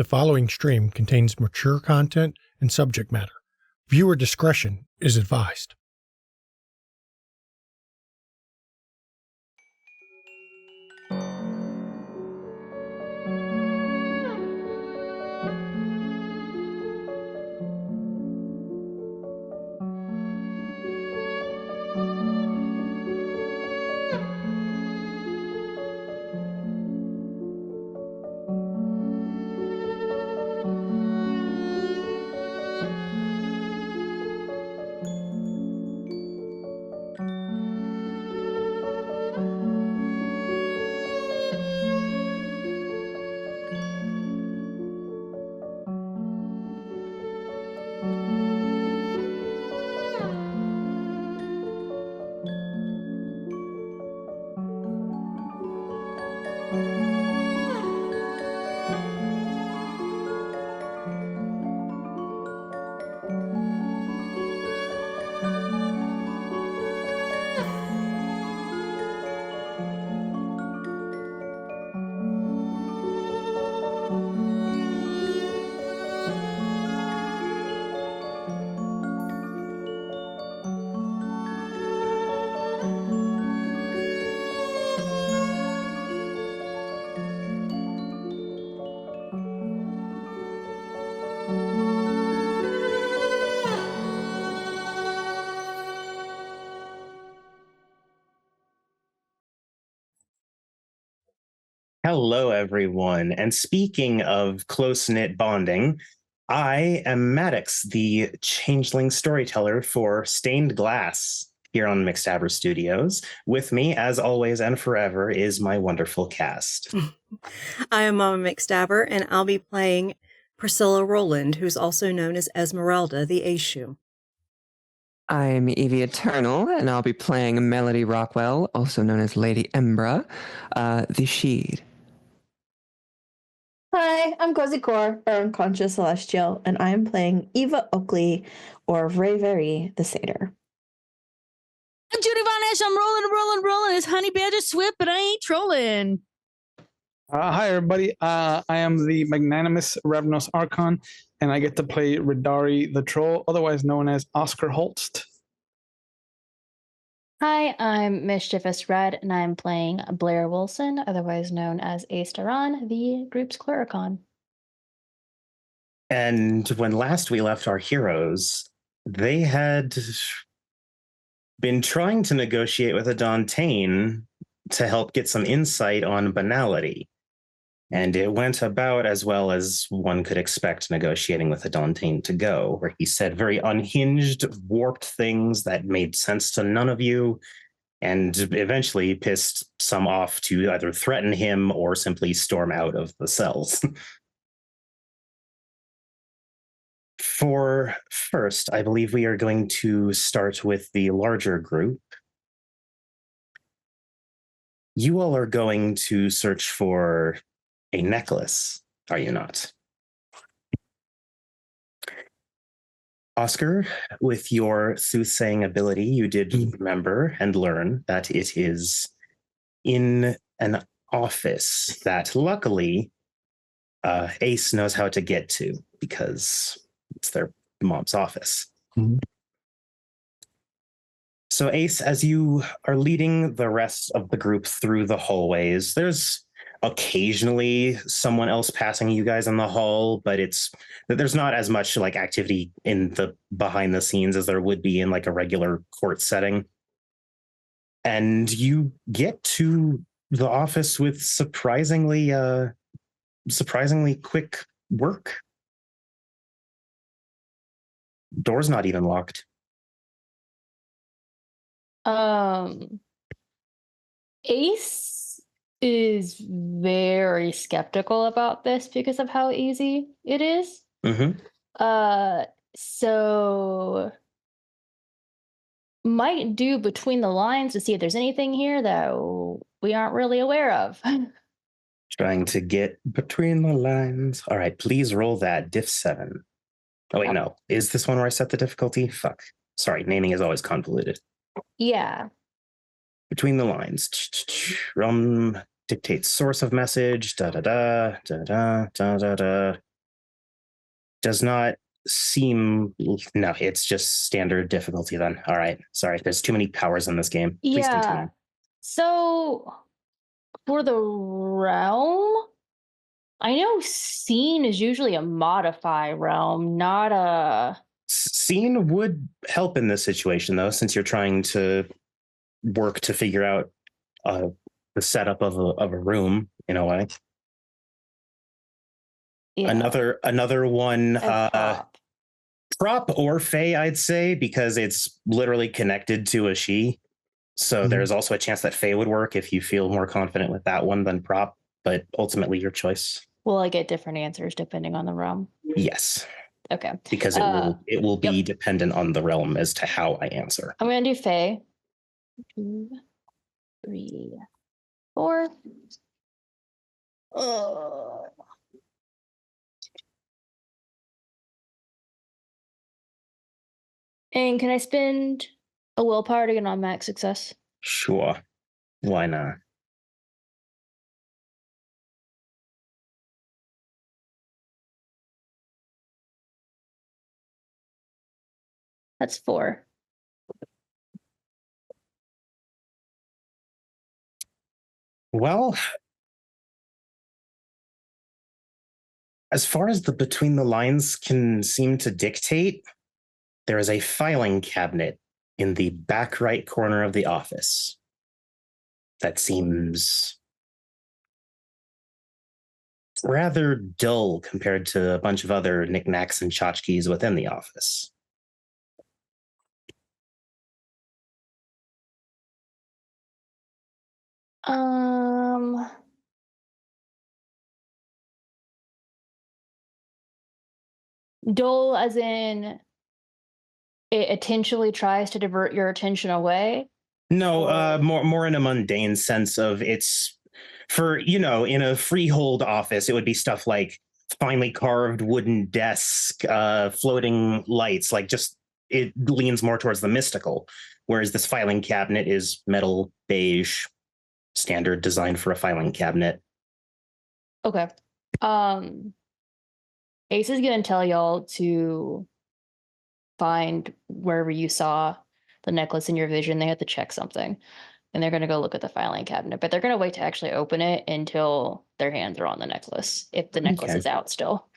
The following stream contains mature content and subject matter. Viewer discretion is advised. Hello, everyone. And speaking of close-knit bonding, I am Maddox, the Changeling storyteller for Stained Glass here on McStabber Studios. With me, as always and forever, is my wonderful cast. I am Mama McStabber, and I'll be playing Priscilla Rowland, who's also known as Esmeralda, the Aishu. I'm Evie Eternal, and I'll be playing Melody Rockwell, also known as Lady Embra, the Sheed. Hi, I'm Cozy Core, or Unconscious Celestial, and I am playing Eva Oakley, or Vrayvery the Satyr. I'm Judy Von Ash. I'm rolling. It's Honey Badger Swift, but I ain't trolling. Hi, everybody. I am the Magnanimous Ravenous Archon, and I get to play Ridari the Troll, otherwise known as Oscar Holst. Hi, I'm Mischievous Red, and I'm playing Blair Wilson, otherwise known as Astaran, the group's Clericon. And when last we left our heroes, they had been trying to negotiate with a Dantain to help get some insight on banality. And it went about as well as one could expect negotiating with a Dantain to go, where he said very unhinged, warped things that made sense to none of you, and eventually pissed some off to either threaten him or simply storm out of the cells. For first, I believe we are going to start with the larger group. You all are going to search for a necklace, are you not? Oscar, with your soothsaying ability, you did remember and learn that it is in an office that luckily Ace knows how to get to because it's their mom's office. Mm-hmm. So Ace, as you are leading the rest of the group through the hallways, there's occasionally someone else passing you guys in the hall, but there's not as much like activity in the behind the scenes as there would be in like a regular court setting. And you get to the office with surprisingly quick work. Door's not even locked. Ace is very skeptical about this because of how easy it is. Mm-hmm. So might do between the lines to see if there's anything here that we aren't really aware of. Trying to get between the lines. All right, please roll that diff 7. Oh, wait, no. Is this one where I set the difficulty? Fuck. Sorry, naming is always convoluted. Yeah. Between the lines. Dictates source of message. Da-da-da, da-da, da-da-da. Does not seem. No, it's just standard difficulty then. All right. Sorry, there's too many powers in this game. Please Yeah. continue. So for the realm, I know scene is usually a modify realm, not a. Scene would help in this situation, though, since you're trying to work to figure out the setup of a room in a way. Yeah. Another one, prop. prop or fey, I'd say, because it's literally connected to a she. So there's also a chance that fey would work if you feel more confident with that one than prop, but ultimately your choice. Will I get different answers depending on the realm? Yes. Okay. Because it will be dependent on the realm as to how I answer. I'm gonna do fey. 2, 3, 4. And can I spend a willpower to get on max success? Sure. Why not? That's 4. Well, as far as the between the lines can seem to dictate, there is a filing cabinet in the back right corner of the office that seems rather dull compared to a bunch of other knickknacks and tchotchkes within the office. Dull as in it intentionally tries to divert your attention away? No, more in a mundane sense of it's for, in a freehold office, it would be stuff like finely carved wooden desk, floating lights, like just it leans more towards the mystical. Whereas this filing cabinet is metal, beige, standard design for a filing cabinet. Okay. Ace is gonna tell y'all to find wherever you saw the necklace in your vision. They had to check something, and they're gonna go look at the filing cabinet. But they're gonna wait to actually open it until their hands are on the necklace, if the necklace is out still.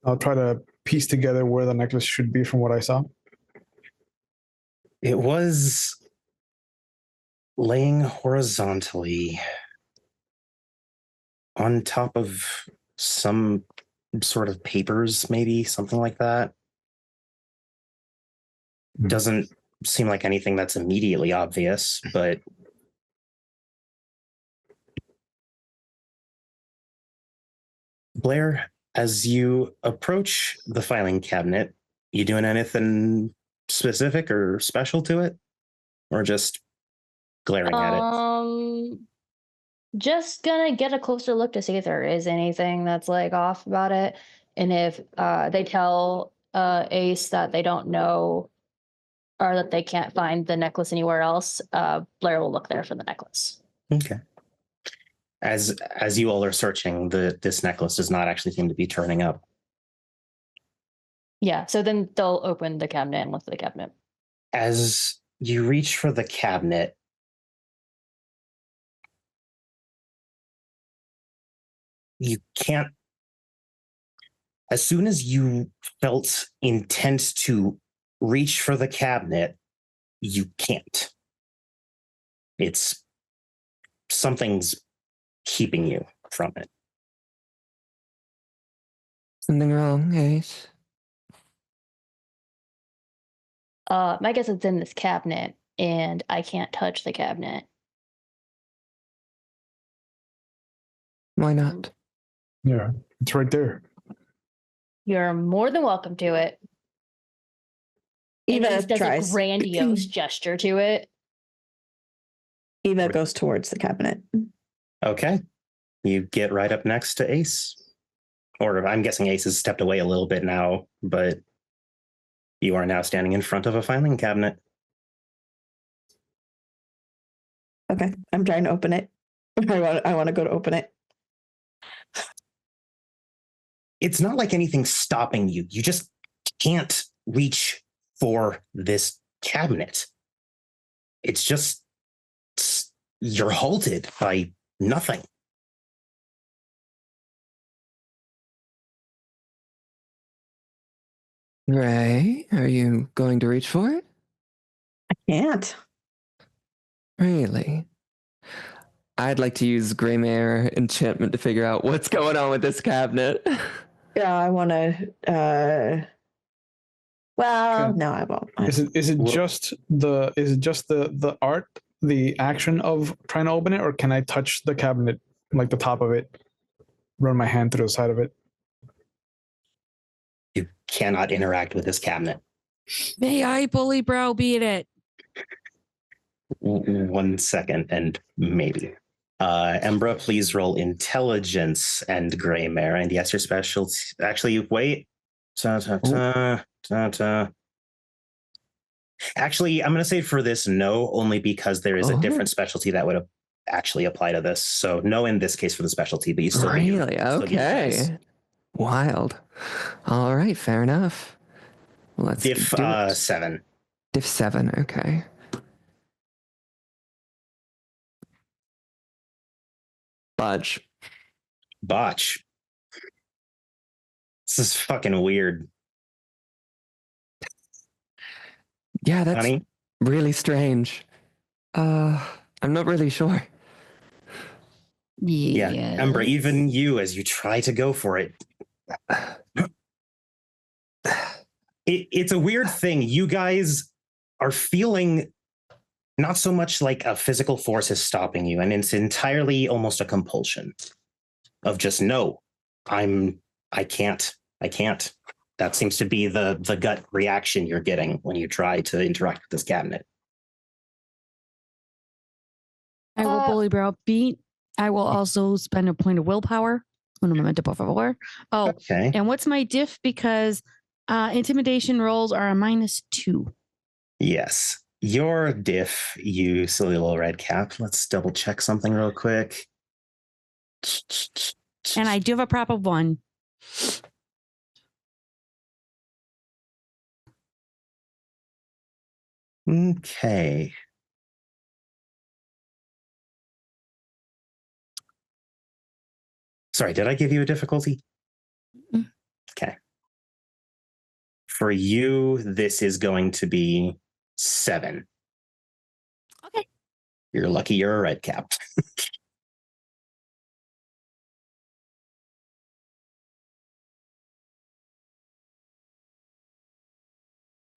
I'll try to piece together where the necklace should be from what I saw. It was laying horizontally on top of some sort of papers, maybe something like that. Doesn't seem like anything that's immediately obvious, but Blair, as you approach the filing cabinet, you doing anything specific or special to it, or just glaring at it? Just gonna get a closer look to see if there is anything that's like off about it, and if they tell Ace that they don't know or that they can't find the necklace anywhere else, Blair will look there for the necklace. Okay. As you all are searching, this necklace does not actually seem to be turning up. Yeah, so then they'll open the cabinet and look at the cabinet. As you reach for the cabinet, you can't. As soon as you felt intent to reach for the cabinet, you can't. It's something's keeping you from it. Something wrong, Ace? My guess it's in this cabinet, and I can't touch the cabinet. Why not? Yeah, it's right there. You're more than welcome to it. Eva Ace does tries. a grandiose gesture to it. Eva goes towards the cabinet. Okay. You get right up next to Ace. Or I'm guessing Ace has stepped away a little bit now, but you are now standing in front of a filing cabinet. Okay, I'm trying to open it. I want to go to open it. it's not like anything's stopping you. You just can't reach for this cabinet. It's just, you're halted by nothing. Ray, are you going to reach for it? I can't. Really? I'd like to use Greymare enchantment to figure out what's going on with this cabinet. Yeah, I want to. Well, Okay. no, I won't. Is it just the art, the action of trying to open it, or can I touch the cabinet, like the top of it, run my hand through the side of it? You cannot interact with this cabinet. May I bully browbeat it? 1 second, and maybe. Embra, please roll intelligence and Greymare. And yes, your specialty. Actually, wait. Actually, I'm going to say for this, no, only because there is a different specialty that would actually apply to this. So no in this case for the specialty, but you still Really? still get Okay. Wild. All right, fair enough. Let's Diff do it. 7. Diff 7, okay. Budge. Botch. This is fucking weird. Yeah, that's Honey? really strange. I'm not really sure. Yeah. Embra, even you, as you try to go for it. It's a weird thing. You guys are feeling not so much like a physical force is stopping you, and it's entirely almost a compulsion of just, no, I can't. That seems to be the gut reaction you're getting when you try to interact with this cabinet. I will bully browbeat. I will also spend a point of willpower. Un momento, por favor. Oh, Okay. and what's my diff? Because intimidation rolls are a -2. Yes. Your diff, you silly little red cap. Let's double check something real quick. And I do have a prop of 1. Okay. Sorry, did I give you a difficulty? Mm. Okay. For you, this is going to be 7. Okay. You're lucky you're a red cap.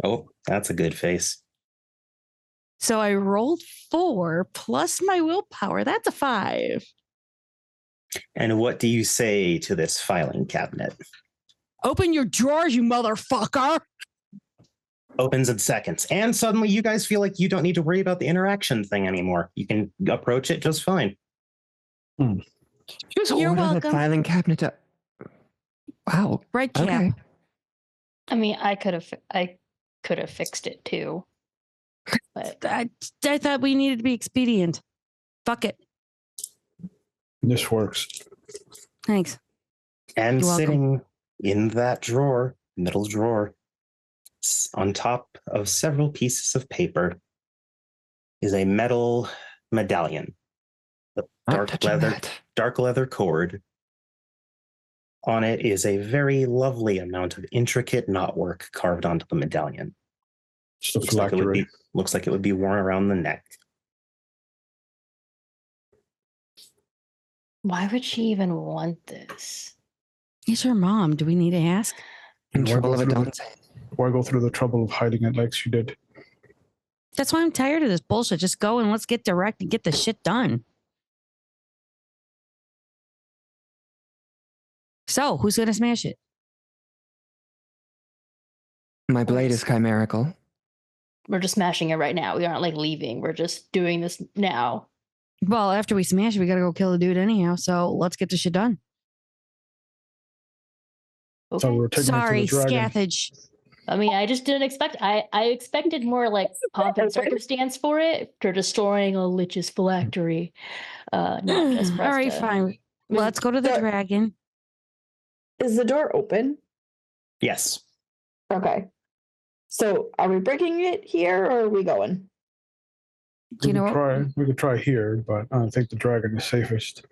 Oh, that's a good face. So I rolled 4 plus my willpower. That's a 5. And what do you say to this filing cabinet? Open your drawers, you motherfucker. Opens in seconds. And suddenly you guys feel like you don't need to worry about the interaction thing anymore. You can approach it just fine. Just You're order welcome. the filing cabinet to... Wow. Red cap. Okay. I mean, I could have fixed it too. But I thought we needed to be expedient. Fuck it. This works. Thanks. And You're welcome. sitting in that drawer, middle drawer, on top of several pieces of paper, is a metal medallion. The dark leather cord. On it is a very lovely amount of intricate knotwork carved onto the medallion. Just a Looks like it would be worn around the neck. why would she even want this? It's her mom. Do we need to ask? Control of a Dante. Why go through the trouble of hiding it like she did? That's why I'm tired of this bullshit. Just go and let's get direct and get the shit done. So, who's going to smash it? My blade is chimerical. We're just smashing it right now. We aren't like leaving. We're just doing this now. Well, after we smash it, we got to go kill the dude anyhow. So, let's get the shit done. So Okay. we're taking Sorry, it to the dragon. Scathage. I mean, I just didn't expect. I expected more like pomp and circumstance for it, for destroying a lich's phylactery. Not just All right, Presta. fine. Let's go to the dragon. Is the door open? Yes. Okay. So are we breaking it here or are we going? You know what? We could try here, but I think the dragon is safest.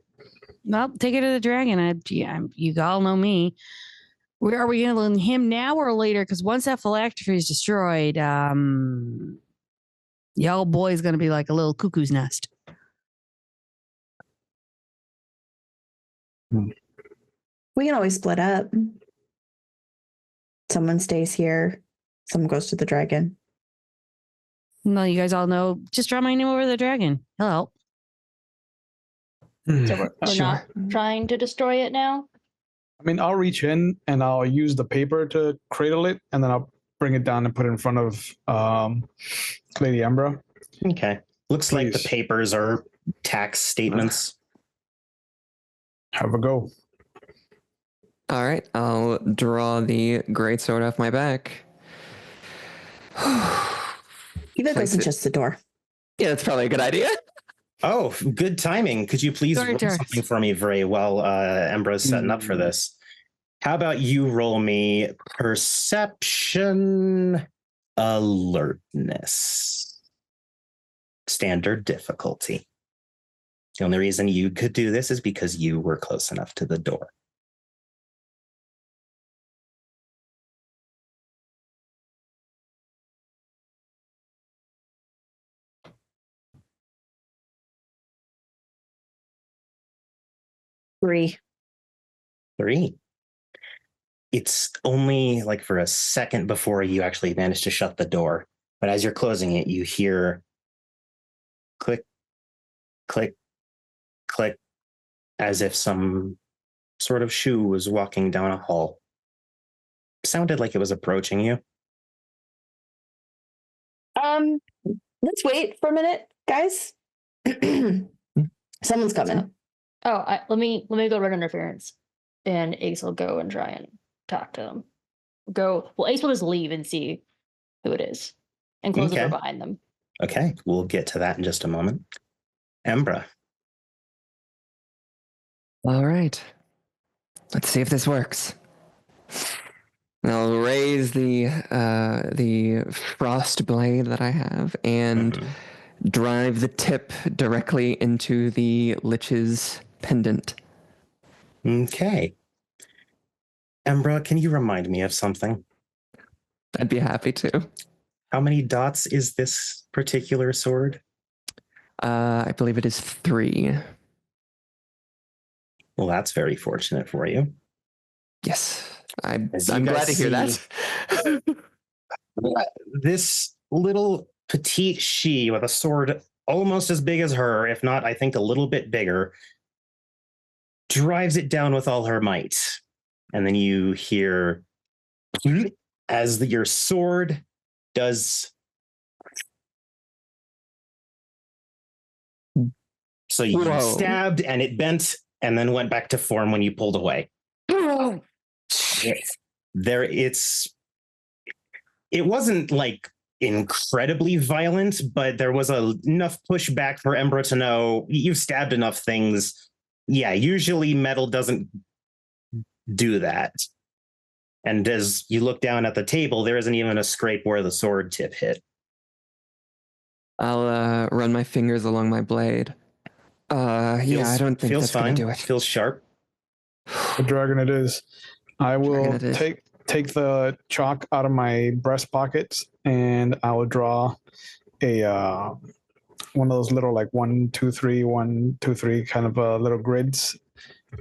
Well, take it to the dragon. You all know me. Are we going to learn him now or later? Because once that phylactery is destroyed, the old boy's going to be like a little cuckoo's nest. We can always split up. Someone stays here. Someone goes to the dragon. No, you guys all know. Just draw my name over the dragon. He'll help. So we're not trying to destroy it now? I mean, I'll reach in and I'll use the paper to cradle it, and then I'll bring it down and put it in front of Lady Embra. Okay. Looks like the papers are tax statements. Have a go. All right, I'll draw the greatsword off my back. Eva goes and shuts the door. Yeah, that's probably a good idea. Oh, good timing. Could you please roll something for me, Vray, while Embra's setting up for this? How about you roll me perception alertness? Standard difficulty. The only reason you could do this is because you were close enough to the door. Three. It's only like for a second before you actually manage to shut the door. But as you're closing it, you hear click, click, click, as if some sort of shoe was walking down a hall. Sounded like it was approaching you. Let's wait for a minute, guys. Someone's coming. Let me go run interference, and Ace will go and try and talk to them. Ace will just leave and see who it is, and close the door behind them. Okay, we'll get to that in just a moment. Embra. All right. Let's see if this works. I'll raise the frost blade that I have and drive the tip directly into the Lich's pendant. Okay. Embra, can you remind me of something? I'd be happy to. How many dots is this particular sword? I believe it is 3. Well, that's very fortunate for you. Yes. I'm glad to hear that. This little petite she with a sword almost as big as her, if not, I think a little bit bigger, drives it down with all her might. And then you hear as your sword does. So you stabbed and it bent and then went back to form when you pulled away. It wasn't like incredibly violent, but there was enough pushback for Embra to know you've stabbed enough things. Yeah, usually metal doesn't do that. And as you look down at the table, there isn't even a scrape where the sword tip hit. I'll run my fingers along my blade. I don't think that's going to do it. Feels sharp. The dragon it is. I will take the chalk out of my breast pockets and I will draw a one of those little like 1, 2, 3, 1, 2, 3 kind of little grids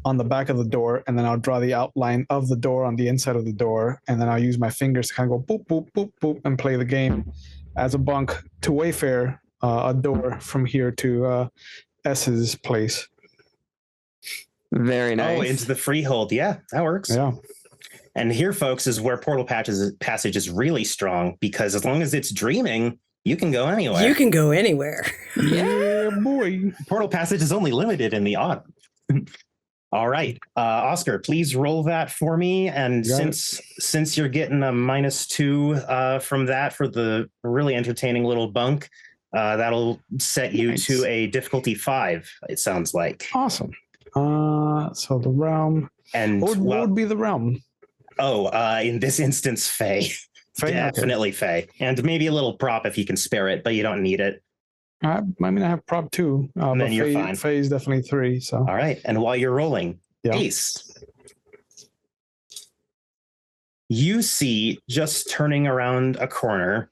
on the back of the door, and then I'll draw the outline of the door on the inside of the door, and then I'll use my fingers to kind of go boop, boop, boop, boop, and play the game as a bunk to Wayfair, a door from here to S's place. Very nice. Oh, into the freehold. Yeah, that works. Yeah. And here, folks, is where Portal Passage is really strong, because as long as it's dreaming, you can go anywhere. You can go anywhere. Yeah, boy. Portal Passage is only limited in the autumn. All right. Oscar, please roll that for me. And since you're getting a -2 from that for the really entertaining little bunk, that'll set you to a difficulty 5, it sounds like. Awesome. So the realm. And What would be the realm? In this instance, Fae. Fae? Definitely Okay. Fae. And maybe a little prop if you can spare it, but you don't need it. I mean, I have prop 2. Then you're fine. Fae is definitely 3. So. All right. And while you're rolling, Ace, you see just turning around a corner,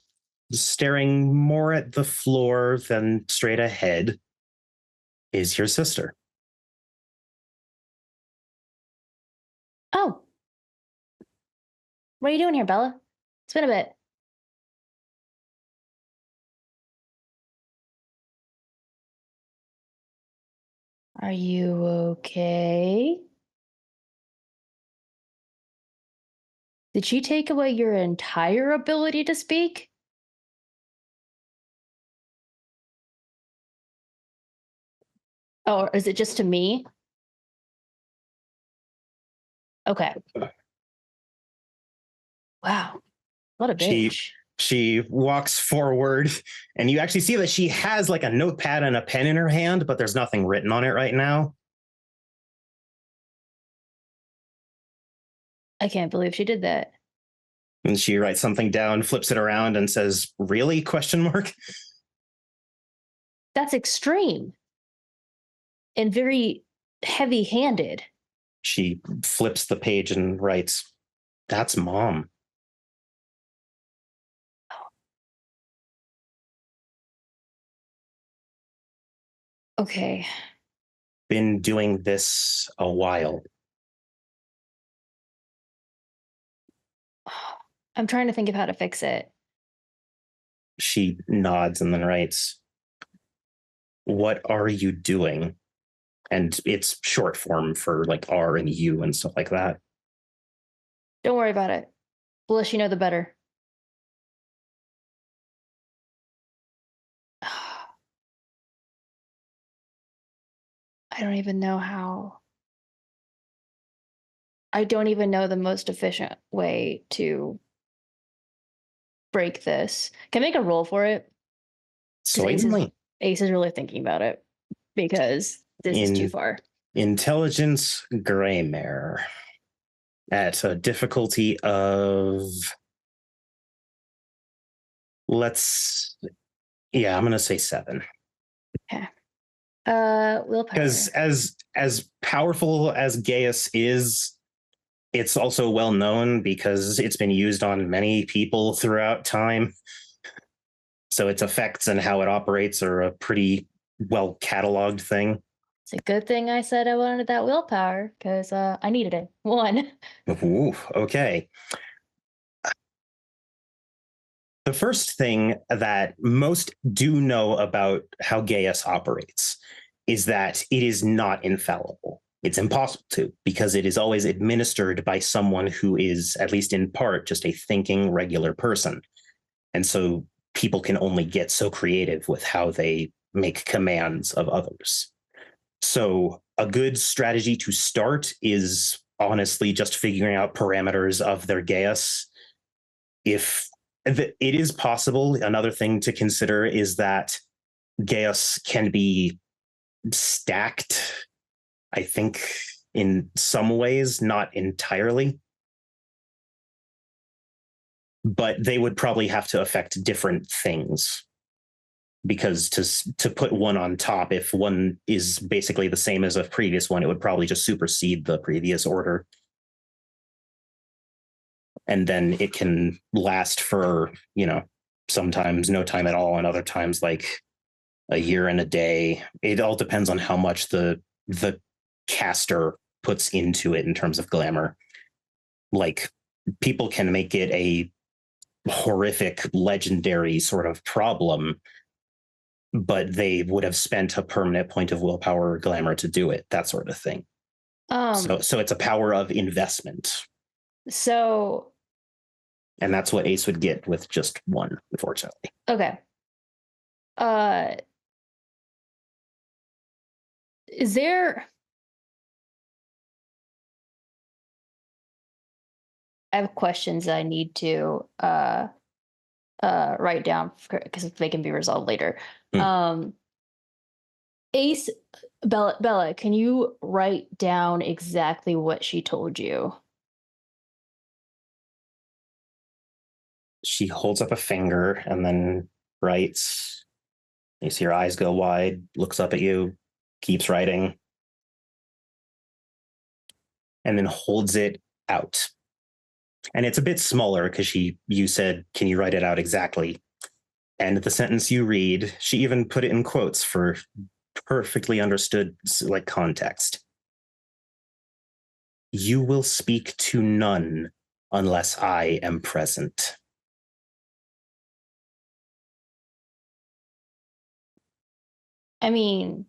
staring more at the floor than straight ahead, is your sister. Oh. What are you doing here, Bella? It's been a bit. Are you okay? Did she take away your entire ability to speak? Oh, or is it just to me? Okay. Wow. What a bitch. She walks forward, and you actually see that she has like a notepad and a pen in her hand, but there's nothing written on it right now. I can't believe she did that. And she writes something down, flips it around, and says, "Really?" ? That's extreme and very heavy-handed. She flips the page and writes, "That's Mom." Okay. Been doing this a while. I'm trying to think of how to fix it. She nods and then writes, "What are you doing?" And it's short form for like R and U and stuff like that. Don't worry about it. The less you know, the better. I don't even know how. I don't even know the most efficient way to break this. Can I make a roll for it? Certainly. Ace is really thinking about it because this is too far. Intelligence Greymare at a difficulty of I'm gonna say 7. Okay. Willpower. Because as powerful as Gaius is, it's also well known because it's been used on many people throughout time. So its effects and how it operates are a pretty well cataloged thing. It's a good thing I said I wanted that willpower because I needed it. 1. Ooh, okay. The first thing that most do know about how Gaius operates is that it is not infallible. It's impossible to, because it is always administered by someone who is, at least in part, just a thinking regular person. And so people can only get so creative with how they make commands of others. So a good strategy to start is honestly just figuring out parameters of their Gaius. If it is possible, another thing to consider is that Gaius can be stacked, I think, in some ways, not entirely. But they would probably have to affect different things. Because to put one on top, if one is basically the same as a previous one, it would probably just supersede the previous order. And then it can last for, sometimes no time at all, and other times like a year and a day. It all depends on how much the caster puts into it in terms of glamour. Like, people can make it a horrific, legendary sort of problem, but they would have spent a permanent point of willpower or glamour to do it, that sort of thing. So it's a power of investment. So. And that's what Ace would get with just 1, unfortunately. Okay. Is there... I have questions I need to write down because they can be resolved later. Ace, Bella, can you write down exactly what she told you? She holds up a finger and then writes. You see her eyes go wide, looks up at you, keeps writing, and then holds it out. And it's a bit smaller because you said, can you write it out exactly? And the sentence you read, she even put it in quotes for perfectly understood like context. You will speak to none unless I am present. I mean,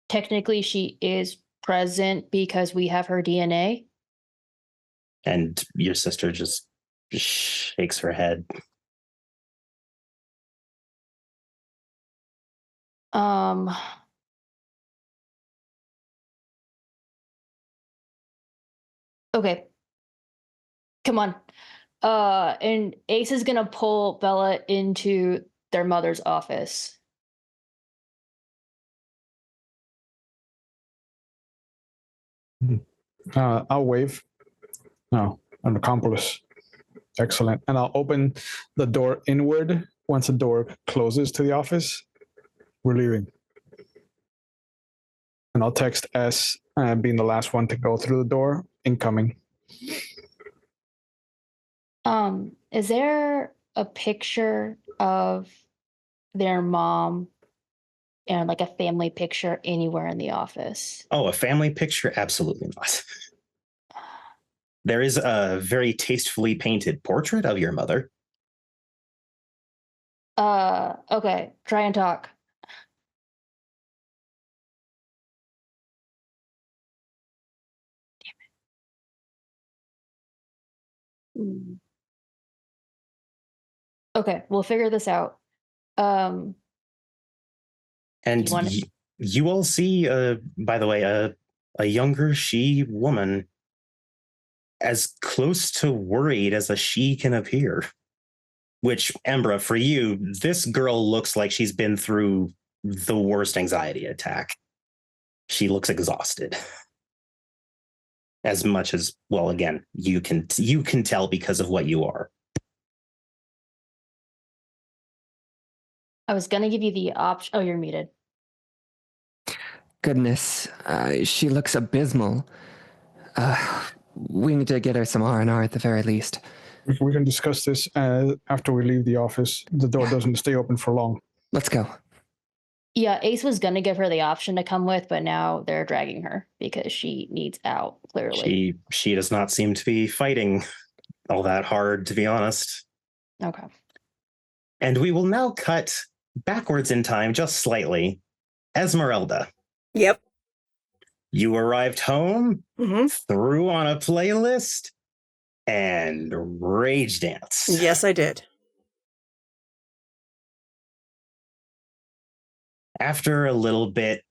technically she is present because we have her DNA. And your sister just shakes her head. Okay. Come on. And Ace is gonna pull Bella into their mother's office. I'll wave. No, an accomplice. Excellent. And I'll open the door inward once the door closes to the office. We're leaving. And I'll text S, being the last one to go through the door, incoming. Is there a picture of their mom and like a family picture anywhere in the office? Oh, a family picture? Absolutely not. There is a very tastefully painted portrait of your mother. Okay, try and talk. Damn it. Okay, we'll figure this out. And you all see, by the way, a younger she woman, as close to worried as a she can appear. Which, Embra, for you, this girl looks like she's been through the worst anxiety attack. She looks exhausted. As much as, well, again, you can tell because of what you are. I was gonna give you the option. Oh, you're muted. Goodness, she looks abysmal. We need to get her some R&R at the very least. We can discuss this after we leave the office. The door doesn't stay open for long. Let's go. Yeah, Ace was gonna give her the option to come with, but now they're dragging her because she needs out, clearly. She does not seem to be fighting all that hard, to be honest. Okay. And we will now cut backwards in time just slightly. Esmeralda. Yep. You arrived home, threw on a playlist, and rage dance. Yes, I did. After a little bit,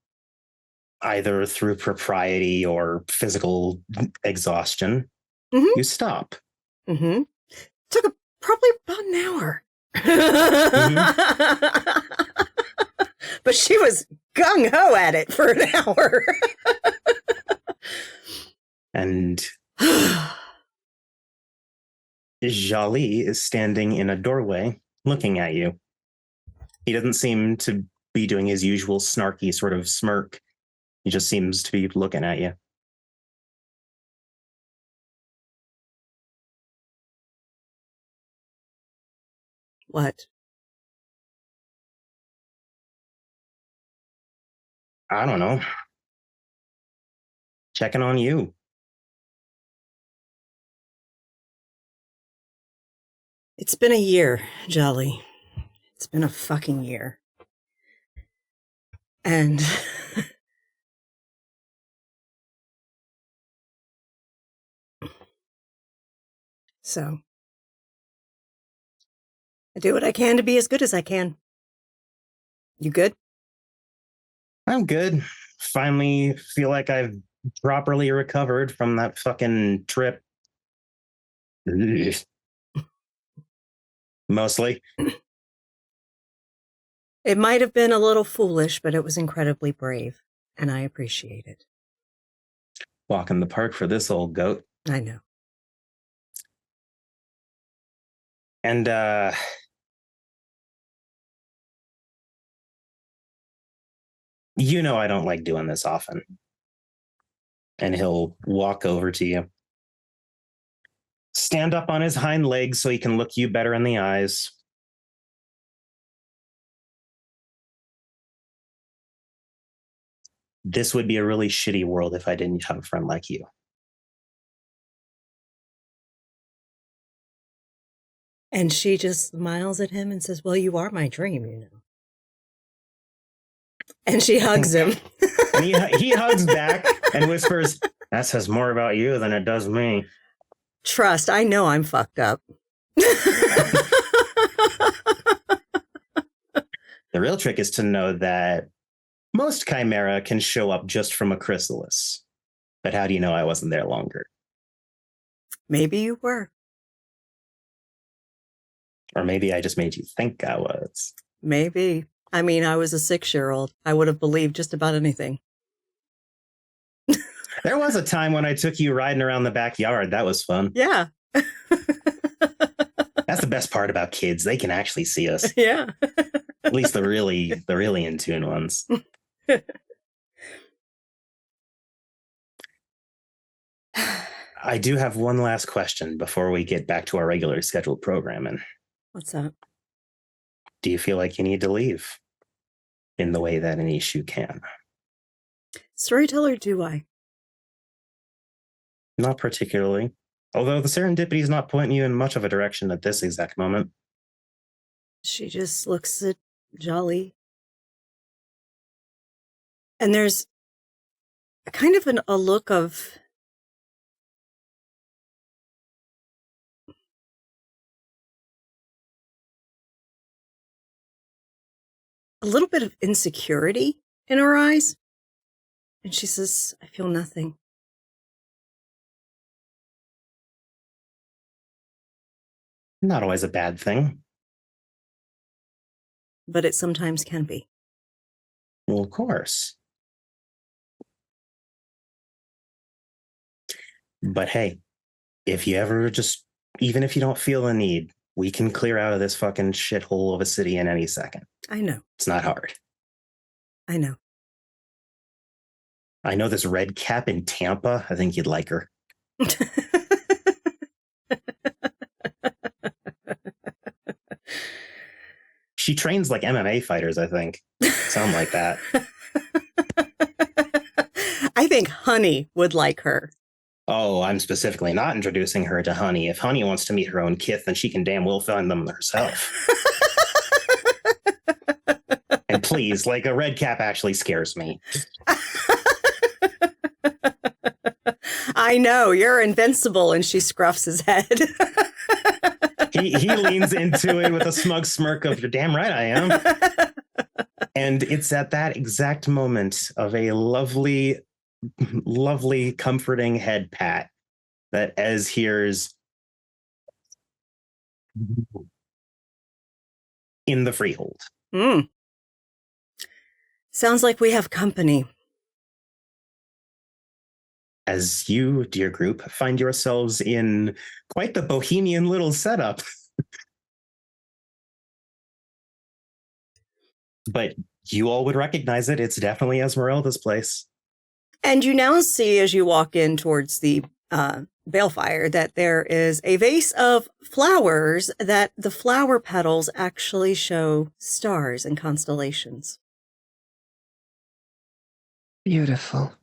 either through propriety or physical exhaustion, you stop. Took probably about an hour. But she was gung-ho at it for an hour. And Jali is standing in a doorway looking at you. He doesn't seem to be doing his usual snarky sort of smirk. He just seems to be looking at you. What? I don't know. Checking on you. It's been a year, Jolly. It's been a fucking year. And so I do what I can to be as good as I can. You good? I'm good. Finally feel like I've properly recovered from that fucking trip. Mostly. It might have been a little foolish, but it was incredibly brave, and I appreciate it. Walk in the park for this old goat. I know. And you know I don't like doing this often. And he'll walk over to you. Stand up on his hind legs so he can look you better in the eyes. This would be a really shitty world if I didn't have a friend like you. And she just smiles at him and says, well, you are my dream, you know. And she hugs him. And he hugs back and whispers, that says more about you than it does me. Trust, I know I'm fucked up. The real trick is to know that most chimera can show up just from a chrysalis. But how do you know I wasn't there longer? Maybe you were. Or maybe I just made you think I was. Maybe. I mean, I was a 6-year-old. I would have believed just about anything. There was a time when I took you riding around the backyard. That was fun. Yeah. That's the best part about kids. They can actually see us. Yeah. At least the really in tune ones. I do have one last question before we get back to our regular scheduled programming. What's that? Do you feel like you need to leave in the way that an issue can? Storyteller, do I? Not particularly. Although the serendipity is not pointing you in much of a direction at this exact moment. She just looks at Jolly. And there's kind of a look of a little bit of insecurity in her eyes. And she says, I feel nothing. Not always a bad thing. But it sometimes can be. Well, of course. But hey, if you ever just, even if you don't feel a need, we can clear out of this fucking shithole of a city in any second. I know. It's not hard. I know. I know this red cap in Tampa. I think you'd like her. She trains like MMA fighters, I think. Sound like that. I think Honey would like her. Oh, I'm specifically not introducing her to Honey. If Honey wants to meet her own kith, then she can damn well find them herself. And please, like, a red cap actually scares me. I know, you're invincible, and she scruffs his head. He leans into it with a smug smirk of, you're damn right I am. And it's at that exact moment of a lovely, lovely, comforting head pat that Ez hears in the freehold. Mm. Sounds like we have company. As you, dear group, find yourselves in quite the bohemian little setup. But you all would recognize it. It's definitely Esmeralda's place. And you now see, as you walk in towards the balefire, that there is a vase of flowers that the flower petals actually show stars and constellations. Beautiful.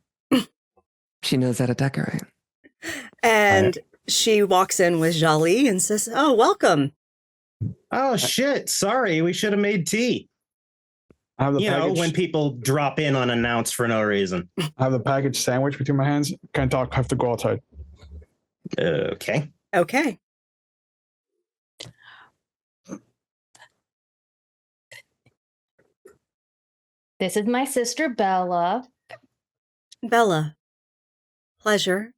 She knows how to decorate. And she walks in with Jolly and says, oh, welcome. Oh, shit. Sorry, we should have made tea. I have the package. When people drop in unannounced for no reason. I have the package sandwich between my hands. Can't talk, have to go outside. Okay. Okay. This is my sister, Bella. Bella. Pleasure.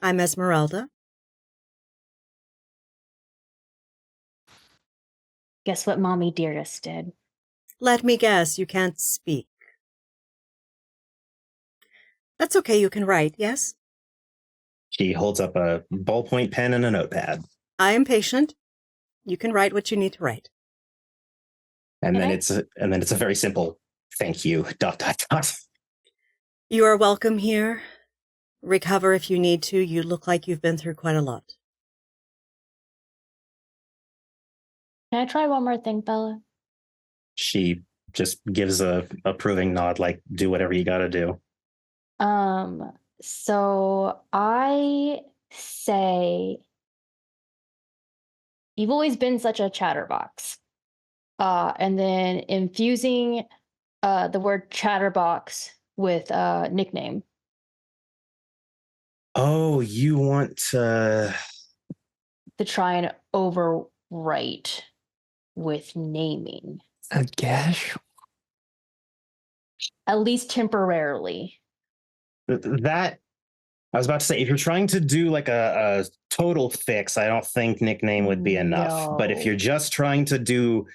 I'm Esmeralda. Guess what Mommy Dearest did? Let me guess, you can't speak. That's okay, you can write, yes? She holds up a ballpoint pen and a notepad. I am patient. You can write what you need to write. And then it's a very simple thank you, ... You are welcome here. Recover if you need to. You look like you've been through quite a lot. Can I try one more thing, Bella? She just gives a approving nod, like, do whatever you gotta do. So I say, you've always been such a chatterbox. And then infusing the word chatterbox with nickname. Oh, you want to try and overwrite with naming. I guess. At least temporarily. that? I was about to say, if you're trying to do like a total fix, I don't think nickname would be enough. But if you're just trying to do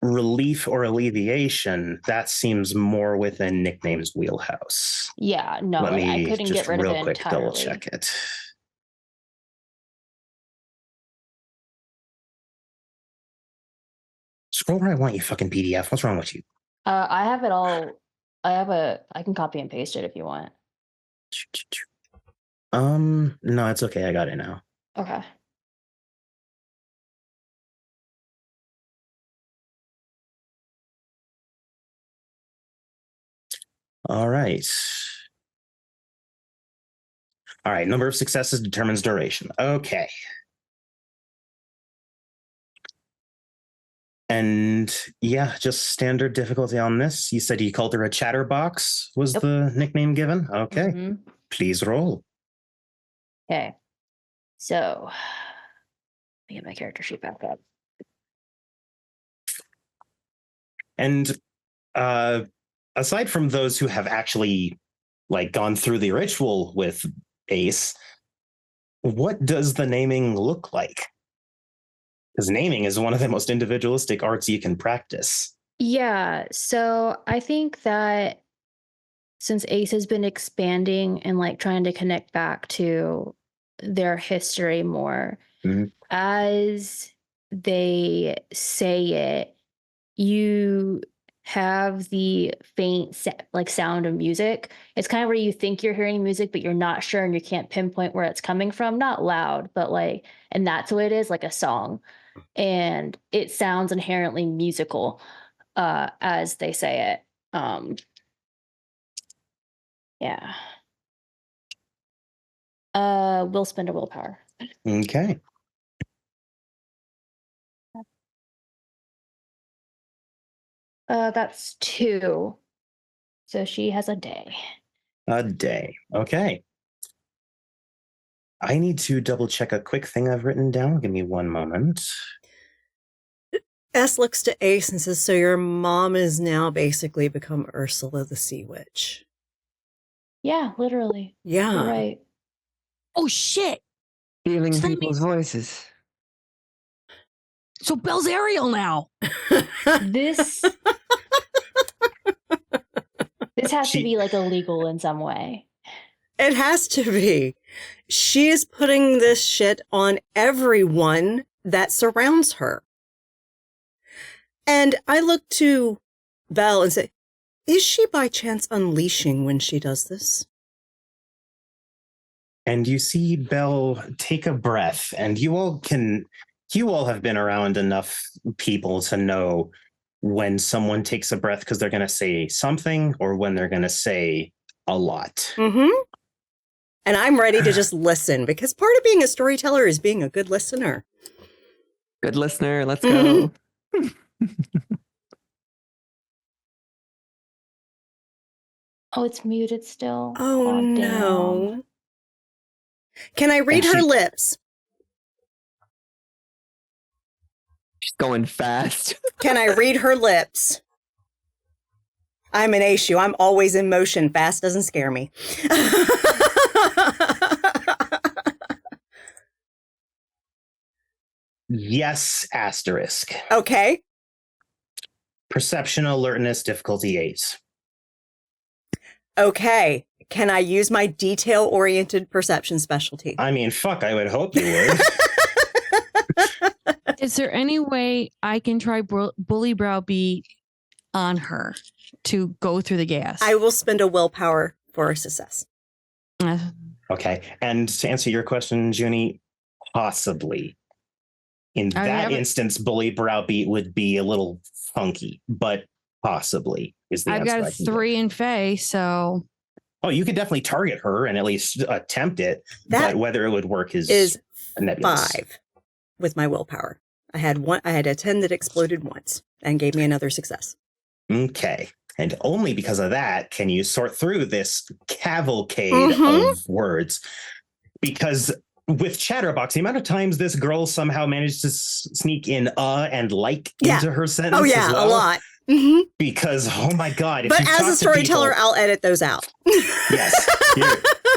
relief or alleviation, that seems more within nickname's wheelhouse. Yeah, no, Let me I couldn't just get rid of it real quick entirely. double check it. Scroll where I want, you fucking PDF. What's wrong with you? I have it all. I can copy and paste it if you want. No, it's okay. I got it now. Okay. All right. All right. Number of successes determines duration. Okay. And yeah, just standard difficulty on this. You said you called her a chatterbox, was the nickname given? Okay. Mm-hmm. Please roll. Okay. So, let me get my character sheet back up. And aside from those who have actually like gone through the ritual with Ace, what does the naming look like? Because naming is one of the most individualistic arts you can practice. Yeah, so I think that since Ace has been expanding and like trying to connect back to their history more, as they say it, you have the faint sound of music. It's kind of where you think you're hearing music, but you're not sure and you can't pinpoint where it's coming from. Not loud, but like, and that's what it is, like a song. And it sounds inherently musical as they say it. Yeah. We'll spend a willpower. Okay. That's 2. So she has a day. A day. Okay. I need to double check a quick thing I've written down. Give me one moment. S looks to Ace and says, so your mom is now basically become Ursula the Sea Witch. Yeah, literally. Yeah. You're right. Oh, shit. Healing people's voices. So Belle's Ariel now. This has to be like illegal in some way. It has to be. She is putting this shit on everyone that surrounds her. And I look to Belle and say, is she by chance unleashing when she does this? And you see Belle take a breath, and you all have been around enough people to know when someone takes a breath because they're going to say something or when they're going to say a lot. Mm-hmm. And I'm ready to just listen because part of being a storyteller is being a good listener. Good listener. Let's go. Oh, it's muted still. Oh, no. Damn. Can I read her lips? She's going fast. Can I read her lips? I'm an issue. I'm always in motion. Fast doesn't scare me. Yes, asterisk. Okay. Perception, alertness, difficulty 8. Okay. Can I use my detail-oriented perception specialty? I mean, fuck, I would hope you would. Is there any way I can try bully browbeat on her to go through the gas? I will spend a willpower for a success. Okay. And to answer your question, Junie, possibly. In that instance, bully browbeat would be a little funky, but possibly is the answer. I've got a 3 in Fae, so... Oh, you could definitely target her and at least attempt it, but whether it would work is nebulous. 5 with my willpower. I had a 10 that exploded once and gave me another success. Okay. And only because of that can you sort through this cavalcade of words. Because with Chatterbox, the amount of times this girl somehow managed to sneak in and like into her sentence. Oh, yeah, as well, a lot. Because, oh my God. But as a storyteller, I'll edit those out. Yes.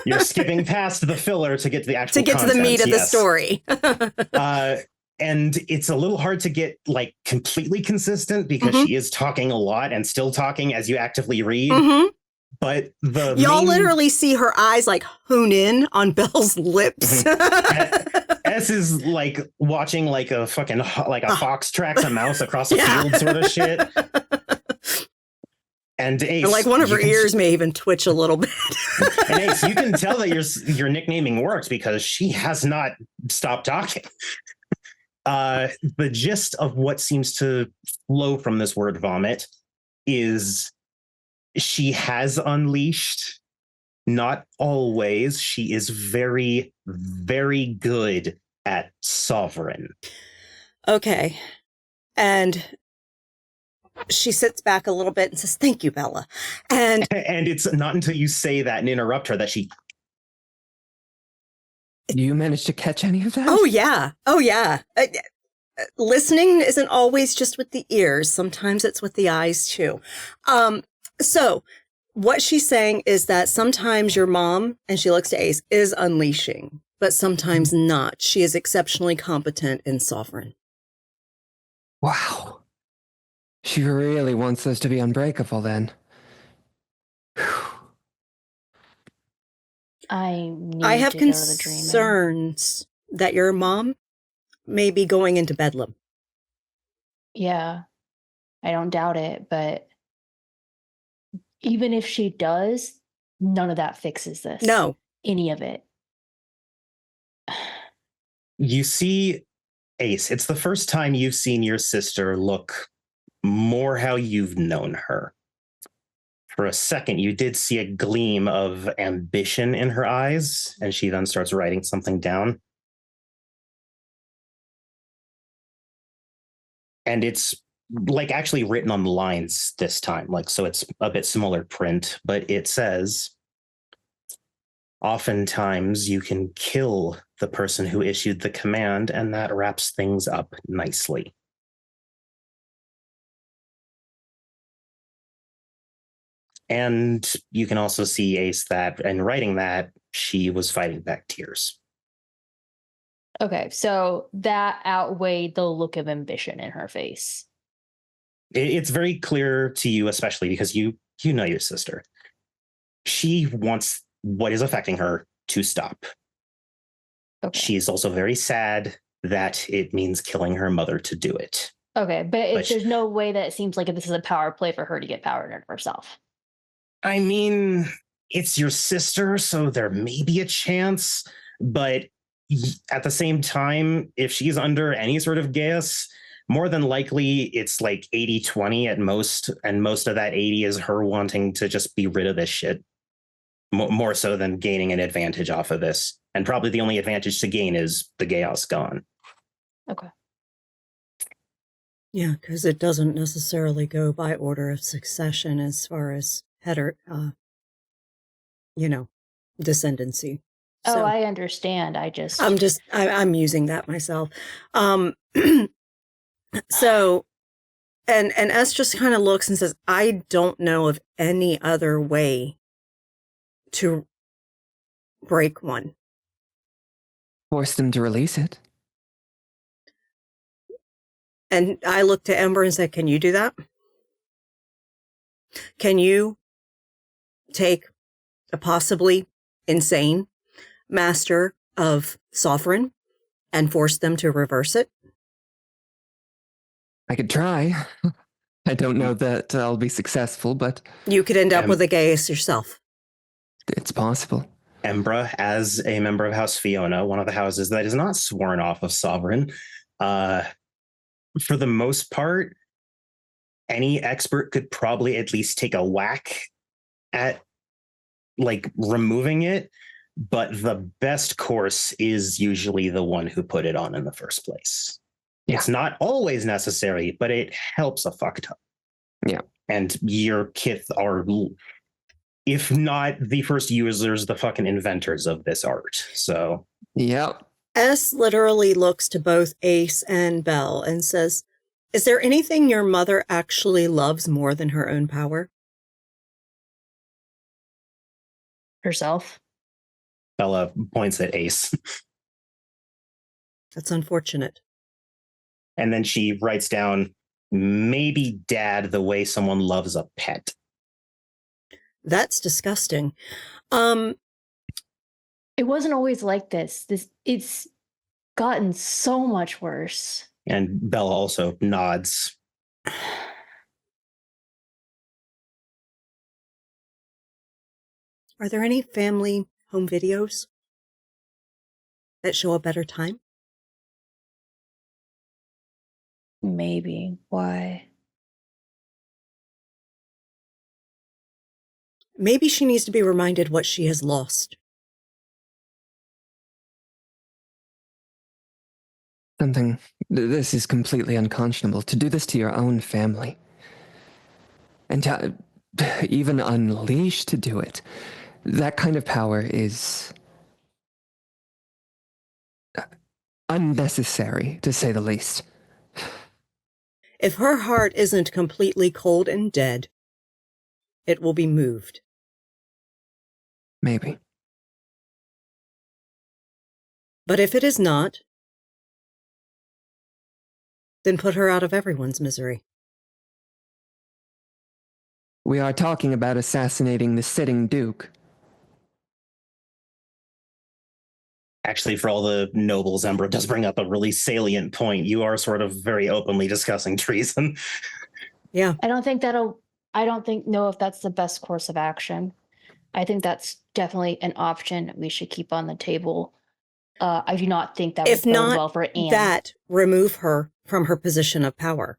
You're skipping past the filler to get to the actual to the meat of the story. And it's a little hard to get like completely consistent because she is talking a lot and still talking as you actively read. But y'all literally see her eyes like hone in on Belle's lips. S is like watching like a fucking a fox tracks a mouse across a field sort of shit. And Ace, like one of her ears may even twitch a little bit. And Ace, you can tell that your nicknaming works because she has not stopped talking. The gist of what seems to flow from this word vomit is she has unleashed. Not always. She is very, very good at sovereign. Okay. And she sits back a little bit and says, "Thank you, Bella." And it's not until you say that and interrupt her that she... You managed to catch any of that? Oh, yeah. Listening isn't always just with the ears. Sometimes it's with the eyes, too. So what she's saying is that sometimes your mom, and she looks to Ace, is unleashing, but sometimes not. She is exceptionally competent in sovereign. Wow. She really wants us to be unbreakable then. I have concerns that your mom may be going into bedlam. Yeah, I don't doubt it, but even if she does, none of that fixes this. No. Any of it. You see, Ace, it's the first time you've seen your sister look more how you've known her. For a second, you did see a gleam of ambition in her eyes, and she then starts writing something down. And it's like actually written on the lines this time, like, so it's a bit smaller print, but it says, "Oftentimes you can kill the person who issued the command, and that wraps things up nicely." And you can also see, Ace, that in writing that, she was fighting back tears. Okay, so that outweighed the look of ambition in her face. It's very clear to you, especially because you know your sister. She wants what is affecting her to stop. Okay. She's also very sad that it means killing her mother to do it. Okay, but there's no way that it seems like this is a power play for her to get power in herself. I mean, it's your sister, so there may be a chance, but at the same time, if she's under any sort of gas, more than likely it's like 80-20 at most, and most of that 80 is her wanting to just be rid of this shit, more so than gaining an advantage off of this. And probably the only advantage to gain is the chaos gone. Okay. Yeah, because it doesn't necessarily go by order of succession as far as descendancy. So, so, I understand. I'm using that myself. So, and S just kind of looks and says, "I don't know of any other way to break one." Force them to release it. And I looked to Ember and said, "Can you do that?" Can you take a possibly insane master of Sovereign and force them to reverse it? I could try. I don't know that I'll be successful, but you could end up with a Gaius yourself. It's possible. Embra, as a member of House Fiona, one of the houses that is not sworn off of Sovereign, for the most part, any expert could probably at least take a whack at like removing it, but the best course is usually the one who put it on in the first place. Yeah. It's not always necessary, but it helps a fuck ton. Yeah. And your kith are, if not the first users, the fucking inventors of this art. So, yeah. S literally looks to both Ace and Belle and says, is there anything your mother actually loves more than her own power? Herself. Bella points at Ace. That's unfortunate. And then she writes down, maybe dad the way someone loves a pet. That's disgusting. It wasn't always like this. It's gotten so much worse. And Bella also nods. Are there any family home videos that show a better time? Maybe. Why? Maybe she needs to be reminded what she has lost. This is completely unconscionable. To do this to your own family. And to even unleash to do it. That kind of power is unnecessary, to say the least. If her heart isn't completely cold and dead, it will be moved. Maybe. But if it is not, then put her out of everyone's misery. We are talking about assassinating the sitting Duke. Actually, for all the nobles, Embra does bring up a really salient point. You are sort of very openly discussing treason. Yeah. I don't know if that's the best course of action. I think that's definitely an option we should keep on the table. I do not think that would bode well for Anne. That remove her from her position of power.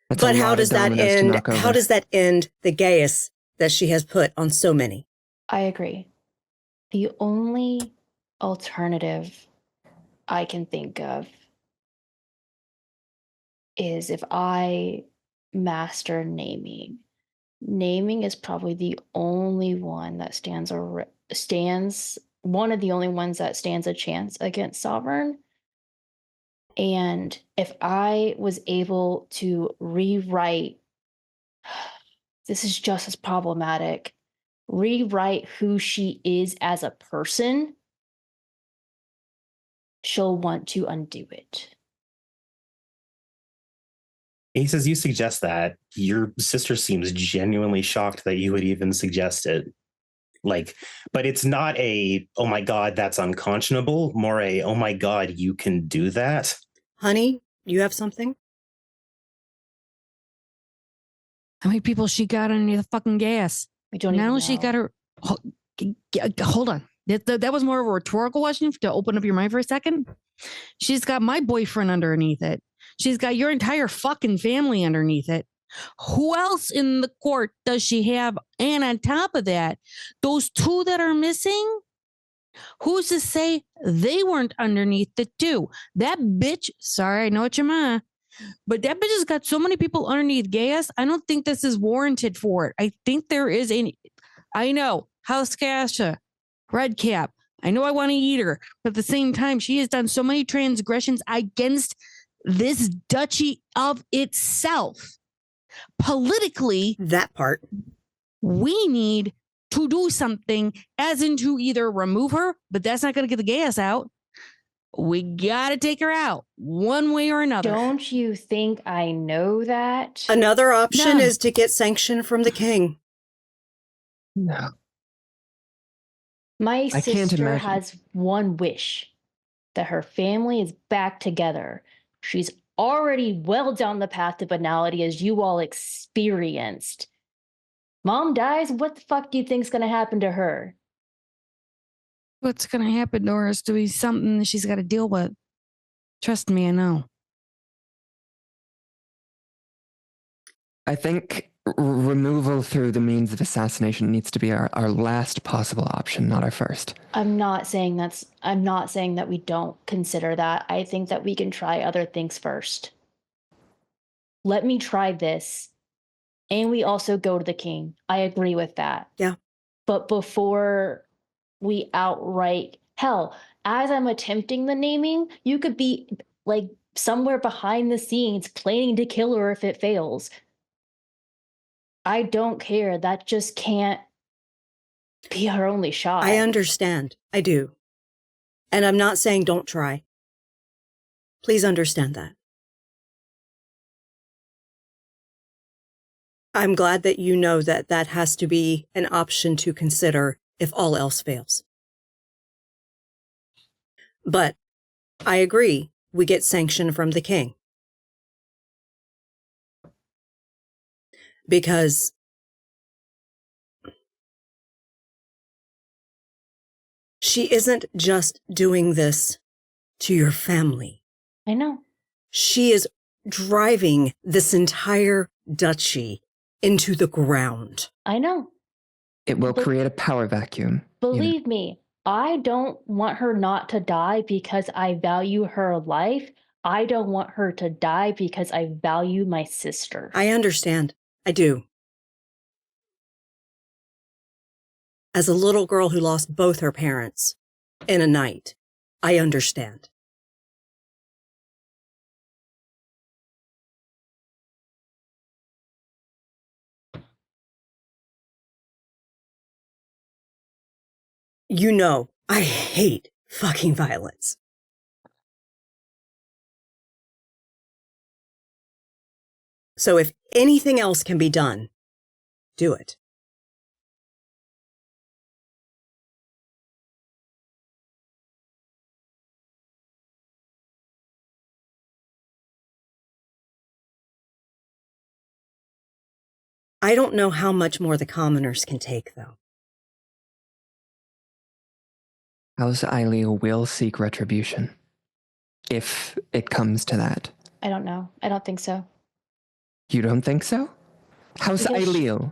But how does that end? How does that end the Gaius that she has put on so many? I agree. The only alternative I can think of is if I master naming. Naming is probably the only one that stands one of the only ones that stands a chance against Sovereign. And if I was able to rewrite, this is just as problematic, rewrite who she is as a person, she'll want to undo it. He says, you suggest that. Your sister seems genuinely shocked that you would even suggest it. But it's not a, oh my God, that's unconscionable. More a, oh my God, you can do that. Honey, you have something? How many people she got underneath the fucking gas? We don't even know. She got her. Hold on. That was more of a rhetorical question to open up your mind for a second. She's got my boyfriend underneath it. She's got your entire fucking family underneath it. Who else in the court does she have? And on top of that, those two that are missing, who's to say they weren't underneath it too? That bitch, sorry, I know it's your ma, but that bitch has got so many people underneath gas. I don't think this is warranted for it. I think there is I know, House Kasha, Red Cap. I know I want to eat her, but at the same time, she has done so many transgressions against this duchy of itself. Politically, that part, we need to do something, as in to either remove her, but that's not going to get the gas out, We got to take her out one way or another. Don't you think I know that? Another option No. is to get sanction from the king. No. My I can't sister imagine. has one wish, that her family is back together. She's already well down the path to banality, as you all experienced. Mom dies, what the fuck do you think's gonna happen to her? What's going to happen to her is to be something that she's got to deal with. Trust me, I know. I think removal through the means of assassination needs to be our last possible option, not our first. I'm not saying that we don't consider that. I think that we can try other things first. Let me try this. And we also go to the king. I agree with that. Yeah. But before we outright, hell, as I'm attempting the naming, you could be like somewhere behind the scenes planning to kill her if it fails. I don't care. That just can't be our only shot. I understand. I do. And I'm not saying don't try. Please understand that. I'm glad that you know that that has to be an option to consider if all else fails. But I agree, we get sanction from the king. Because she isn't just doing this to your family. I know. She is driving this entire duchy into the ground. I know. It will create a power vacuum. Believe me, I don't want her not to die because I value her life. I don't want her to die because I value my sister. I understand. I do. As a little girl who lost both her parents in a night, I understand. You know, I hate fucking violence. So if anything else can be done, do it. I don't know how much more the commoners can take, though. House Aileel will seek retribution. If it comes to that. I don't know. I don't think so. You don't think so? House Aileel.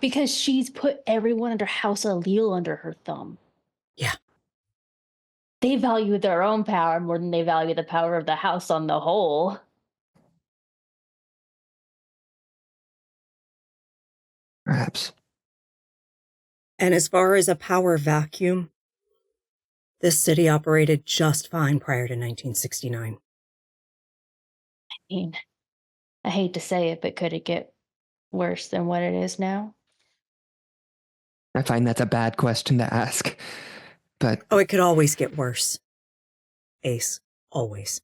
Because she's put everyone under House Aileel under her thumb. Yeah. They value their own power more than they value the power of the house on the whole. Perhaps. And as far as a power vacuum, this city operated just fine prior to 1969. I mean, I hate to say it, but could it get worse than what it is now? I find that's a bad question to ask. But oh, it could always get worse. Ace, always.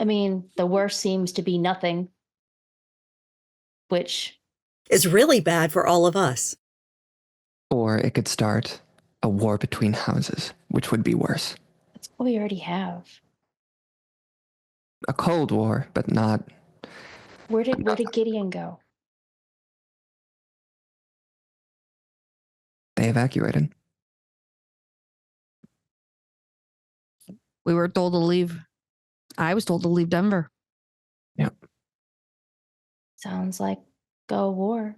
I mean, the worst seems to be nothing, which is really bad for all of us. Or it could start a war between houses, which would be worse. That's what we already have. A cold war, but not. Where did Gideon go? They evacuated. We were told to leave. I was told to leave Denver. Yep. Sounds like go war.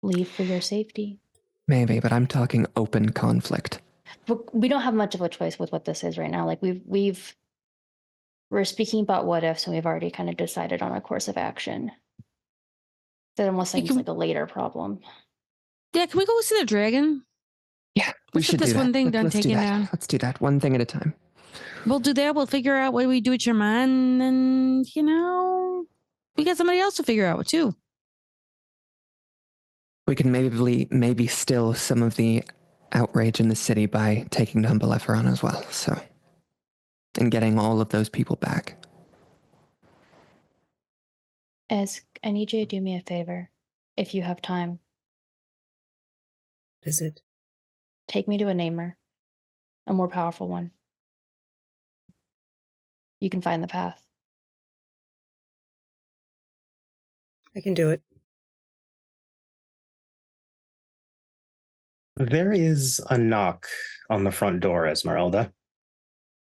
Leave for your safety. Maybe, but I'm talking open conflict. But we don't have much of a choice with what this is right now. Like we're speaking about what ifs, and we've already kind of decided on a course of action. That almost seems like a later problem. Yeah, can we go see the dragon? Yeah, we should do that. One thing let's taken do that. Down. Let's do that one thing at a time. We'll do that. We'll figure out what we do with your man, and we got somebody else to figure out too. We can maybe still some of the outrage in the city by taking down Beleferon as well, so. And getting all of those people back. I need you to do me a favor, if you have time. Is it? Take me to a namer, a more powerful one. You can find the path. I can do it. There is a knock on the front door, Esmeralda.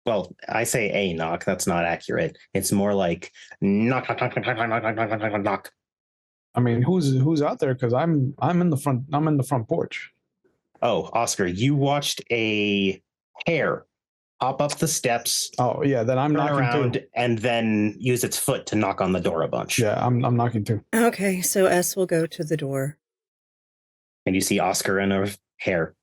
Well, I say a knock. That's not accurate. It's more like knock, knock, knock, knock, knock, knock, knock, knock, knock, knock. I mean, who's out there? Because I'm in the front. I'm in the front porch. Oh, Oscar, you watched a hare hop up the steps. Oh yeah, then I'm turn knocking around too. and then use its foot to knock on the door a bunch. Yeah, I'm knocking too. Okay, so S will go to the door. And you see Oscar and a hare.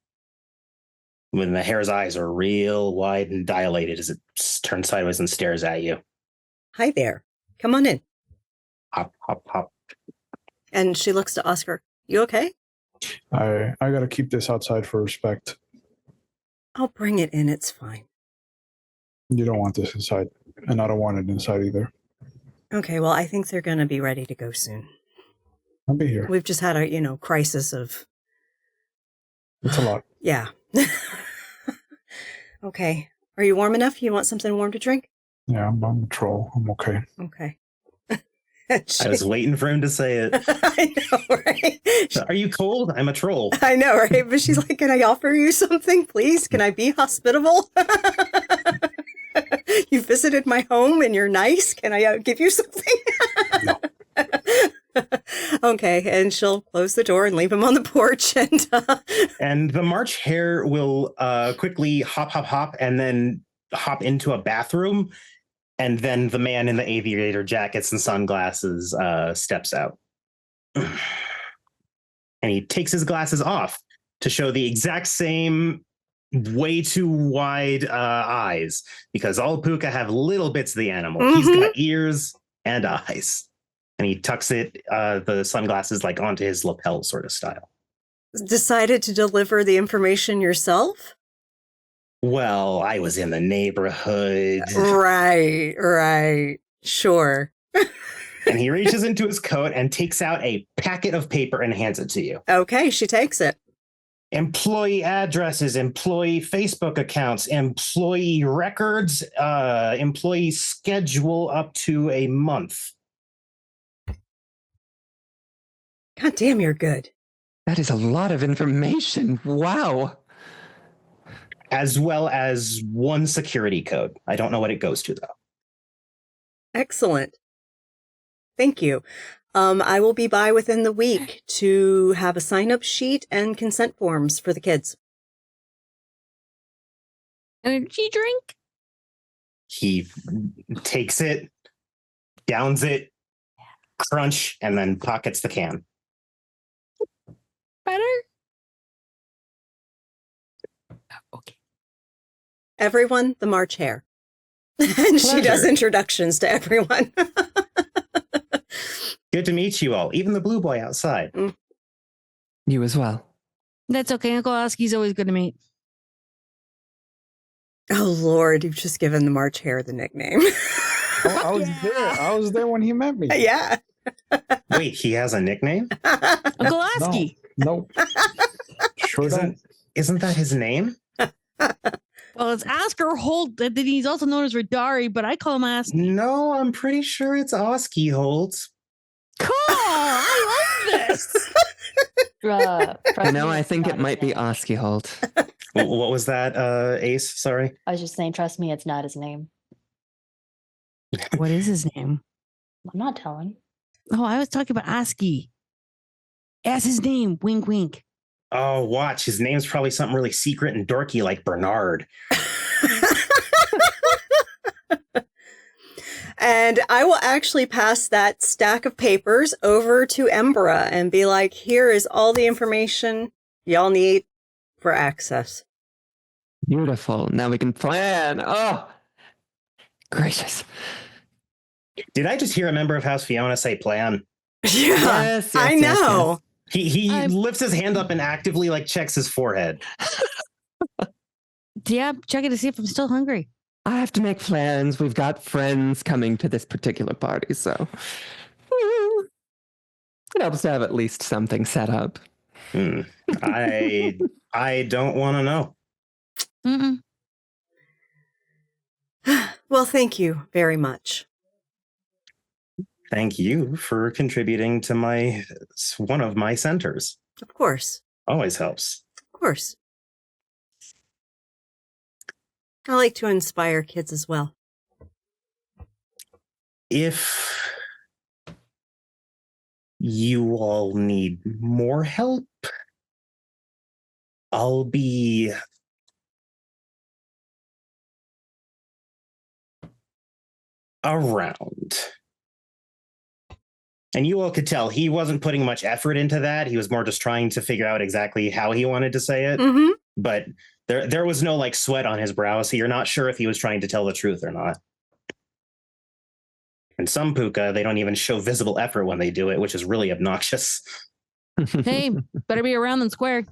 When the hare's eyes are real wide and dilated as it turns sideways and stares at you. Hi there. Come on in. Hop, hop, hop. And she looks to Oscar. You okay? I got to keep this outside for respect. I'll bring it in. It's fine. You don't want this inside, and I don't want it inside either. Okay, well, I think they're going to be ready to go soon. I'll be here. We've just had a, crisis of... It's a lot. Yeah. Okay. Are you warm enough? You want something warm to drink? Yeah, I'm a troll. I'm okay. Okay. I was waiting for him to say it. I know, right? Are you cold? I'm a troll. I know, right? But she's like, can I offer you something, please? Can I be hospitable? You visited my home and you're nice. Can I give you something? No. Okay, and she'll close the door and leave him on the porch. And the March hare will quickly hop, hop, hop, and then hop into a bathroom. And then the man in the aviator jackets and sunglasses steps out. And he takes his glasses off to show the exact same way too wide eyes, because all puka have little bits of the animal. Mm-hmm. He's got ears and eyes. And he tucks the sunglasses like onto his lapel sort of style. Decided to deliver the information yourself? Well, I was in the neighborhood. Right. Sure. And he reaches into his coat and takes out a packet of paper and hands it to you. Okay, she takes it. Employee addresses, employee Facebook accounts, employee records, employee schedule up to a month. God damn, you're good. That is a lot of information. Wow. As well as one security code. I don't know what it goes to, though. Excellent. Thank you. I will be by within the week to have a sign-up sheet and consent forms for the kids. Energy drink? He takes it, downs it, crunch, and then pockets the can. Better? Okay. Everyone, the March hare. And she does introductions to everyone. Good to meet you all, even the blue boy outside. You as well. That's okay. Uncle Oski's always good to meet. Oh, Lord, you've just given the March hare the nickname. I was there. I was there when he met me. Yeah. Wait, he has a nickname? Uncle Oski. Nope. Sure don't. Isn't that his name? Well, it's Oscar Holt. He's also known as Radari, but I call him Oski. No, I'm pretty sure it's Oski Holt. Cool. I love this. I think it might be Oski Holt. What was that, Ace? Sorry. I was just saying, trust me, it's not his name. What is his name? I'm not telling. Oh, I was talking about Oski. Ask his name. Wink, wink. Oh, watch. His name's probably something really secret and dorky like Bernard. And I will actually pass that stack of papers over to Embra and be like, here is all the information y'all need for access. Beautiful. Now we can plan. Oh, gracious. Did I just hear a member of House Fiona say plan? Yeah, I know. He lifts his hand up and actively like checks his forehead. Yeah, checking to see if I'm still hungry. I have to make plans. We've got friends coming to this particular party, so it helps to have at least something set up. I don't want to know. Mm-mm. Well, thank you very much. Thank you for contributing to one of my centers. Of course. Always helps. Of course. I like to inspire kids as well. If you all need more help, I'll be around. And you all could tell he wasn't putting much effort into that. He was more just trying to figure out exactly how he wanted to say it. Mm-hmm. But there was no like sweat on his brow, so you're not sure if he was trying to tell the truth or not. And some puka, they don't even show visible effort when they do it, which is really obnoxious. Hey, better be around than square.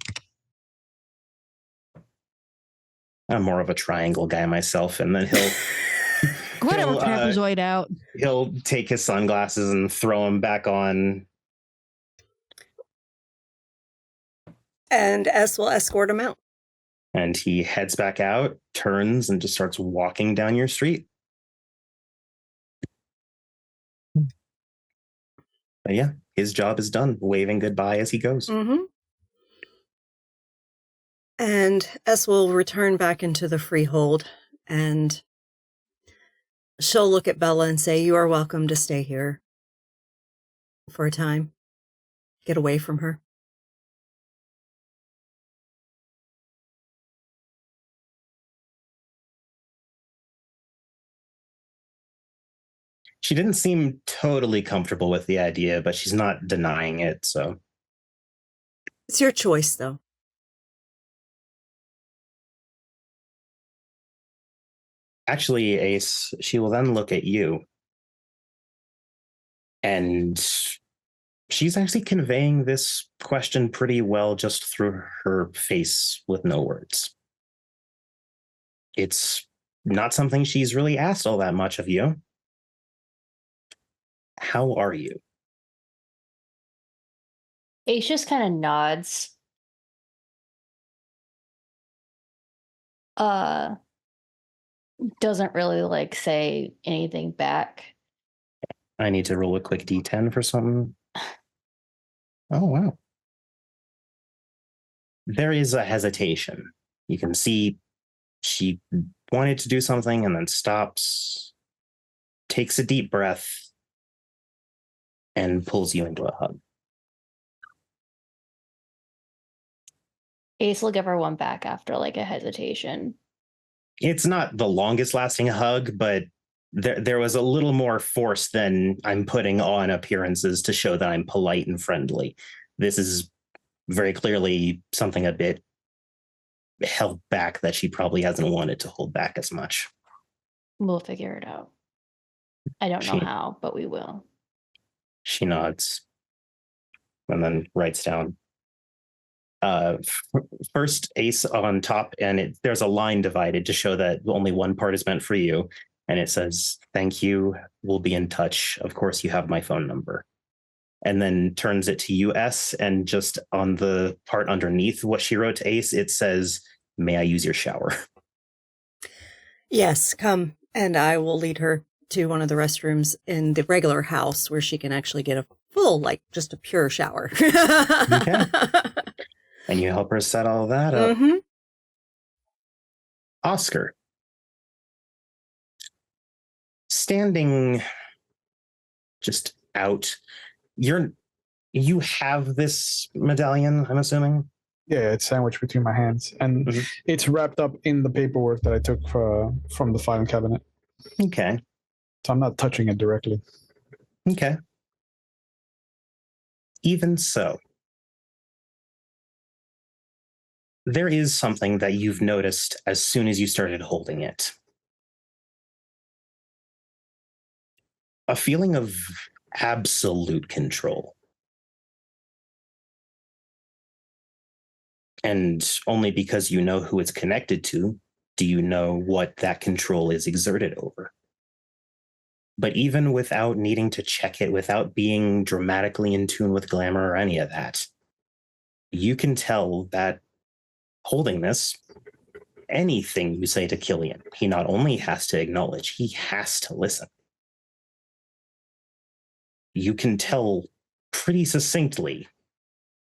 I'm more of a triangle guy myself, and then he'll Whatever, trapezoid out. He'll take his sunglasses and throw them back on. And S will escort him out. And he heads back out, turns, and just starts walking down your street. But yeah, his job is done, waving goodbye as he goes. Mm-hmm. And S will return back into the freehold, and she'll look at Bella and say, "You are welcome to stay here for a time. Get away from her." She didn't seem totally comfortable with the idea, but she's not denying it, so. It's your choice, though. Actually, Ace, she will then look at you. And she's actually conveying this question pretty well just through her face with no words. It's not something she's really asked all that much of you. How are you? Ace just kind of nods. Doesn't really like say anything back. I need to roll a quick D10 for something. Oh, wow. There is a hesitation. You can see she wanted to do something and then stops, takes a deep breath, and pulls you into a hug. Ace will give her one back after like a hesitation. It's not the longest lasting hug, but there was a little more force than I'm putting on appearances to show that I'm polite and friendly. This is very clearly something a bit held back that she probably hasn't wanted to hold back as much. We'll figure it out. I don't know how, but we will. She nods and then writes down. First Ace on top, and there's a line divided to show that only one part is meant for you. And it says, "Thank you. We'll be in touch. Of course, you have my phone number." And then turns it to US, and just on the part underneath what she wrote to Ace, it says, "May I use your shower?" Yes, come, and I will lead her to one of the restrooms in the regular house where she can actually get a full, like, just a pure shower. Okay. And you help her set all that up. Mm-hmm. Oscar. Standing just out, you have this medallion, I'm assuming? Yeah, it's sandwiched between my hands, and it's wrapped up in the paperwork that I took from the filing cabinet. Okay. So I'm not touching it directly. Okay. Even so, there is something that you've noticed as soon as you started holding it. A feeling of absolute control. And only because you know who it's connected to do you know what that control is exerted over. But even without needing to check it, without being dramatically in tune with glamour or any of that, you can tell that holding this, anything you say to Killian, he not only has to acknowledge, he has to listen. You can tell pretty succinctly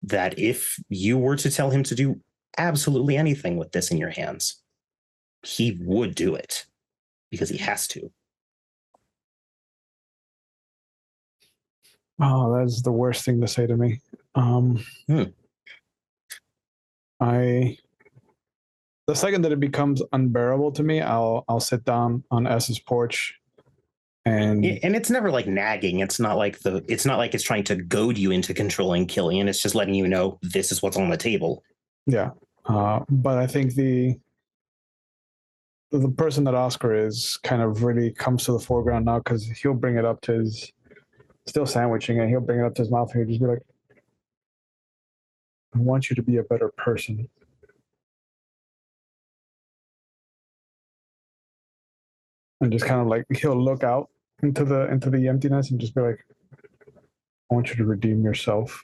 that if you were to tell him to do absolutely anything with this in your hands, he would do it because he has to. Oh, that's the worst thing to say to me. The second that it becomes unbearable to me, I'll sit down on S's porch, and it's never like nagging. It's not like it's trying to goad you into controlling Killian. It's just letting you know this is what's on the table. Yeah, but I think the person that Oscar is kind of really comes to the foreground now, because he'll bring it up to his, still sandwiching, and he'll bring it up to his mouth and he'll just be like, I want you to be a better person. And just kind of like, he'll look out into the emptiness and just be like, I want you to redeem yourself.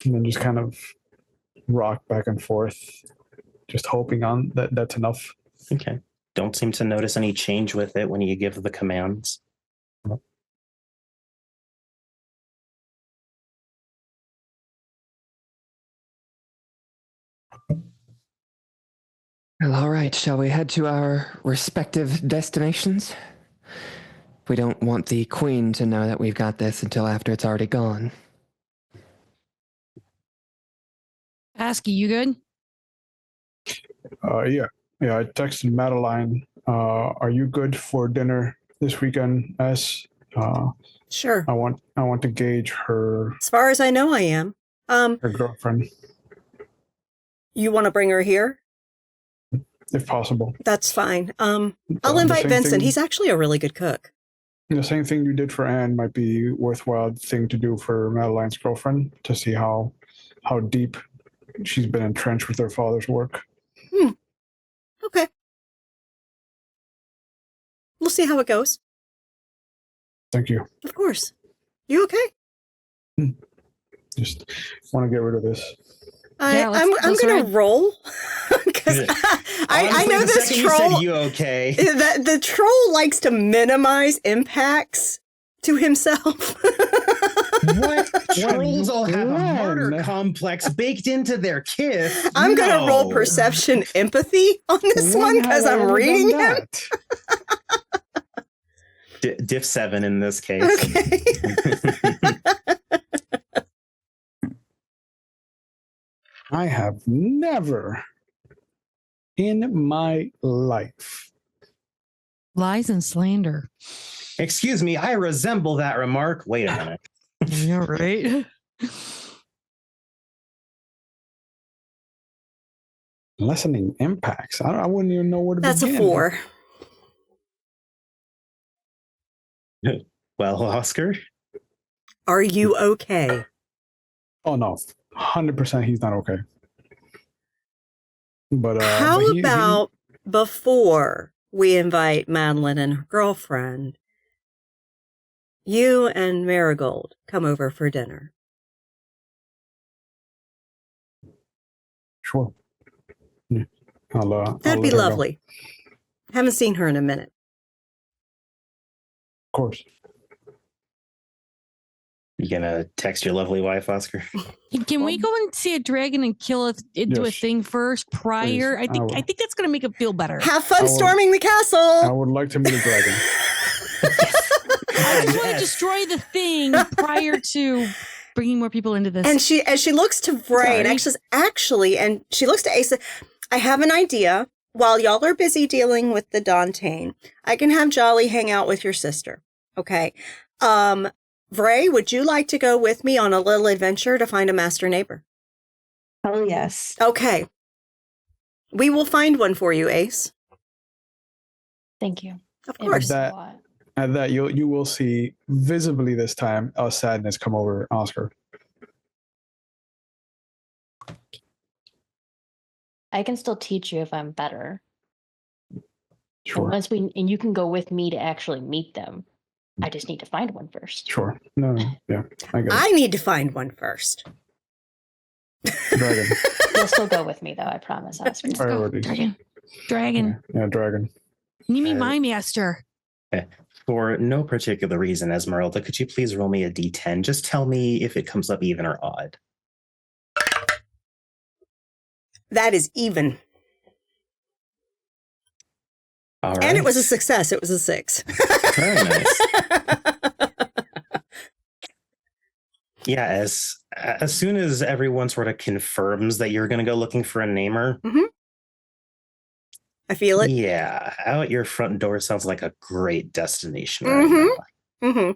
And then just kind of rock back and forth, just hoping on that's enough. Okay. Don't seem to notice any change with it when you give the commands. Well, all right. Shall we head to our respective destinations? We don't want the queen to know that we've got this until after it's already gone. Asky, you good? Yeah. I texted Madeline. Are you good for dinner this weekend, S? Sure. I want to gauge her. As far as I know, I am. Her girlfriend, You want to bring her here? if possible. That's fine. I'll invite Vincent. He's actually a really good cook. The same thing you did for Anne might be worthwhile thing to do for Madeline's girlfriend, to see how deep she's been entrenched with her father's work. Okay. We'll see how it goes. Thank you. Of course. You okay? Just want to get rid of this. I'm going to roll because I know this troll. You said you okay? The troll likes to minimize impacts to himself. What? Trolls all have a murder complex baked into their kiss. I'm going to roll perception empathy on this one because I'm reading him. Diff 7 in this case. Okay. I have never in my life. Lies and slander. Excuse me, I resemble that remark. Wait a minute. Yeah, right. Lessening impacts. I wouldn't even know where to begin. That's a 4. Well, Oscar? Are you okay? Oh, no. 100% he's not okay. But how about before we invite Madeline and her girlfriend, you and Marigold come over for dinner? Sure. Yeah. That'd be lovely. Haven't seen her in a minute. Of course. You gonna text your lovely wife, Oscar? Can we go and see a dragon and kill it, do a thing first prior? Please. I think that's gonna make it feel better. Have fun storming the castle. I would like to meet a dragon. I just want to destroy the thing prior to bringing more people into this. And as she looks to Bray, and she looks to Asa, I have an idea. While y'all are busy dealing with the Dantain, I can have Jolly hang out with your sister. Okay. Vray, would you like to go with me on a little adventure to find a master neighbor? Oh, yes. Okay. We will find one for you, Ace. Thank you. Of course. At At that, you will see visibly this time a sadness come over Oscar. I can still teach you if I'm better. Sure. And you can go with me to actually meet them. I just need to find one first. Sure. No, yeah, I get it. I need to find one first. Dragon. You'll still go with me, though. I promise, Oscar. Let's go. Priorities. Dragon. Yeah, dragon. You mean my master? For no particular reason, Esmeralda, could you please roll me a d10? Just tell me if it comes up even or odd. That is even. All right. And it was a success. It was a 6. Very nice. Yeah, as soon as everyone sort of confirms that you're going to go looking for a namer, I feel it. Yeah, out your front door sounds like a great destination right now.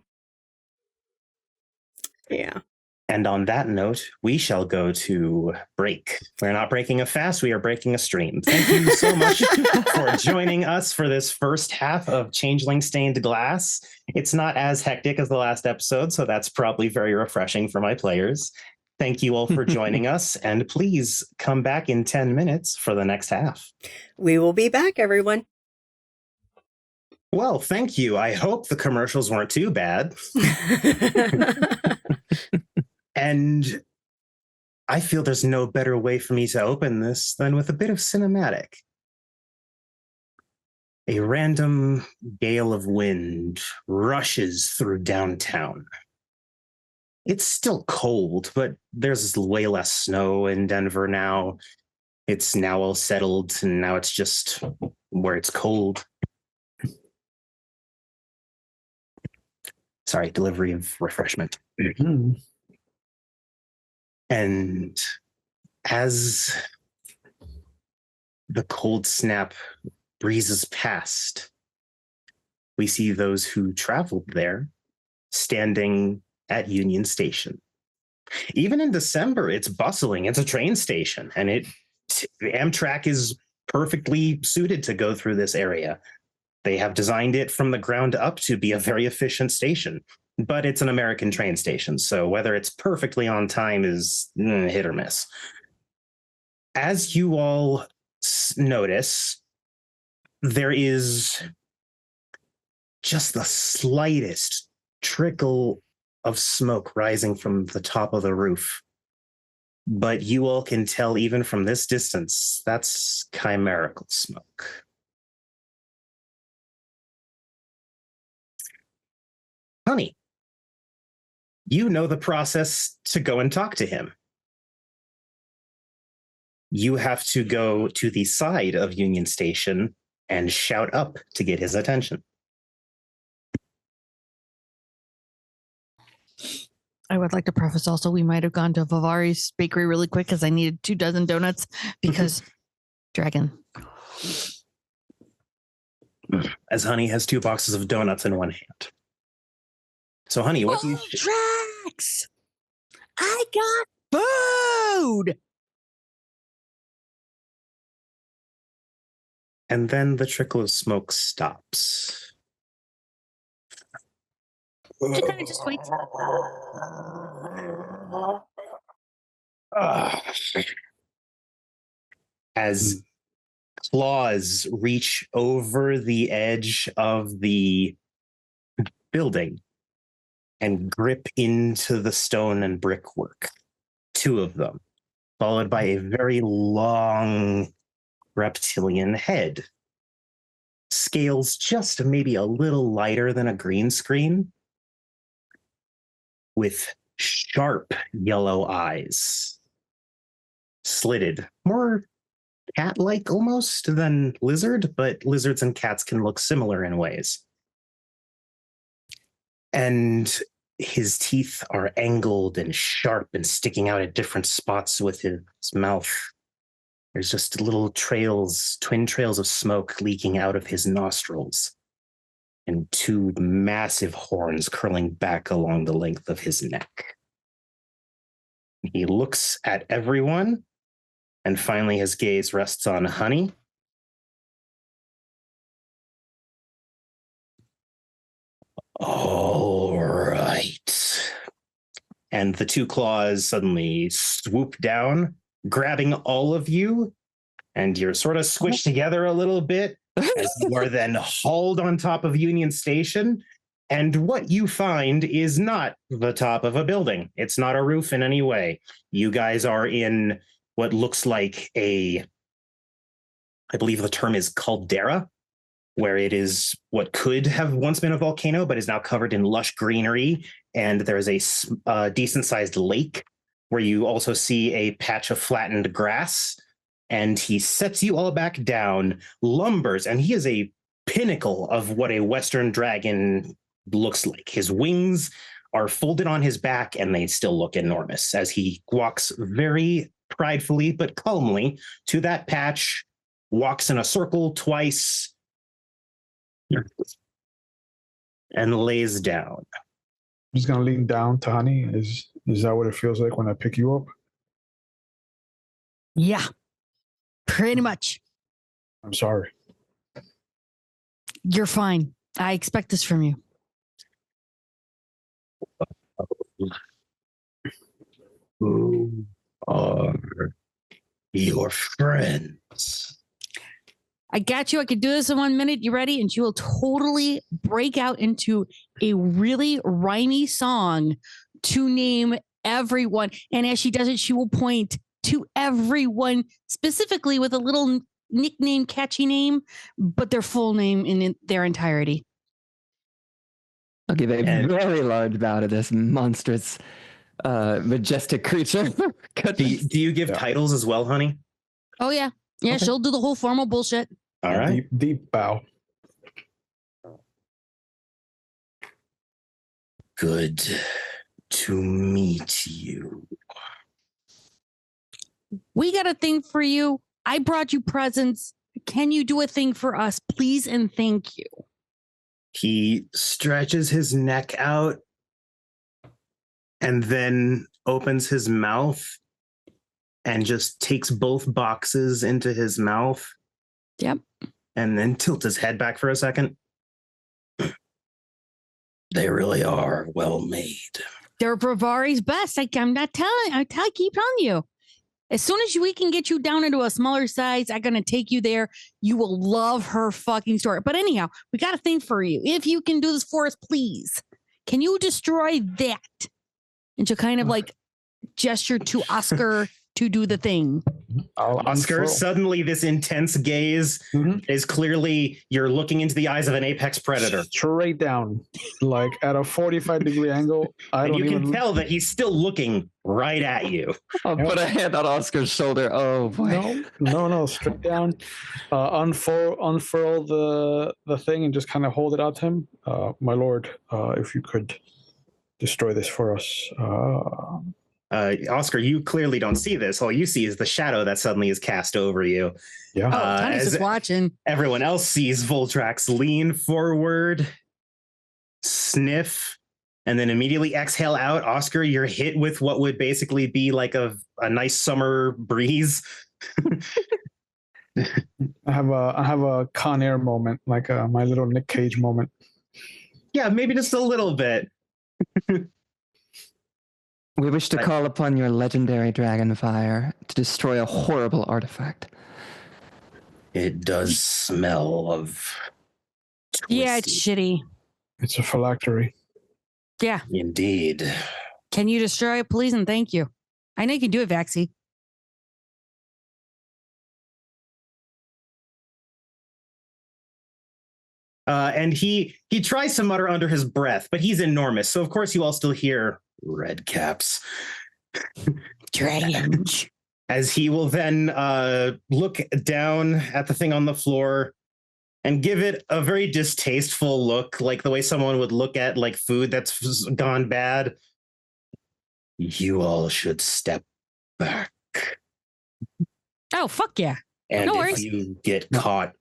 Yeah. And on that note, we shall go to break. We're not breaking a fast, we are breaking a stream. Thank you so much for joining us for this first half of Changeling Stained Glass. It's not as hectic as the last episode, so that's probably very refreshing for my players. Thank you all for joining us, and please come back in 10 minutes for the next half. We will be back, everyone. Well, thank you. I hope the commercials weren't too bad. And I feel there's no better way for me to open this than with a bit of cinematic. A random gale of wind rushes through downtown. It's still cold, but there's way less snow in Denver now. It's now all settled, and now it's just where it's cold. Sorry, delivery of refreshment. And as the cold snap breezes past, we see those who traveled there standing at Union Station. Even in December, it's bustling. It's a train station, and Amtrak is perfectly suited to go through this area. They have designed it from the ground up to be a very efficient station. But it's an American train station, so whether it's perfectly on time is hit or miss. As you all notice, there is just the slightest trickle of smoke rising from the top of the roof. But you all can tell even from this distance, that's chimerical smoke. Honey, you know the process to go and talk to him. You have to go to the side of Union Station and shout up to get his attention. I would like to preface also, we might have gone to Vivari's bakery really quick because I needed 24 donuts because Dragon. As Honey has 2 boxes of donuts in one hand. So, Honey, what do you... Drax! I got food! And then the trickle of smoke stops. Can I just wait? As claws reach over the edge of the building and grip into the stone and brickwork. 2 of them, followed by a very long reptilian head. Scales just maybe a little lighter than a green screen, with sharp yellow eyes. Slitted, more cat-like almost than lizard, but lizards and cats can look similar in ways. And his teeth are angled and sharp and sticking out at different spots with his mouth. There's just little trails, twin trails of smoke leaking out of his nostrils, and 2 massive horns curling back along the length of his neck. He looks at everyone, and finally his gaze rests on Honey. All right. And the two claws suddenly swoop down, grabbing all of you, and you're sort of squished together a little bit as you are then hauled on top of Union Station. And what you find is not the top of a building. It's not a roof in any way. You guys are in what looks like I believe the term is caldera, where it is what could have once been a volcano, but is now covered in lush greenery. And there is a decent-sized lake where you also see a patch of flattened grass. And he sets you all back down, lumbers, and he is a pinnacle of what a Western dragon looks like. His wings are folded on his back, and they still look enormous as he walks very pridefully but calmly to that patch, walks in a circle twice, and lays down. I'm just gonna lean down to Honey. Is that what it feels like when I pick you up? Yeah, pretty much. I'm sorry. You're fine. I expect this from you. Who are your friends? I got you. I could do this in 1 minute. You ready? And she will totally break out into a really rhymey song to name everyone. And as she does it, she will point to everyone specifically with a little nickname, catchy name, but their full name in their entirety. I'll give a very large bow to this monstrous, majestic creature. Do you give titles as well, Honey? Oh, yeah. Yeah, okay. She'll do the whole formal bullshit. All right. Deep bow. Good to meet you. We got a thing for you. I brought you presents. Can you do a thing for us, please and thank you? He stretches his neck out and then opens his mouth and just takes both boxes into his mouth. Yep. And then tilts his head back for a second. They really are well made. They're Bravari's best. I'm not telling. I keep telling you. As soon as we can get you down into a smaller size, I'm going to take you there. You will love her fucking story. But anyhow, we got a thing for you. If you can do this for us, please. Can you destroy that? And she'll kind of like gesture to Oscar to do the thing. Oscar, suddenly this intense gaze is clearly you're looking into the eyes of an apex predator. Straight down, like at a 45-degree angle. You can tell that he's still looking right at you. I'll put a hand on Oscar's shoulder. Oh boy. No, straight down. Unfurl the thing and just kind of hold it out to him. My lord, if you could destroy this for us. Oscar, you clearly don't see this. All you see is the shadow that suddenly is cast over you. Yeah. Tony's just watching. Everyone else sees Voltrax lean forward, sniff, and then immediately exhale out. Oscar, you're hit with what would basically be like a nice summer breeze. I have a Con Air moment, like my little Nick Cage moment. Yeah, maybe just a little bit. We wish to call upon your legendary dragonfire to destroy a horrible artifact. It does smell of twisty. Yeah, it's shitty. It's a phylactery. Yeah. Indeed. Can you destroy it, please, and thank you? I know you can do it, Vaxie. And he tries to mutter under his breath, but he's enormous. So, of course, you all still hear red caps. Dragons. As he will then look down at the thing on the floor and give it a very distasteful look, like the way someone would look at like food that's gone bad. You all should step back. Oh, fuck yeah. And no if worries. you get caught,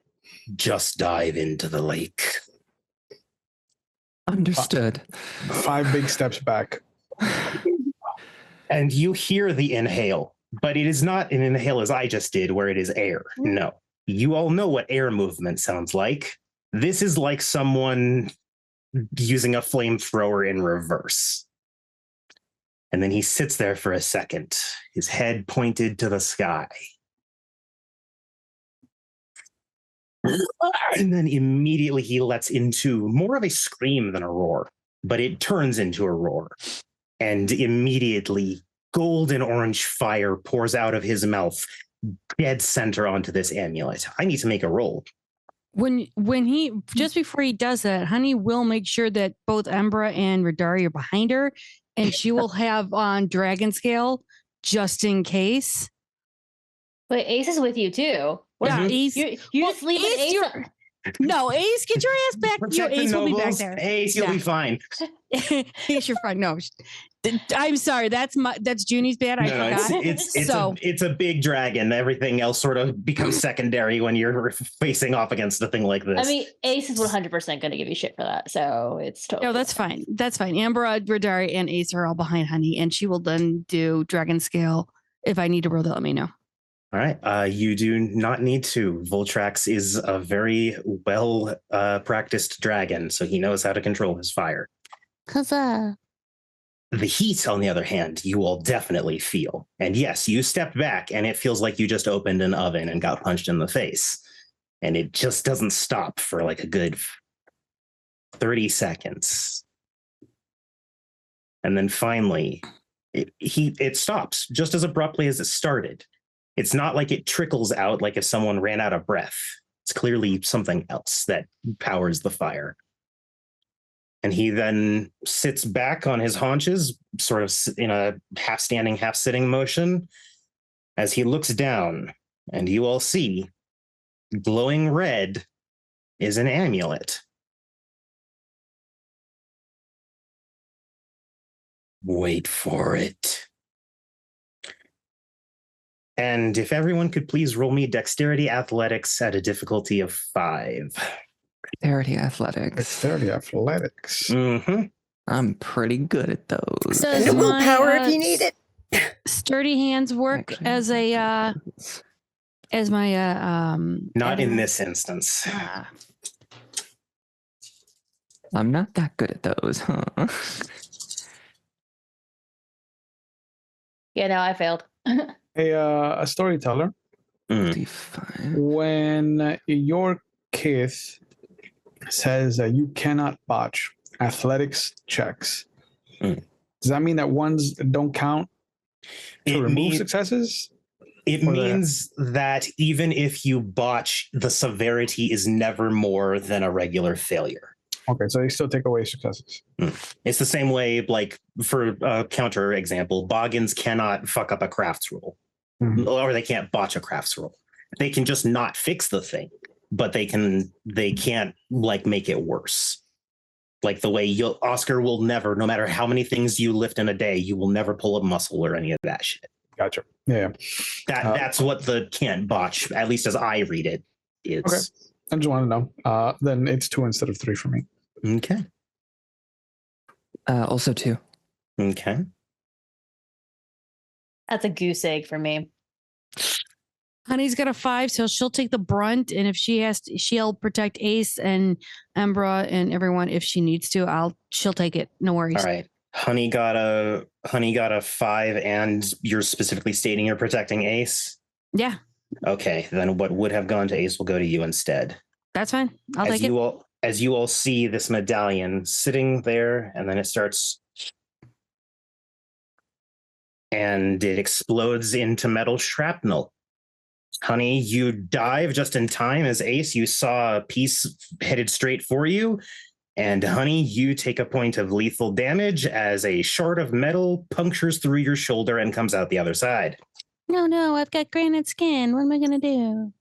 just dive into the lake. Understood. 5 big steps back. And you hear the inhale, but it is not an inhale as I just did, where it is air. No. You all know what air movement sounds like. This is like someone using a flamethrower in reverse. And then he sits there for a second, his head pointed to the sky. And then immediately he lets into more of a scream than a roar, but it turns into a roar. And immediately golden orange fire pours out of his mouth, dead center onto this amulet. I need to make a roll. When he, just before he does that, Honey will make sure that both Umbra and Radari are behind her, and she will have on dragon scale just in case. But Ace is with you too. Yeah, Ace. You just leave Ace. No, Ace, get your ass back. Ace will be back there. Ace, you'll be fine. Ace, you're fine. No, I'm sorry. That's Junie's bad. I forgot. It's a big dragon. Everything else sort of becomes secondary when you're facing off against a thing like this. I mean, Ace is 100% going to give you shit for that, so it's totally. No, that's fine. That's fine. Amber, Radari, and Ace are all behind Honey, and she will then do dragon scale. If I need to roll that, let me know. All right. You do not need to. Voltrax is a very well practiced dragon, so he knows how to control his fire. Huzzah. The heat, on the other hand, you will definitely feel. And yes, you stepped back, and it feels like you just opened an oven and got punched in the face. And it just doesn't stop for like a good 30 seconds. And then finally, it stops just as abruptly as it started. It's not like it trickles out like if someone ran out of breath. It's clearly something else that powers the fire. And he then sits back on his haunches, sort of in a half-standing, half-sitting motion, as he looks down, and you all see, glowing red is an amulet. Wait for it. And if everyone could please roll me dexterity athletics at a difficulty of 5. Dexterity athletics. Dexterity athletics. Mm-hmm. I'm pretty good at those. So And willpower if you need it. Sturdy hands work Actually, as a as my Not in this instance. I'm not that good at those, huh? Yeah, no, I failed. A storyteller. When your kith says that you cannot botch athletics checks, does that mean that ones don't count to remove successes? It means that even if you botch, the severity is never more than a regular failure. Okay, so they still take away successes. It's the same way, like, for a counter example, Boggins cannot fuck up a crafts roll, or they can't botch a crafts roll. They can just not fix the thing, but they can't like make it worse. Like the way Oscar will never, no matter how many things you lift in a day, you will never pull a muscle or any of that shit. Gotcha. Yeah. That's what the can't botch, at least as I read it, is. Okay. I just want to know. Then it's 2 instead of 3 for me. Okay. Also 2. Okay. That's a goose egg for me. Honey's got a 5, so she'll take the brunt, and if she'll protect Ace and Umbra and everyone if she needs to. She'll take it. No worries. All right. Honey got a 5, and you're specifically stating you're protecting Ace? Yeah. Okay, then what would have gone to Ace will go to you instead. That's fine. I'll take it. As you all see this medallion sitting there, and then it starts, and it explodes into metal shrapnel. Honey, you dive just in time as Ace, you saw a piece headed straight for you. And Honey, you take a point of lethal damage as a shard of metal punctures through your shoulder and comes out the other side. No, I've got granite skin. What am I going to do?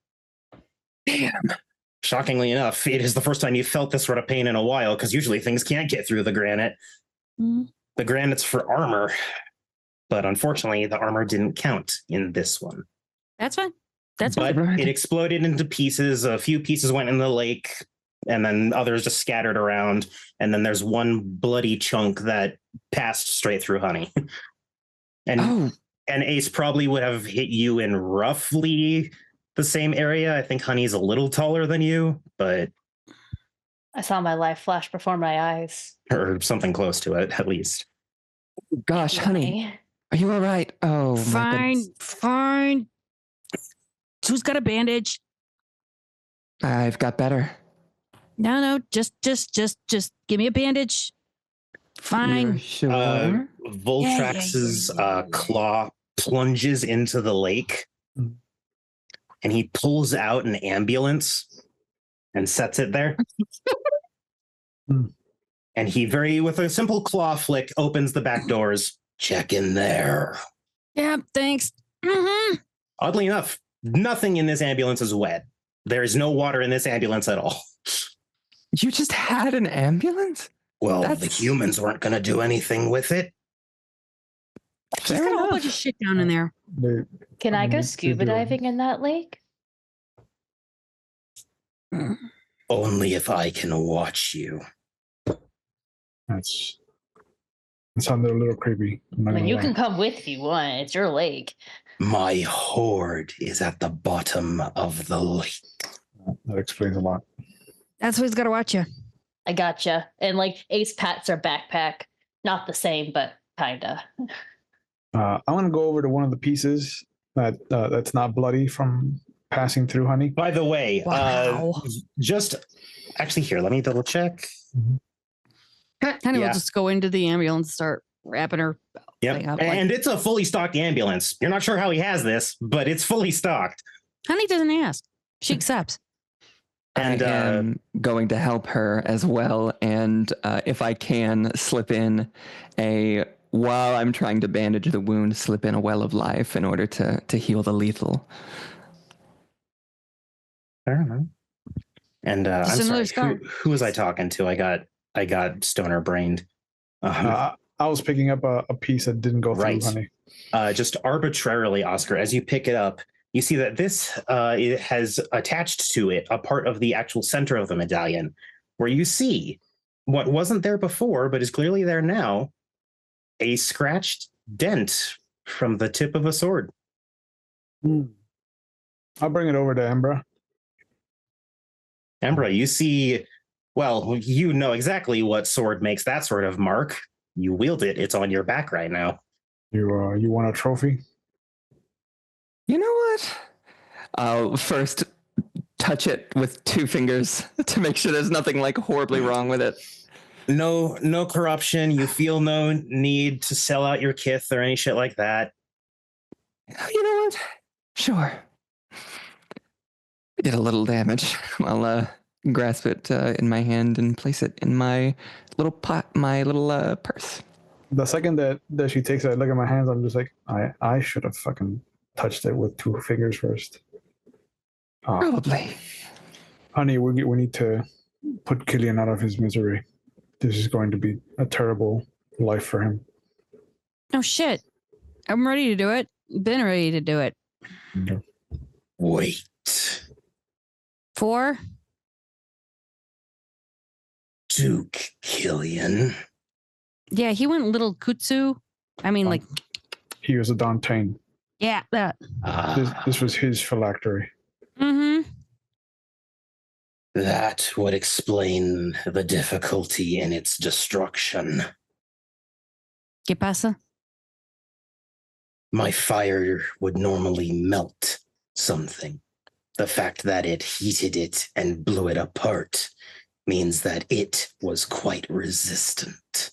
Damn. Shockingly enough, it is the first time you've felt this sort of pain in a while, because usually things can't get through the granite. The granite's for armor. But unfortunately, the armor didn't count in this one. That's fine. But it exploded into pieces. A few pieces went in the lake, and then others just scattered around. And then there's one bloody chunk that passed straight through Honey. And Ace probably would have hit you in roughly the same area. I think Honey's a little taller than you, but I saw my life flash before my eyes. Or something close to it, at least. Gosh, honey, are you all right? Oh, my goodness. Fine. Who's got a bandage? I've got better. No, just give me a bandage. Fine. You're sure? Voltrax's claw plunges into the lake, and he pulls out an ambulance and sets it there. And he with a simple claw flick, opens the back doors. Check in there. Yeah, thanks. Mm-hmm. Oddly enough, nothing in this ambulance is wet. There is no water in this ambulance at all. You just had an ambulance? Well, the humans weren't going to do anything with it. He's got a whole bunch of shit down in there. Can I go scuba diving in that lake? Only if I can watch you. That sounded a little creepy. I mean, you can come with if you want. It's your lake. My horde is at the bottom of the lake. That explains a lot. That's why he's got to watch you. I gotcha. And like Ace pats her backpack. Not the same, but kinda. I want to go over to one of the pieces that's not bloody from passing through Honey. By the way, just actually here, let me double check. Honey will just go into the ambulance and start wrapping her. Yep. Up, and it's a fully stocked ambulance. You're not sure how he has this, but it's fully stocked. Honey doesn't ask. She accepts. And I am going to help her as well. And if I can, slip in while I'm trying to bandage the wound, slip in a well of life in order to heal the lethal. Fair enough. And I'm sorry, who was I talking to? I got stoner brained. I was picking up a piece that didn't go through Honey. Just arbitrarily, Oscar, as you pick it up, you see that this it has attached to it a part of the actual center of the medallion, where you see what wasn't there before, but is clearly there now, a scratched dent from the tip of a sword. I'll bring it over to Embra. Embra, you see, well, you know exactly what sword makes that sort of mark. You wield it. It's on your back right now. You want a trophy? You know what? I'll first touch it with 2 fingers to make sure there's nothing like horribly wrong with it. No corruption. You feel no need to sell out your kith or any shit like that. You know what? Sure. I did a little damage. I'll grasp it in my hand and place it in my little purse. The second that she takes it, I look at my hands. I'm just like, I should have fucking touched it with 2 fingers first. Probably. Honey, we need to put Killian out of his misery. This is going to be a terrible life for him. Oh, shit. I'm ready to do it. Been ready to do it. Okay. Wait. 4? Duke Killian. Yeah, he went little kutsu. I mean, like... He was a Dantain. Yeah, that. This was his phylactery. Mm-hmm. That would explain the difficulty in its destruction. ¿Qué pasa? My fire would normally melt something. The fact that it heated it and blew it apart means that it was quite resistant.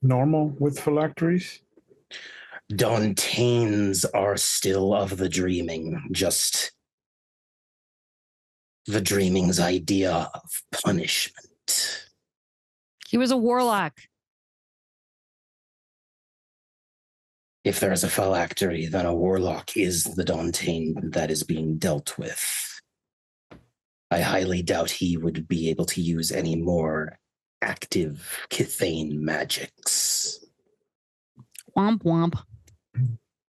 Normal with phylacteries? Dantains are still of the dreaming, just the dreaming's idea of punishment. He was a warlock. If there is a phylactery, then a warlock is the Dantain that is being dealt with. I highly doubt he would be able to use any more active Kithane magics. Womp womp.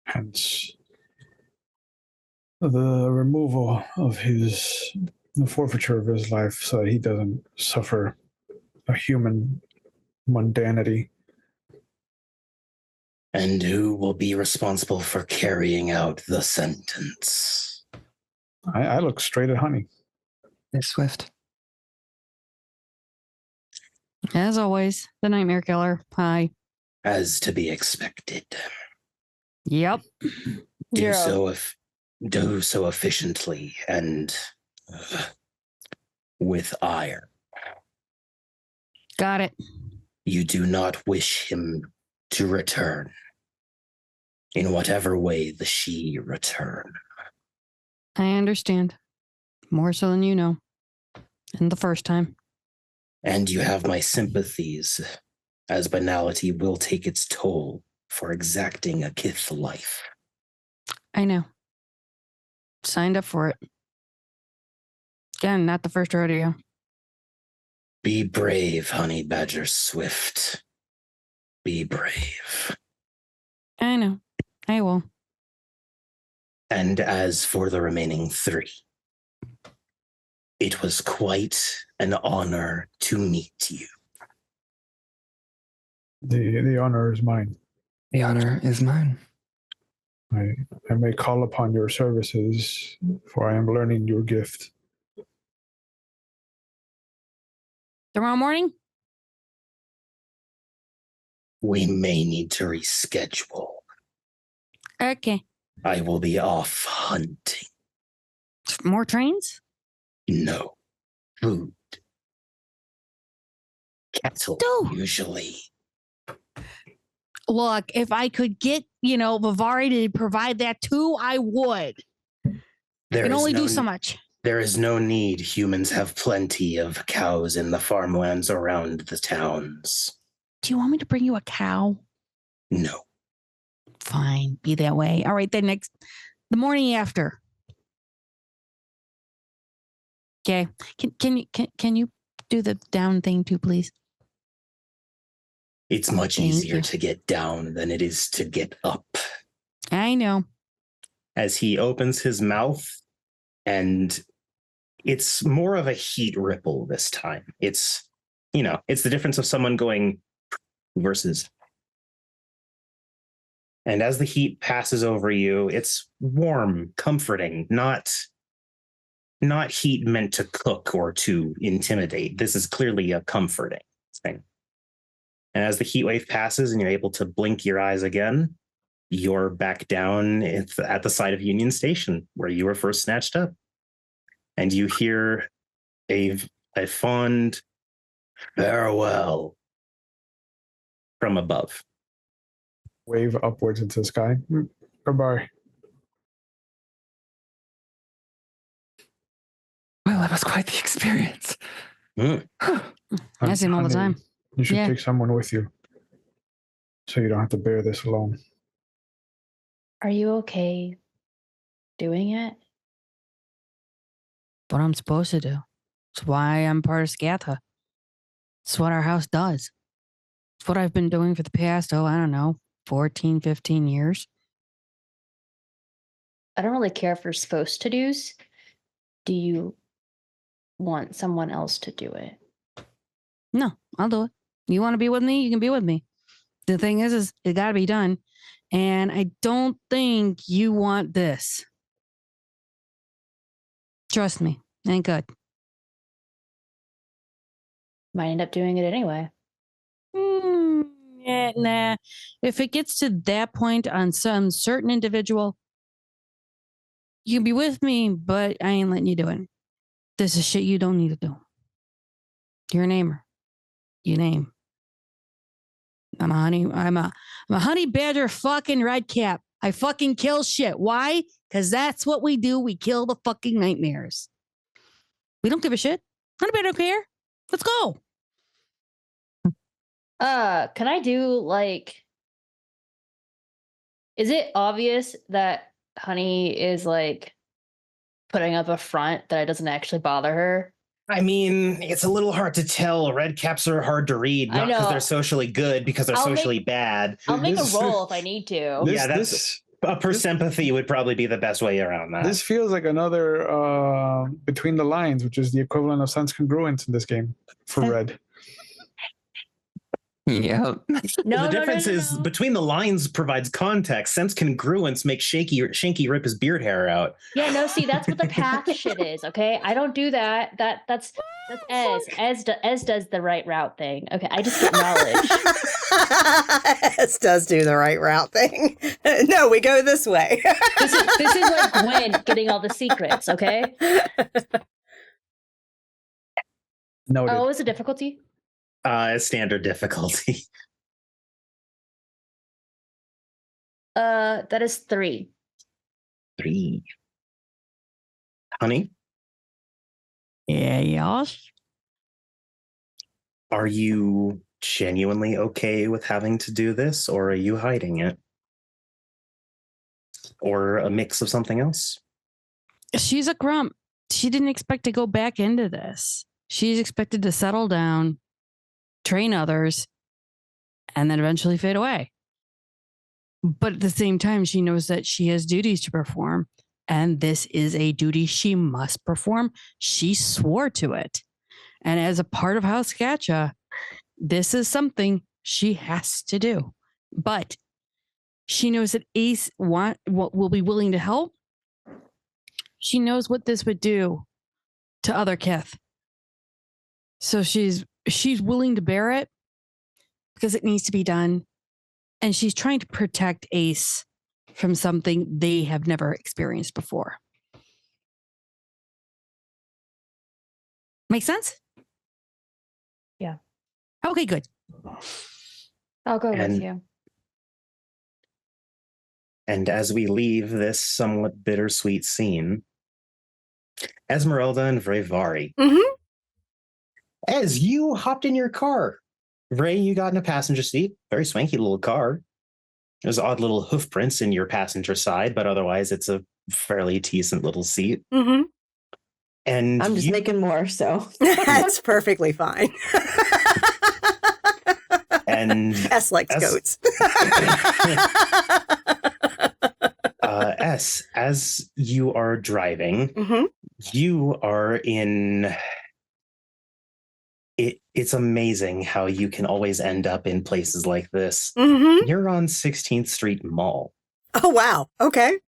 Hence, the removal of the forfeiture of his life so that he doesn't suffer a human mundanity. And who will be responsible for carrying out the sentence? I look straight at Honey. They're swift. As always, the Nightmare Killer. Hi. As to be expected. Yep. Do so efficiently and with ire. Got it. You do not wish him to return in whatever way the she return. I understand. More so than you know. And the first time. And you have my sympathies, as banality will take its toll for exacting a kith life. I know. Signed up for it. Again, not the first rodeo. Be brave, Honey Badger Swift. Be brave. I know. I will. And as for the remaining 3, it was quite an honor to meet you. The honor is mine. The honor is mine. I may call upon your services, for I am learning your gift. Tomorrow morning? We may need to reschedule. Okay. I will be off hunting. More trains? No. Food. Cattle, Dude. usually. Look, if I could get, Vivari to provide that too, I would. There can is only no do so much. There is no need. Humans have plenty of cows in the farmlands around the towns. Do you want me to bring you a cow? No. Fine, be that way. All right, then the morning after. Okay. Can you do the down thing too, please? It's much Thank easier you. to get down than it is to get up. I know. As he opens his mouth, and it's more of a heat ripple this time. It's the difference of someone going versus. And as the heat passes over you, it's warm, comforting, not heat meant to cook or to intimidate. This is clearly a comforting thing. And as the heat wave passes and you're able to blink your eyes again, you're back down at the side of Union Station where you were first snatched up. And you hear a fond farewell from above. Wave upwards into the sky. Goodbye. Well, that was quite the experience. I see him all the time. You should Yeah. take someone with you, so you don't have to bear this alone. Are you okay doing it? What I'm supposed to do. It's why I'm part of Scatha. It's what our house does. It's what I've been doing for the past, 14, 15 years. I don't really care if you're supposed to do's. Do you want someone else to do it? No, I'll do it. You want to be with me? You can be with me. The thing is it got to be done. And I don't think you want this. Trust me. Ain't good. Might end up doing it anyway. Yeah, nah. If it gets to that point on some certain individual, you can be with me, but I ain't letting you do it. This is shit you don't need to do. You're a namer. You name. I'm a honey badger fucking red cap. I fucking kill shit. Why? Because that's what we do. We kill the fucking nightmares. We don't give a shit. Honey badger don't care. Let's go. Can I do is it obvious that Honey is putting up a front that it doesn't actually bother her? I mean, it's a little hard to tell. Red caps are hard to read, not because they're socially good, because they're socially bad. I'll make a roll if I need to. A sympathy would probably be the best way around that. This feels like another Between the Lines, which is the equivalent of sense congruence in this game for Red. Yep. The difference is between the lines provides context. Sense congruence makes Shanky rip his beard hair out. Yeah, no, see, that's what the path shit is, okay? I don't do that. That's Ez. Ez does the right route thing. Okay, I just get knowledge. Ez does do the right route thing. No, we go this way. This is like Gwen getting all the secrets, okay? Noted. Oh, what was the difficulty? Standard difficulty. That is 3. 3. Honey, Yeah, yes. are you genuinely okay with having to do this, or are you hiding it? Or a mix of something else? She's a grump. She didn't expect to go back into this. She's expected to settle down, train others, and then eventually fade away. But at the same time, she knows that she has duties to perform, and this is a duty she must perform. She swore to it. And as a part of House Gacha, this is something she has to do. But she knows that Ace will be willing to help. She knows what this would do to other Kith. So she's willing to bear it because it needs to be done. And she's trying to protect Ace from something they have never experienced before. Make sense? Yeah. Okay, good. I'll go with you. And as we leave this somewhat bittersweet scene, Esmeralda and Vrevari. Mm-hmm. As you hopped in your car, Ray, you got in a passenger seat. Very swanky little car. There's odd little hoof prints in your passenger side, but otherwise it's a fairly decent little seat. Mm-hmm. And I'm just making more, so that's perfectly fine. And S likes goats. As you are driving, mm-hmm. you are in... It's amazing how you can always end up in places like this. Mm-hmm. You're on 16th Street Mall. Oh, wow. Okay.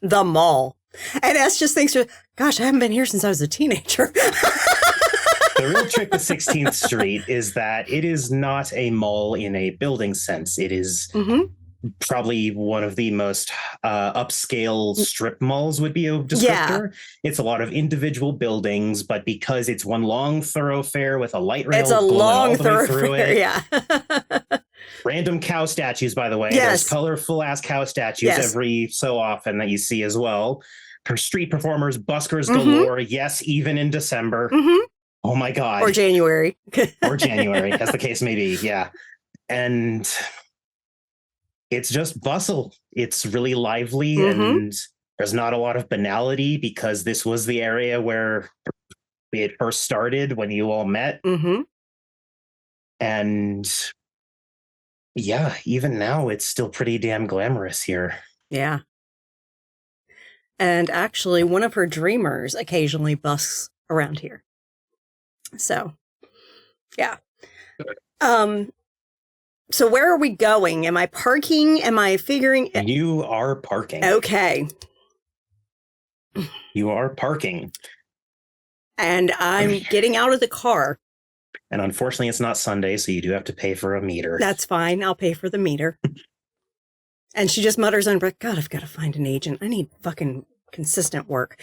The mall. And S just thinks, gosh, I haven't been here since I was a teenager. The real trick with 16th Street is that it is not a mall in a building sense. It is probably one of the most upscale strip malls would be a descriptor. Yeah. It's a lot of individual buildings, but because it's one long thoroughfare with a light rail, it's a long thoroughfare. Yeah. Random cow statues, by the way. Yes. There's colorful ass cow statues every so often that you see as well. For street performers, buskers galore. Yes, even in December. Oh my God. Or January. Or January, as the case may be. Yeah. And it's just bustle. It's really lively and there's not a lot of banality because this was the area where it first started when you all met. And yeah, even now it's still pretty damn glamorous here. Yeah. And actually one of her dreamers occasionally busks around here. So, yeah. So where are we going? Am I parking? Am I figuring? You are parking. Okay. You are parking. And I'm getting out of the car. And unfortunately, it's not Sunday, so you do have to pay for a meter. That's fine. I'll pay for the meter. And she just mutters under breath, God, I've got to find an agent. I need fucking consistent work.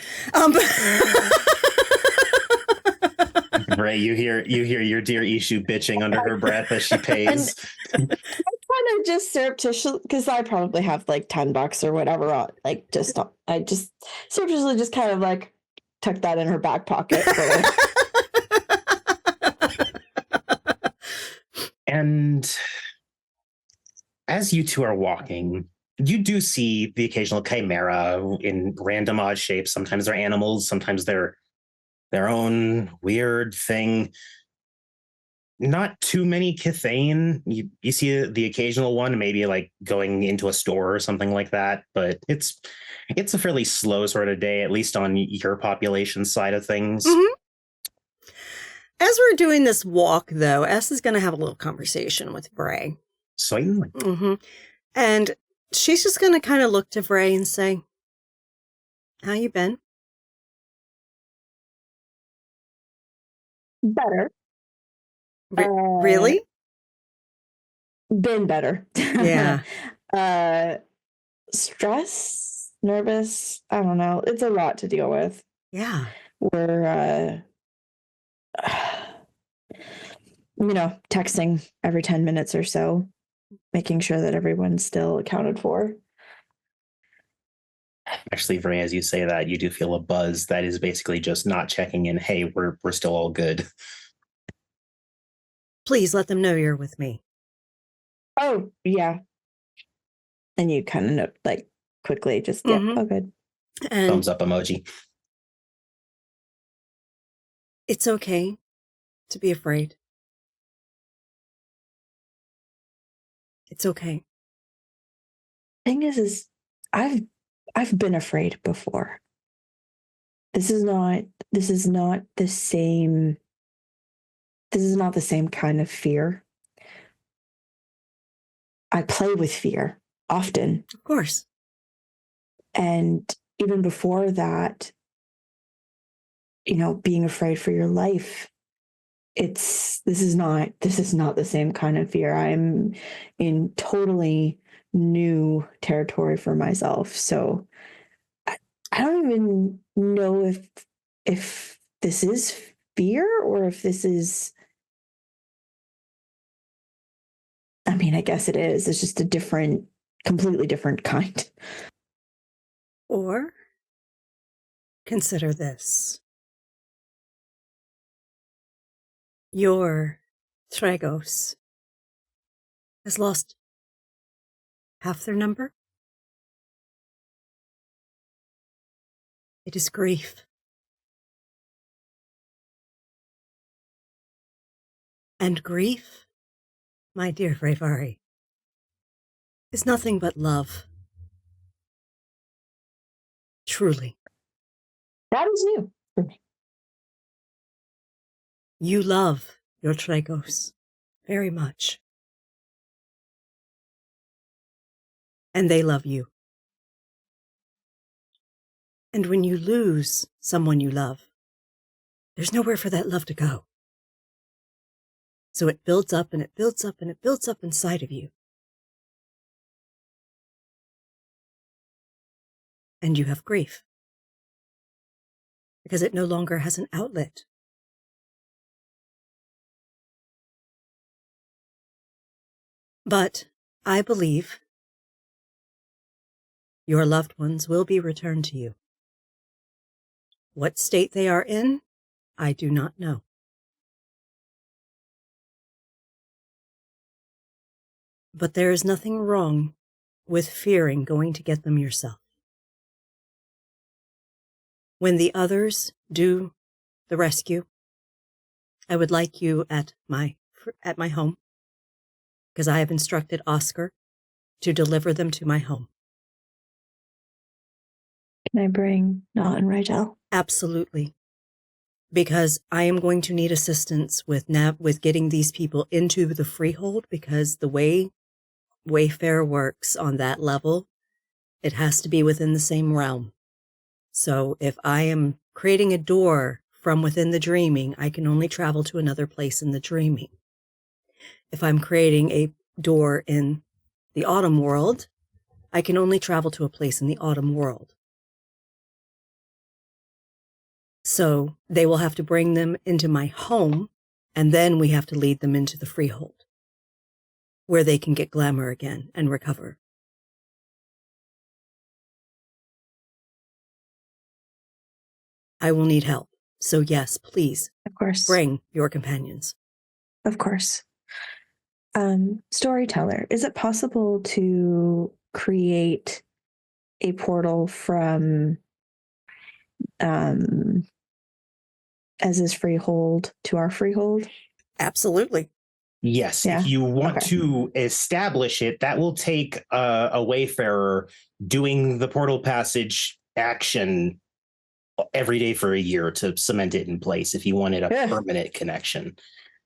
Ray, you hear your dear Ishu bitching under her breath as she pays. I kind of just surreptitiously, because I probably have like $10 or whatever. I just surreptitiously just kind of like tuck that in her back pocket. And as you two are walking, you do see the occasional chimera in random odd shapes. Sometimes they're animals, sometimes they're their own weird thing. Not too many Kithane. You see the occasional one, maybe like going into a store or something like that, but it's a fairly slow sort of day, at least on your population side of things. As we're doing this walk, though, S is going to have a little conversation with Bray. Certainly. Mm-hmm. And she's just going to kind of look to Bray and say, how you been? Better. Really? Been better. Yeah. Stress, nervous. I don't know. It's a lot to deal with. Yeah. We're, texting every 10 minutes or so, making sure that everyone's still accounted for. Actually, Vray, as you say that, you do feel a buzz that is basically just not checking in. Hey, we're still all good. Please let them know you're with me. Oh, yeah. And you kind of quickly just get, oh, good. And thumbs up emoji. It's okay to be afraid. It's okay. Thing is I've been afraid before. This is not the same. This is not the same kind of fear. I play with fear often. Of course. And even before that, being afraid for your life, this is not the same kind of fear. I'm in totally new territory for myself. So I don't even know if this is fear or if this is, I guess it is. It's just a completely different kind. Or consider this. Your Tragos has lost half their number. It is grief. And grief, my dear Vrevari, is nothing but love. Truly. That is new for me. You love your Tragos very much. And they love you. And when you lose someone you love, there's nowhere for that love to go. So it builds up and it builds up and it builds up inside of you. And you have grief. Because it no longer has an outlet. But I believe your loved ones will be returned to you. What state they are in, I do not know. But there is nothing wrong with fearing going to get them yourself. When the others do the rescue, I would like you at my home, because I have instructed Oscar to deliver them to my home. Can I bring Nott and Rigel? Absolutely. Because I am going to need assistance with getting these people into the freehold, because the way Wayfair works on that level, it has to be within the same realm. So if I am creating a door from within the dreaming, I can only travel to another place in the dreaming. If I'm creating a door in the autumn world, I can only travel to a place in the autumn world. So they will have to bring them into my home, and then we have to lead them into the freehold, where they can get glamour again and recover. I will need help. So yes, please. Of course. Bring your companions. Of course. Storyteller, is it possible to create a portal from Ez's freehold to our freehold? Absolutely. Yes, Yeah? if you want to establish it, that will take a Wayfarer doing the portal passage action every day for a year to cement it in place if you wanted a permanent connection.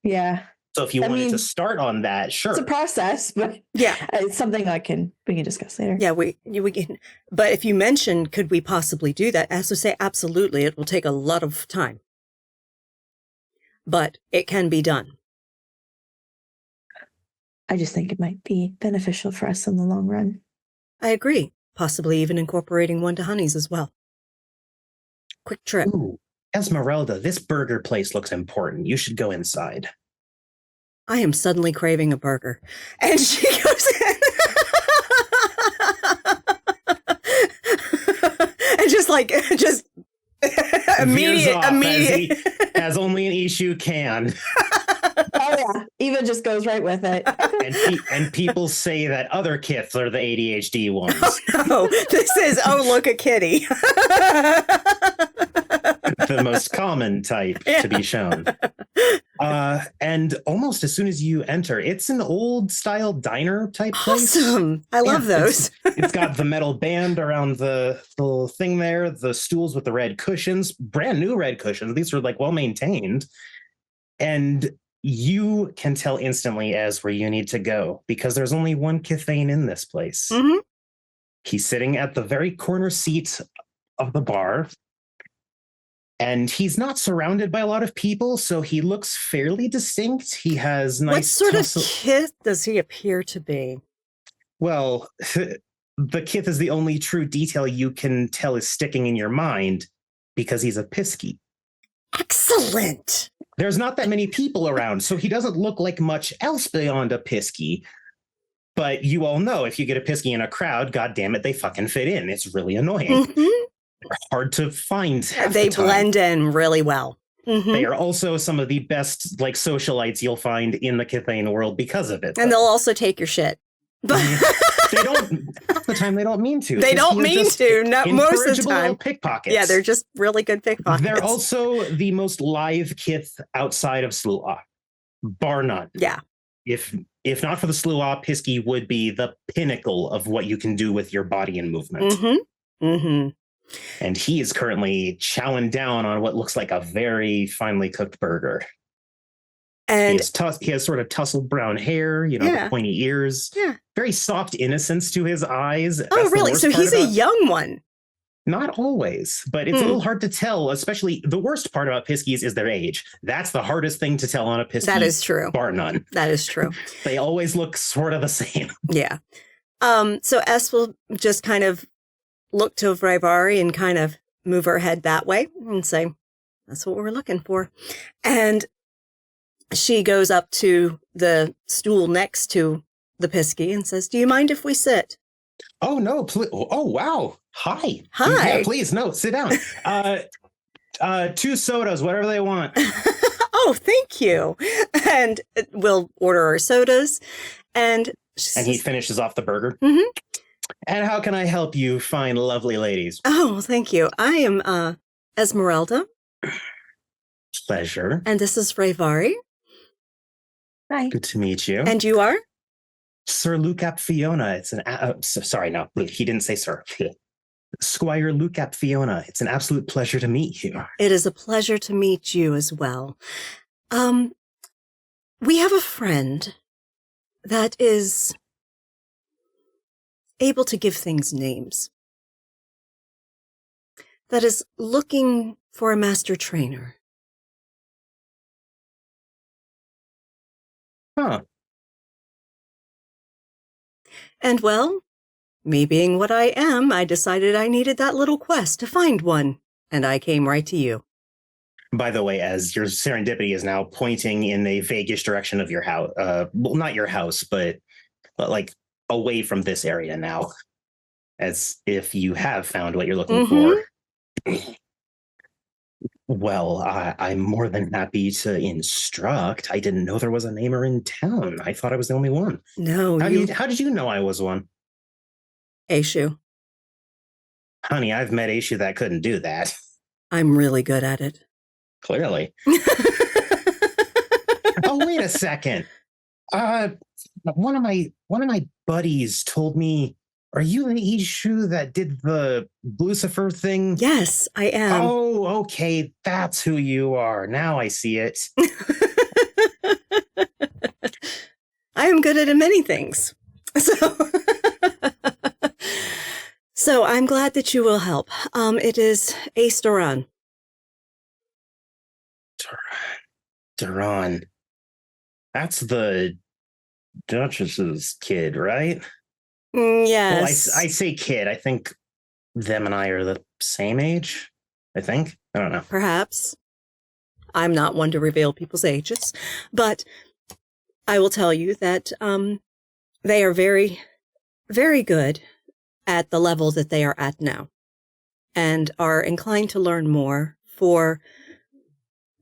Yeah. So if you wanted to start on that, sure. It's a process, but it's something we can discuss later. Yeah, we can. But if you mentioned, could we possibly do that? As to say, absolutely. It will take a lot of time, but it can be done. I just think it might be beneficial for us in the long run. I agree. Possibly even incorporating one to Honey's as well. Quick trip. Ooh, Esmeralda, this burger place looks important. You should go inside. I am suddenly craving a burger. And she goes in. And just immediate. As only an issue can. Oh yeah, Eva just goes right with it. and people say that other kiths are the ADHD ones. Oh no, this is look a kitty. The most common type to be shown. And almost as soon as you enter, it's an old style diner type place. Awesome. I love those. It's got the metal band around the little thing there, the stools with the red cushions, brand new red cushions. These are like well maintained. And you can tell instantly as where you need to go because there's only one Kithane in this place. Mm-hmm. He's sitting at the very corner seat of the bar. And he's not surrounded by a lot of people, so he looks fairly distinct. He has nice... What sort of kith does he appear to be? Well, the kith is the only true detail you can tell is sticking in your mind because he's a pisky. Excellent! There's not that many people around, so he doesn't look like much else beyond a pisky. But you all know if you get a pisky in a crowd, god damn it, they fucking fit in. It's really annoying. Mm-hmm. They're hard to find. They blend in really well. Mm-hmm. They are also some of the best socialites you'll find in the Kithane world because of it. And they'll also take your shit. They don't. Half the time, they don't mean to. They don't mean to. Not most of the time. Pickpockets. Yeah, they're just really good pickpockets. They're also the most live kith outside of Sluagh, bar none. Yeah. If not for the Sluagh, Pisky would be the pinnacle of what you can do with your body and movement. Mm-hmm. Mm-hmm. And he is currently chowing down on what looks like a very finely cooked burger. And he has sort of tousled brown hair, the pointy ears. Yeah. Very soft innocence to his eyes. Oh, really? So he's a young one. Not always, but it's a little hard to tell, especially the worst part about Piskies is their age. That's the hardest thing to tell on a Pisky. That is true. Bar none. That is true. They always look sort of the same. Yeah. So S will just kind of look to Vraivari and kind of move her head that way and say, that's what we're looking for. And she goes up to the stool next to the Pisky and says, do you mind if we sit? Oh, no. Oh, wow. Hi. Hi. Yeah, please. No, sit down. 2 sodas, whatever they want. Oh, thank you. And we'll order our sodas. And he finishes off the burger. Mm-hmm. And how can I help you fine, lovely ladies? Oh, thank you. I am Esmeralda. Pleasure. And this is Vraivari. Hi. Good to meet you. And you are? Sir Lucap Fiona. It's an... sorry, no. He didn't say sir. Squire Lucap Fiona. It's an absolute pleasure to meet you. It is a pleasure to meet you as well. We have a friend that is able to give things names. That is looking for a master trainer. Huh. And well, me being what I am, I decided I needed that little quest to find one, and I came right to you. By the way, as your serendipity is now pointing in a vaguish direction of your house, well, not your house, but like away from this area now, as if you have found what you're looking for. Well, I'm more than happy to instruct. I didn't know there was a namer in town. I thought I was the only one. No, how did you know I was one? Aishu. Honey, I've met Aishu that couldn't do that. I'm really good at it. Clearly. Oh, wait a second. One of my buddies told me Are you the Ishu that did the Lucifer thing? Yes, I am. Oh, okay. That's who you are. Now I see it. I am good at many things. So I'm glad that you will help. It is Ace Duran. Duran. That's the Duchess's kid, right? Yes. Well, I say kid. I think them and I are the same age. I think. I don't know. Perhaps. I'm not one to reveal people's ages, but I will tell you that they are very, very good at the level that they are at now and are inclined to learn more for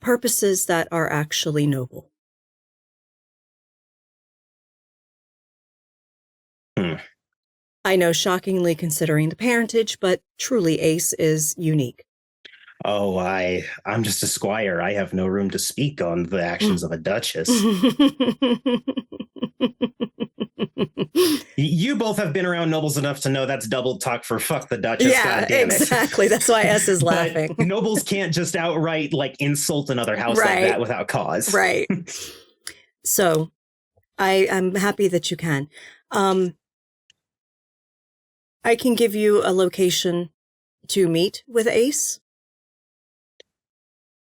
purposes that are actually noble. I know, shockingly considering the parentage, but truly Ace is unique. Oh, I'm just a squire. I have no room to speak on the actions of a duchess. You both have been around nobles enough to know that's double talk for fuck the duchess. Yeah, exactly. That's why S is laughing. Nobles can't just outright insult another house like that without cause. Right. So I'm happy that you can. I can give you a location to meet with Ace.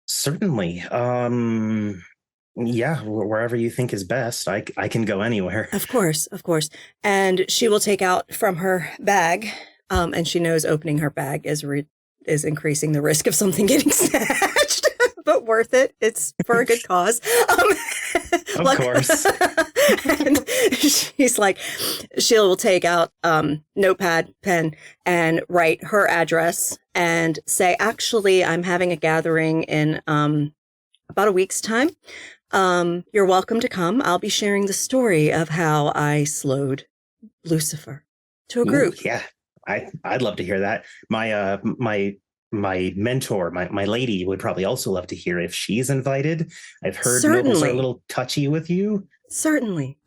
Certainly. Yeah, wherever you think is best. I can go anywhere. Of course. And she will take out from her bag, and she knows opening her bag is increasing the risk of something getting snatched, but worth it. It's for a good cause. Of course. And she's like, she'll take out notepad, pen, and write her address and say, actually, I'm having a gathering in about a week's time. You're welcome to come. I'll be sharing the story of how I slowed Lucifer to a group. Ooh, yeah, I'd love to hear that. My mentor, my lady, would probably also love to hear if she's invited. I've heard nobles are a little touchy with you. Certainly.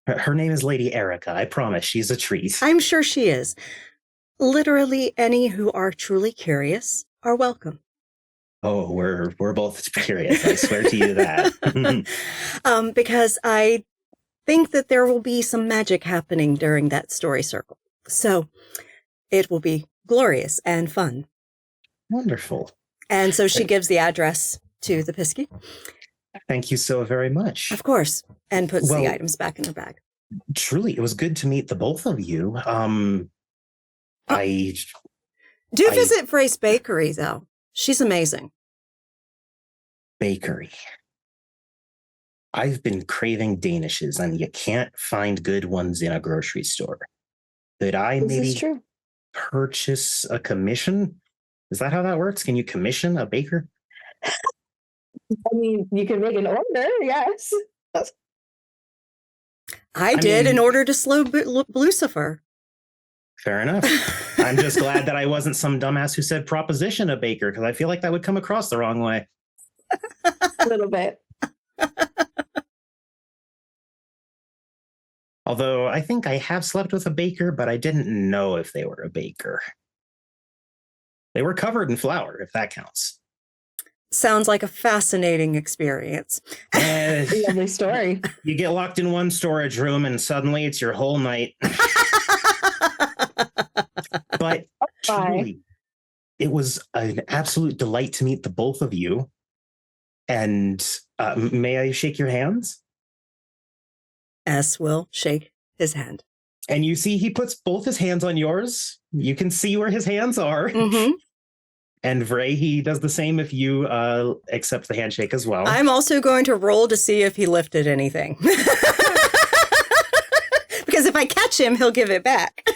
Her name is Lady Erica. I promise she's a treat. I'm sure she is. Literally any who are truly curious are welcome. Oh, we're both curious. I swear to you that. Because I think that there will be some magic happening during that story circle. So it will be glorious and fun. Wonderful. And so she gives the address to the Pisky. Thank you so very much. Of course. And puts the items back in her bag. Truly, it was good to meet the both of you. Visit Frey's Bakery, though. She's amazing. Bakery. I've been craving Danishes, and you can't find good ones in a grocery store. Could I maybe purchase a commission? Is that how that works? Can you commission a baker? I mean, you can make an order, yes. I did in order to slow Lucifer. Fair enough. I'm just glad that I wasn't some dumbass who said proposition a baker, because I feel like that would come across the wrong way. A little bit. Although I think I have slept with a baker, but I didn't know if they were a baker. They were covered in flour, if that counts. Sounds like a fascinating experience. Lovely story. You get locked in one storage room and suddenly it's your whole night. But truly, it was an absolute delight to meet the both of you. And may I shake your hands? S will shake his hand. And you see he puts both his hands on yours. You can see where his hands are. Mm-hmm. And Vray, he does the same if you accept the handshake as well. I'm also going to roll to see if he lifted anything. Because if I catch him, he'll give it back.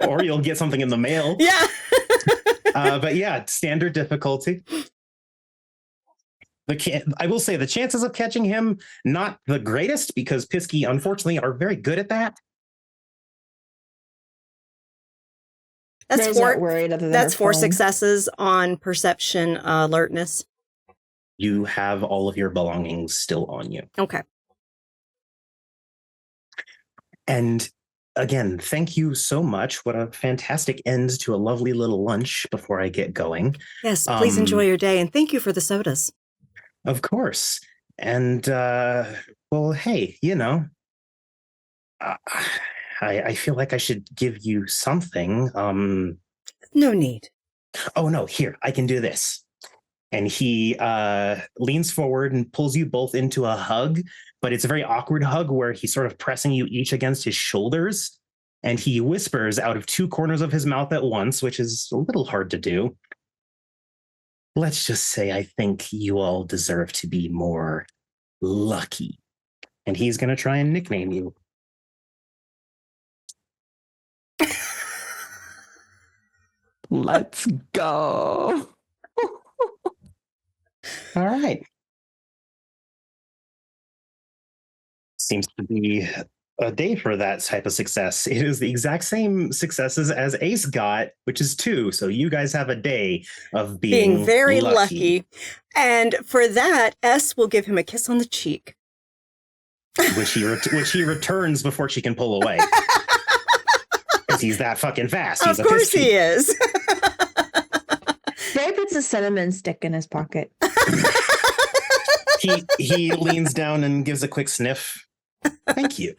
Or you'll get something in the mail. Yeah. But yeah, standard difficulty. I will say the chances of catching him, not the greatest, because Pisky, unfortunately, are very good at that. That's four successes on perception alertness. You have all of your belongings still on you. Okay. And again, thank you so much. What a fantastic end to a lovely little lunch before I get going. Yes, please enjoy your day, and thank you for the sodas. Of course. And, well, hey, you know, I feel like I should give you something. No need. Oh, no, here, I can do this. And he leans forward and pulls you both into a hug, but it's a very awkward hug where he's sort of pressing you each against his shoulders. And he whispers out of two corners of his mouth at once, which is a little hard to do. Let's just say I think you all deserve to be more lucky. And he's going to try and nickname you. Let's go. All right. Seems to be a day for that type of success. It is the exact same successes as Ace got, which is 2. So you guys have a day of being very lucky. And for that, S will give him a kiss on the cheek. which he returns before she can pull away. Because he's that fucking fast. He's of course he is. Barry puts a cinnamon stick in his pocket. He leans down and gives a quick sniff. Thank you.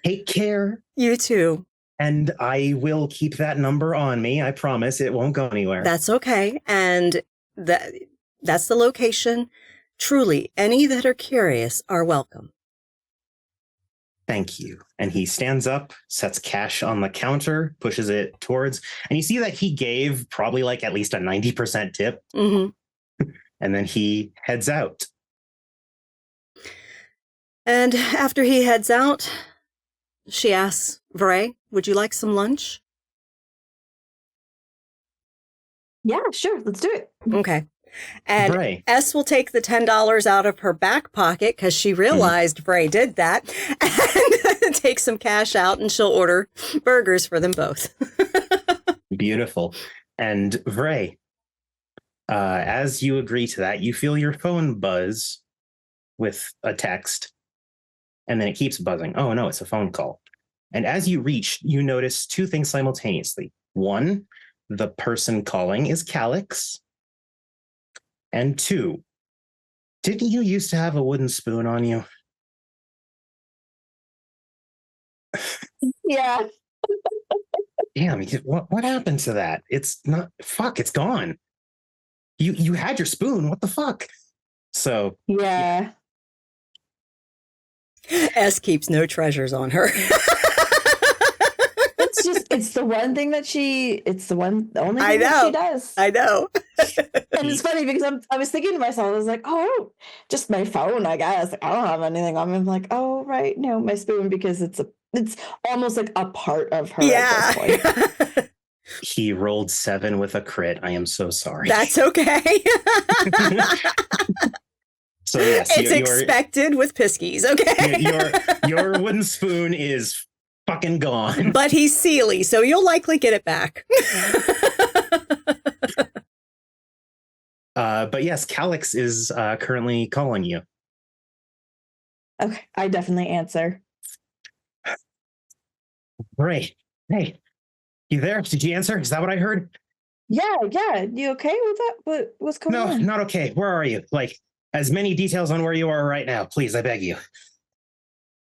Take care. You too. And I will keep that number on me. I promise it won't go anywhere. That's okay. And that's the location. Truly, any that are curious are welcome. Thank you. And he stands up, sets cash on the counter, pushes it towards, and you see that he gave probably like at least a 90% tip. Mm-hmm. And then he heads out. And after he heads out, she asks, Vray, would you like some lunch? Yeah, sure. Let's do it. Okay. And Vray. S will take the $10 out of her back pocket because she realized Vray did that, and take some cash out, and she'll order burgers for them both. Beautiful. And Vray, as you agree to that, you feel your phone buzz with a text, and then it keeps buzzing. Oh, no, it's a phone call. And as you reach, you notice 2 things simultaneously. 1, the person calling is Calix. And 2, didn't you used to have a wooden spoon on you? Yeah. Damn, what happened to that? It's not, fuck, it's gone. You had your spoon, what the fuck? So. Yeah. S keeps no treasures on her. It's the one thing that the only thing that she does. I know. And it's funny because I was thinking to myself, I was like, oh, just my phone, I guess. I don't have anything on me. I'm like, oh, right. No, my spoon, because it's almost like a part of her at this point. He rolled 7 with a crit. I am so sorry. That's okay. So yes, it's expected with Piskies, okay? your wooden spoon is fucking gone. But he's Sealy, so you'll likely get it back. But yes, Calix is currently calling you. Okay, I definitely answer. Ray, hey, you there? Did you answer? Is that what I heard? Yeah. You okay with that? What's going on? No, not okay. Where are you? Like, as many details on where you are right now, please, I beg you.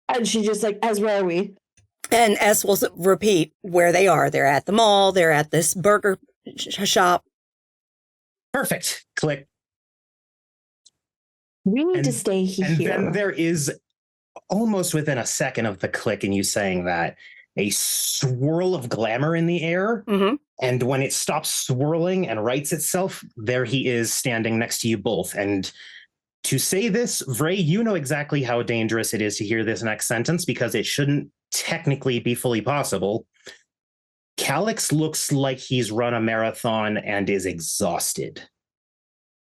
And she just like, as where are we? And S will repeat where they are. They're at the mall. They're at this burger shop. Perfect. Click. We need to stay here. And then there is, almost within a second of the click and you saying that, a swirl of glamour in the air. Mm-hmm. And when it stops swirling and rights itself, there he is standing next to you both. And to say this, Vray, you know exactly how dangerous it is to hear this next sentence because it shouldn't technically be fully possible. Calix looks like he's run a marathon and is exhausted.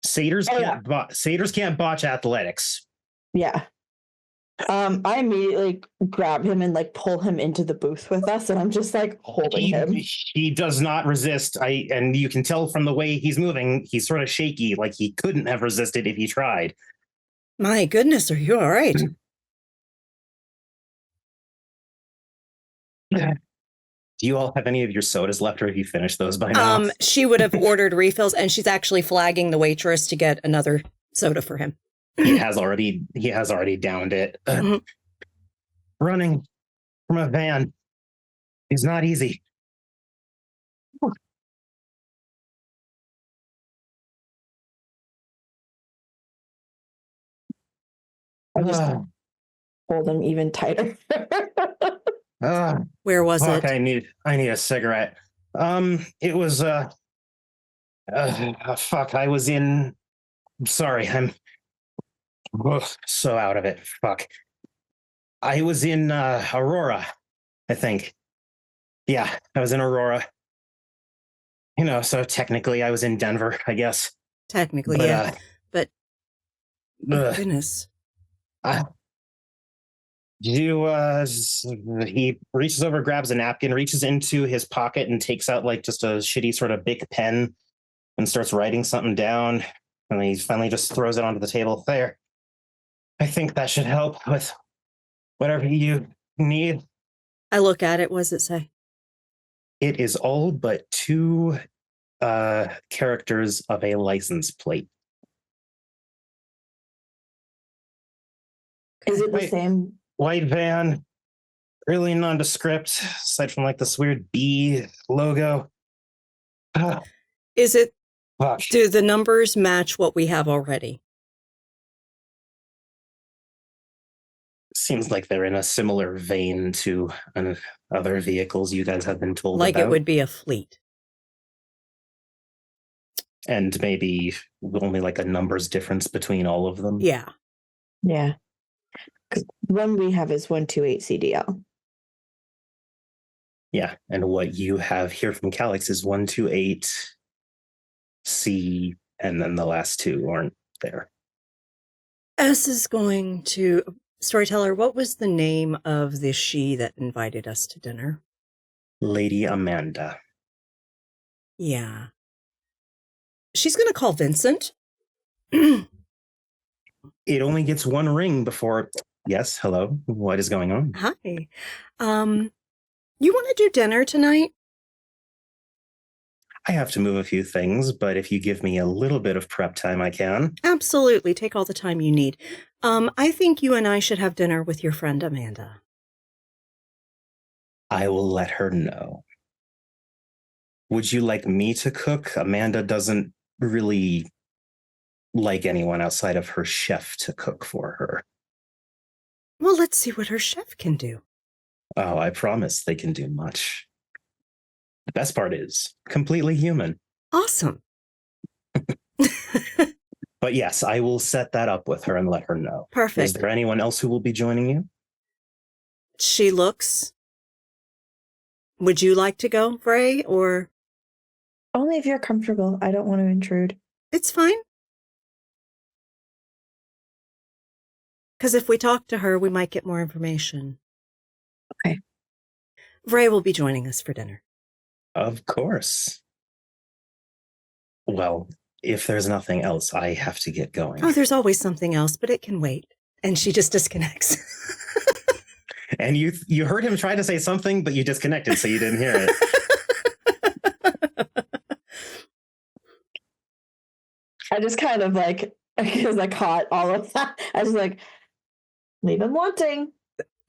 Satyrs can't botch athletics. Yeah. I immediately grab him and like pull him into the booth with us, and I'm just like holding him. He does not resist. And you can tell from the way he's moving, he's sort of shaky, like he couldn't have resisted if he tried. My goodness, are you all right? Do you all have any of your sodas left, or have you finished those by now? She would have ordered refills, and she's actually flagging the waitress to get another soda for him. He has already downed it. Mhm. Running from a van is not easy. I just hold him even tighter. Where was fuck, it? I need a cigarette. It was fuck, I was in. Sorry, I'm so out of it. Fuck. I was in Aurora, I think. Yeah, I was in Aurora. You know, so technically I was in Denver, I guess. Technically, But, yeah. But, oh, goodness. He reaches over, grabs a napkin, reaches into his pocket and takes out like just a shitty sort of Bic pen and starts writing something down. And he finally just throws it onto the table. There. I think that should help with whatever you need. I look at it. What does it say? It is all but 2 characters of a license plate. Is it the same? White van, really nondescript, aside from like this weird B logo. Is it? Fuck. Do the numbers match what we have already? Seems like they're in a similar vein to other vehicles you guys have been told Like about. it would be a fleet. And maybe only like a numbers difference between all of them. Yeah. Yeah. Because the one we have is 128 CDL. Yeah, and what you have here from Calix is 128 C, and then the last 2 aren't there. S is going to... Storyteller, what was the name of the she that invited us to dinner? Lady Amanda. Yeah. She's going to call Vincent. It only gets 1 ring before... Yes, hello. What is going on? Hi. You want to do dinner tonight? I have to move a few things, but if you give me a little bit of prep time, I can. Absolutely. Take all the time you need. I think you and I should have dinner with your friend Amanda. I will let her know. Would you like me to cook? Amanda doesn't really like anyone outside of her chef to cook for her. Well, let's see what her chef can do. Oh, I promise they can do much. The best part is completely human. Awesome. But yes, I will set that up with her and let her know. Perfect. Is there anyone else who will be joining you? She looks. Would you like to go, Bray, or? Only if you're comfortable. I don't want to intrude. It's fine. Because if we talk to her, we might get more information. Okay. Ray will be joining us for dinner. Of course. Well, if there's nothing else, I have to get going. Oh, there's always something else, but it can wait. And she just disconnects. And you heard him try to say something, but you disconnected, so you didn't hear it. I just kind of like, because I caught all of that, I was like, leave him wanting.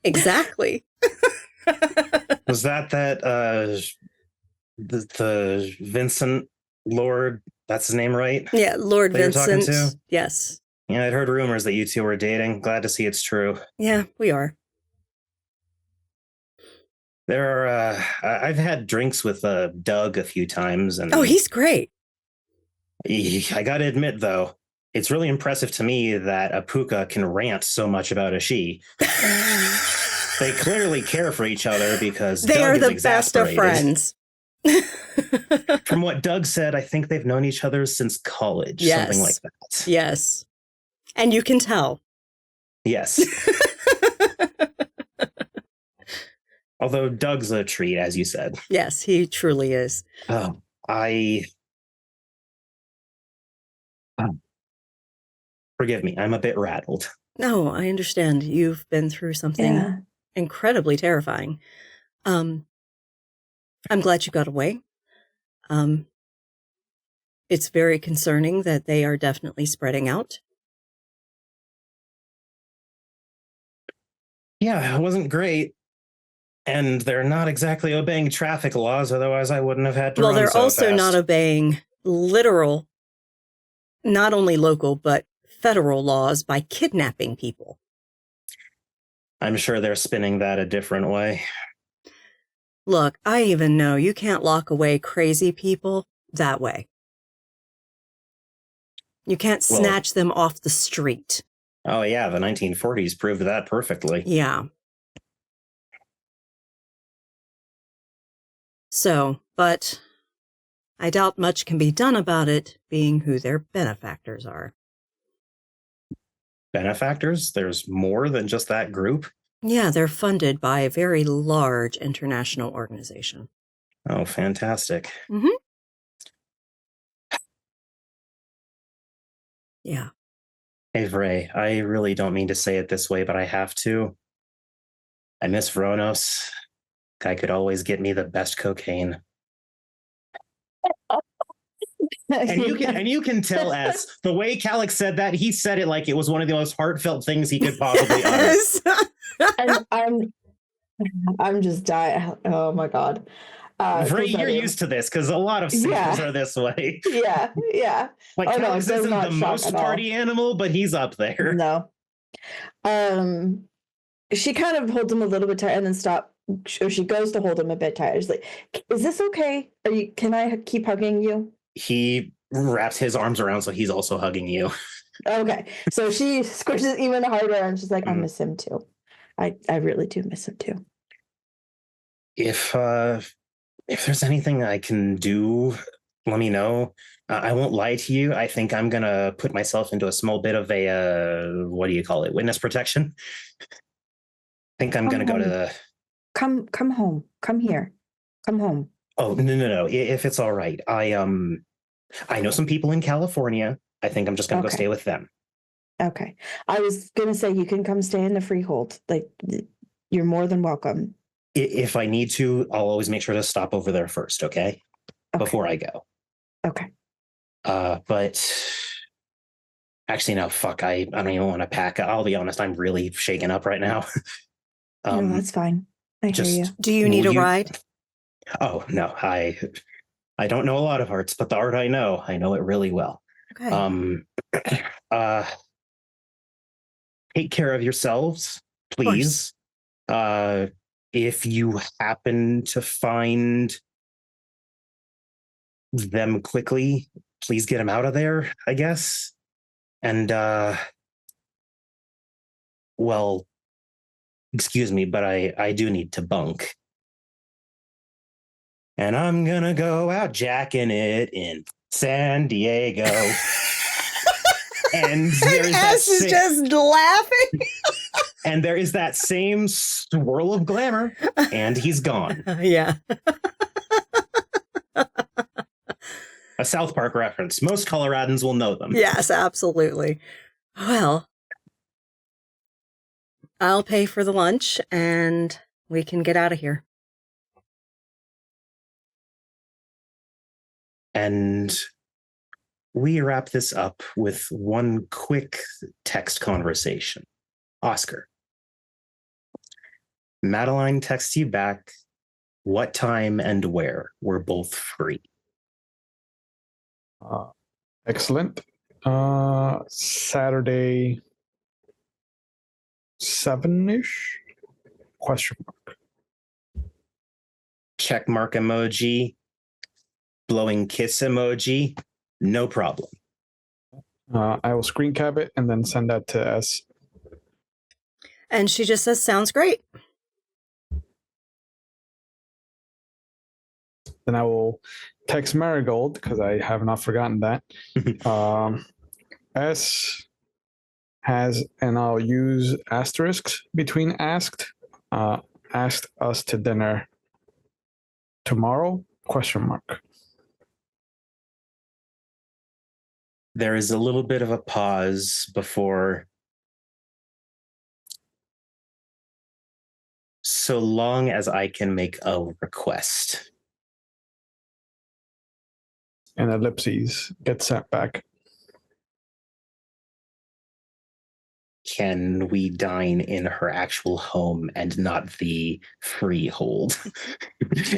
Exactly. Was that the Vincent Lord? That's his name, right? Yeah, Lord that Vincent. You're talking to? Yes. Yeah, I'd heard rumors that you 2 were dating. Glad to see it's true. Yeah, we are. There are. I've had drinks with Doug a few times, and Oh, he's great. I got to admit, though, it's really impressive to me that a puka can rant so much about a she. They clearly care for each other because they Doug are is the best of exasperated. friends. From what Doug said, I think they've known each other since college, Yes. something like that. Yes. And you can tell. Yes. Although Doug's a treat, as you said. Yes, he truly is. Forgive me, I'm a bit rattled. No, I understand. You've been through something incredibly terrifying. I'm glad you got away. It's very concerning that they are definitely spreading out. Yeah, it wasn't great. And they're not exactly obeying traffic laws, otherwise I wouldn't have had to Well, run they're so also fast. not obeying literal, not only local, but federal laws by kidnapping people. I'm sure they're spinning that a different way. Look, I even know you can't lock away crazy people that way. You can't snatch them off the street. Oh yeah, the 1940s proved that perfectly. Yeah. So, but I doubt much can be done about it, being who their benefactors are. Benefactors? There's more than just that group? Yeah, they're funded by a very large international organization. Oh, fantastic. Mm-hmm. Yeah. Hey, Vray, I really don't mean to say it this way, but I have to. I miss Vronos. Guy could always get me the best cocaine. And you can tell, as the way Calix said that, he said it like it was one of the most heartfelt things he could possibly utter. And I'm just dying. Oh my god. Vray, you're used to this because a lot of sailors are this way. Yeah. Like Calix isn't the most party animal, but he's up there. No. She kind of holds him a little bit tight and then stop. Or she goes to hold him a bit tighter. She's like, "Is this okay? Can I keep hugging you?" He wraps his arms around, so he's also hugging you. Okay, so she squishes even harder, and she's like, "I miss him too. I really do miss him too." If there's anything I can do, let me know. I won't lie to you. I think I'm gonna put myself into a small bit of a what do you call it? Witness protection. I think I'm gonna go to the. Come home. Come here. Come home. Oh no! If it's all right, I know some people in California. I think I'm just gonna go stay with them. Okay. I was gonna say you can come stay in the freehold. Like, you're more than welcome. If I need to, I'll always make sure to stop over there first, okay? Before I go. Okay. But actually, no, fuck. I don't even want to pack. I'll be honest, I'm really shaken up right now. No, that's fine. I hear you. Do you need a ride? Oh, no. I don't know a lot of arts, but the art I know it really well. Okay. Take care of yourselves, please. If you happen to find them quickly, please get them out of there, I guess. And well, excuse me, but I do need to bunk. And I'm gonna go out jacking it in San Diego. And S is just laughing. And there is that same swirl of glamour, and he's gone. Yeah. A South Park reference. Most Coloradans will know them. Yes, absolutely. Well, I'll pay for the lunch, and we can get out of here. And we wrap this up with one quick text conversation. Oscar. Madeline texts you back what time and where. We're both free. Excellent. Saturday 7-ish? Question mark. Check mark emoji. Blowing kiss emoji. No problem. I will screen cap it and then send that to S. And she just says, sounds great. Then I will text Marigold because I have not forgotten that. S has, and I'll use asterisks between asked. Asked us to dinner tomorrow? Question mark. There is a little bit of a pause before. so long as I can make a request. And ellipses get sent back. Can we dine in her actual home and not the freehold?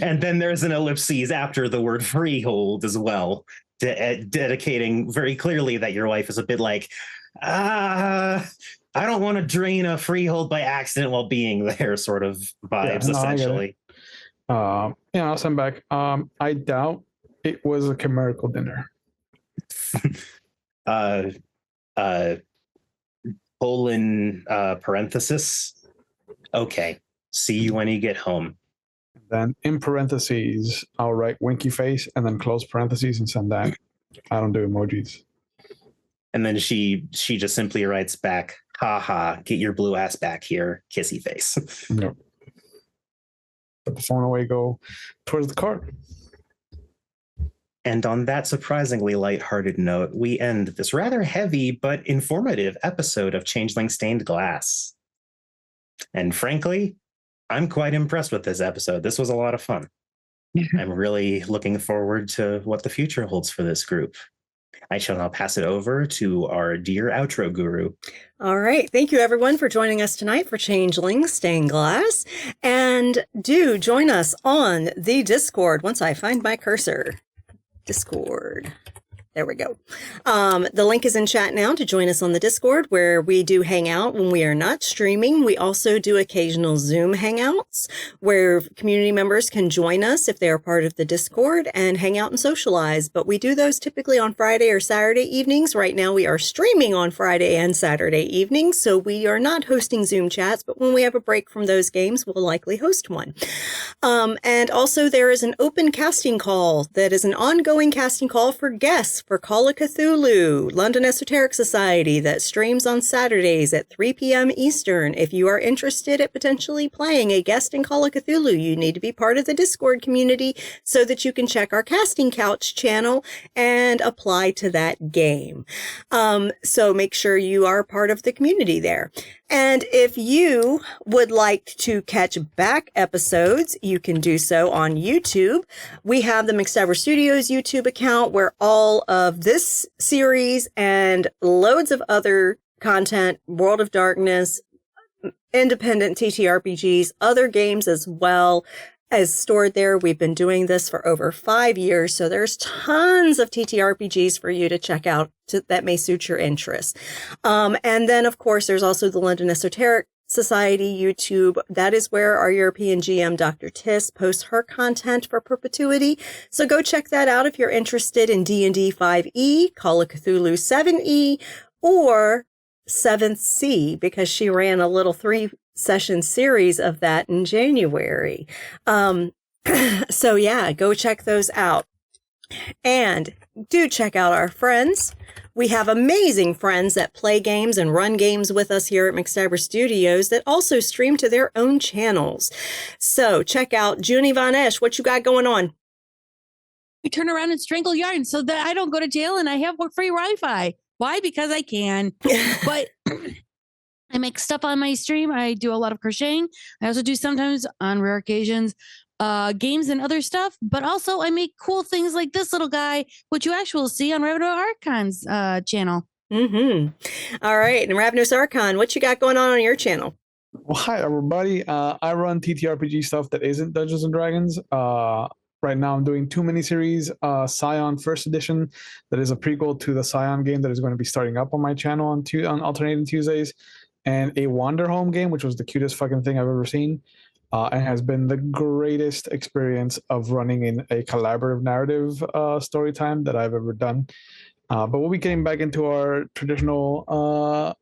And then there's an ellipses after the word freehold as well, dedicating very clearly that your wife is a bit like, I don't want to drain a freehold by accident while being there, sort of vibes, essentially. I'll send back. I doubt it was a chimerical dinner. Colon parenthesis. Okay. See you when you get home. Then in parentheses, I'll write winky face and then close parentheses and send that. I don't do emojis. And then she just simply writes back, haha, get your blue ass back here, kissy face. Yep. Put the phone away, go towards the car. And on that surprisingly lighthearted note, we end this rather heavy but informative episode of Changeling Stained Glass. And frankly, I'm quite impressed with this episode. This was a lot of fun. I'm really looking forward to what the future holds for this group. I shall now pass it over to our dear outro guru. All right. Thank you, everyone, for joining us tonight for Changeling Stained Glass. And do join us on the Discord once I find my cursor. Discord. There we go. The link is in chat now to join us on the Discord, where we do hang out when we are not streaming. We also do occasional Zoom hangouts where community members can join us if they are part of the Discord and hang out and socialize. But we do those typically on Friday or Saturday evenings. Right now we are streaming on Friday and Saturday evenings, so we are not hosting Zoom chats, but when we have a break from those games, we'll likely host one. And also there is an open casting call that is an ongoing casting call for guests for Call of Cthulhu, London Esoteric Society, that streams on Saturdays at 3 p.m. Eastern. If you are interested at potentially playing a guest in Call of Cthulhu, you need to be part of the Discord community so that you can check our Casting Couch channel and apply to that game. So make sure you are part of the community there. And if you would like to catch back episodes, you can do so on YouTube. We have the McStabber Studios YouTube account where all of this series and loads of other content, World of Darkness, independent TTRPGs, other games as well, is stored there. We've been doing this for over 5 years, so there's tons of TTRPGs for you to check out that may suit your interests. And then, of course, there's also the London Esoteric Society YouTube. That is where our European GM, Dr. Tiss, posts her content for perpetuity. So go check that out if you're interested in D&D 5e, Call of Cthulhu 7e, or 7th C, because she ran a little 3-session series of that in January. So yeah, go check those out. And do check out our friends. We have amazing friends that play games and run games with us here at McStabber Studios that also stream to their own channels. So check out Junie Von Esch. What you got going on? We turn around and strangle yarn so that I don't go to jail and I have free Wi-Fi. Why? Because I can. But I make stuff on my stream. I do a lot of crocheting. I also do sometimes, on rare occasions, games and other stuff. But also I make cool things like this little guy, which you actually will see on Ravenous Archon's channel. All right. And Ravenous Archon, what you got going on your channel? Well, hi, everybody. I run TTRPG stuff that isn't Dungeons & Dragons. Right now, I'm doing 2 miniseries, Scion First Edition, that is a prequel to the Scion game that is going to be starting up on my channel on alternating Tuesdays, and a Wanderhome game, which was the cutest fucking thing I've ever seen, and has been the greatest experience of running in a collaborative narrative story time that I've ever done. But we'll be getting back into our traditional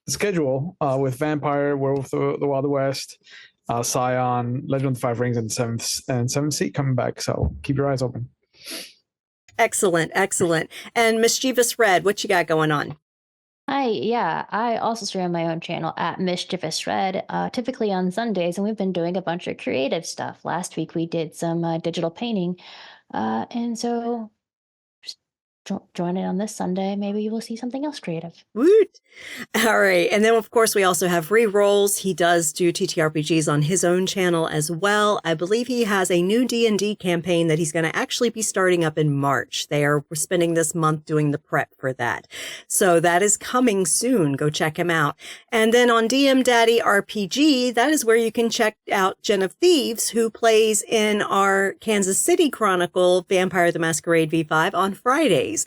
schedule with Vampire, Werewolf of the Wild West, Scion, Legend of the Five Rings, and Seventh Sea coming back. So keep your eyes open. Excellent. And Mischievous Red, what you got going on? Hi, yeah, I also stream on my own channel at Mischievous Red, typically on Sundays, and we've been doing a bunch of creative stuff. Last week we did some digital painting, and so join in on this Sunday. Maybe you will see something else creative. Woot! All right. And then, of course, we also have re-rolls. He does do TTRPGs on his own channel as well. I believe he has a new D&D campaign that he's going to actually be starting up in March. They are spending this month doing the prep for that. So that is coming soon. Go check him out. And then on DM Daddy RPG, that is where you can check out Jen of Thieves, who plays in our Kansas City Chronicle Vampire the Masquerade V5 on Fridays.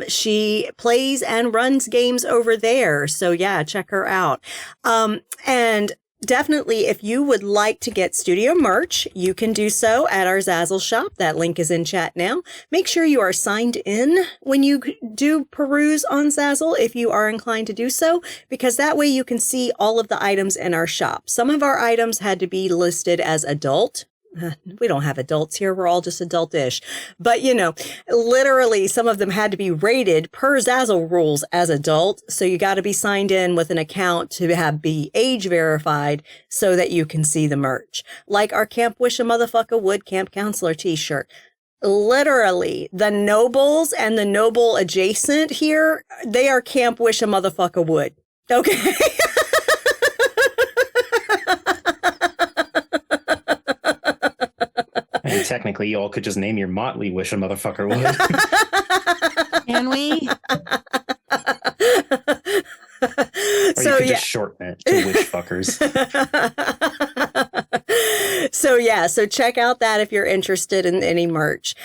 She plays and runs games over there. So yeah, check her out. And definitely, if you would like to get studio merch, you can do so at our Zazzle shop. That link is in chat now. Make sure you are signed in when you do peruse on Zazzle, if you are inclined to do so, because that way you can see all of the items in our shop. Some of our items had to be listed as adult. We don't have adults here. We're all just adult-ish. But, you know, literally some of them had to be rated per Zazzle rules as adult. So you got to be signed in with an account to be age verified so that you can see the merch. Like our Camp Wish a Motherfucker Would Camp Counselor t-shirt. Literally, the nobles and the noble adjacent here, they are Camp Wish a Motherfucker Would. Okay? And technically, you all could just name your motley Wish a Motherfucker Would. Can we? Or you could just shorten it to Wish Fuckers. So check out that if you're interested in any merch.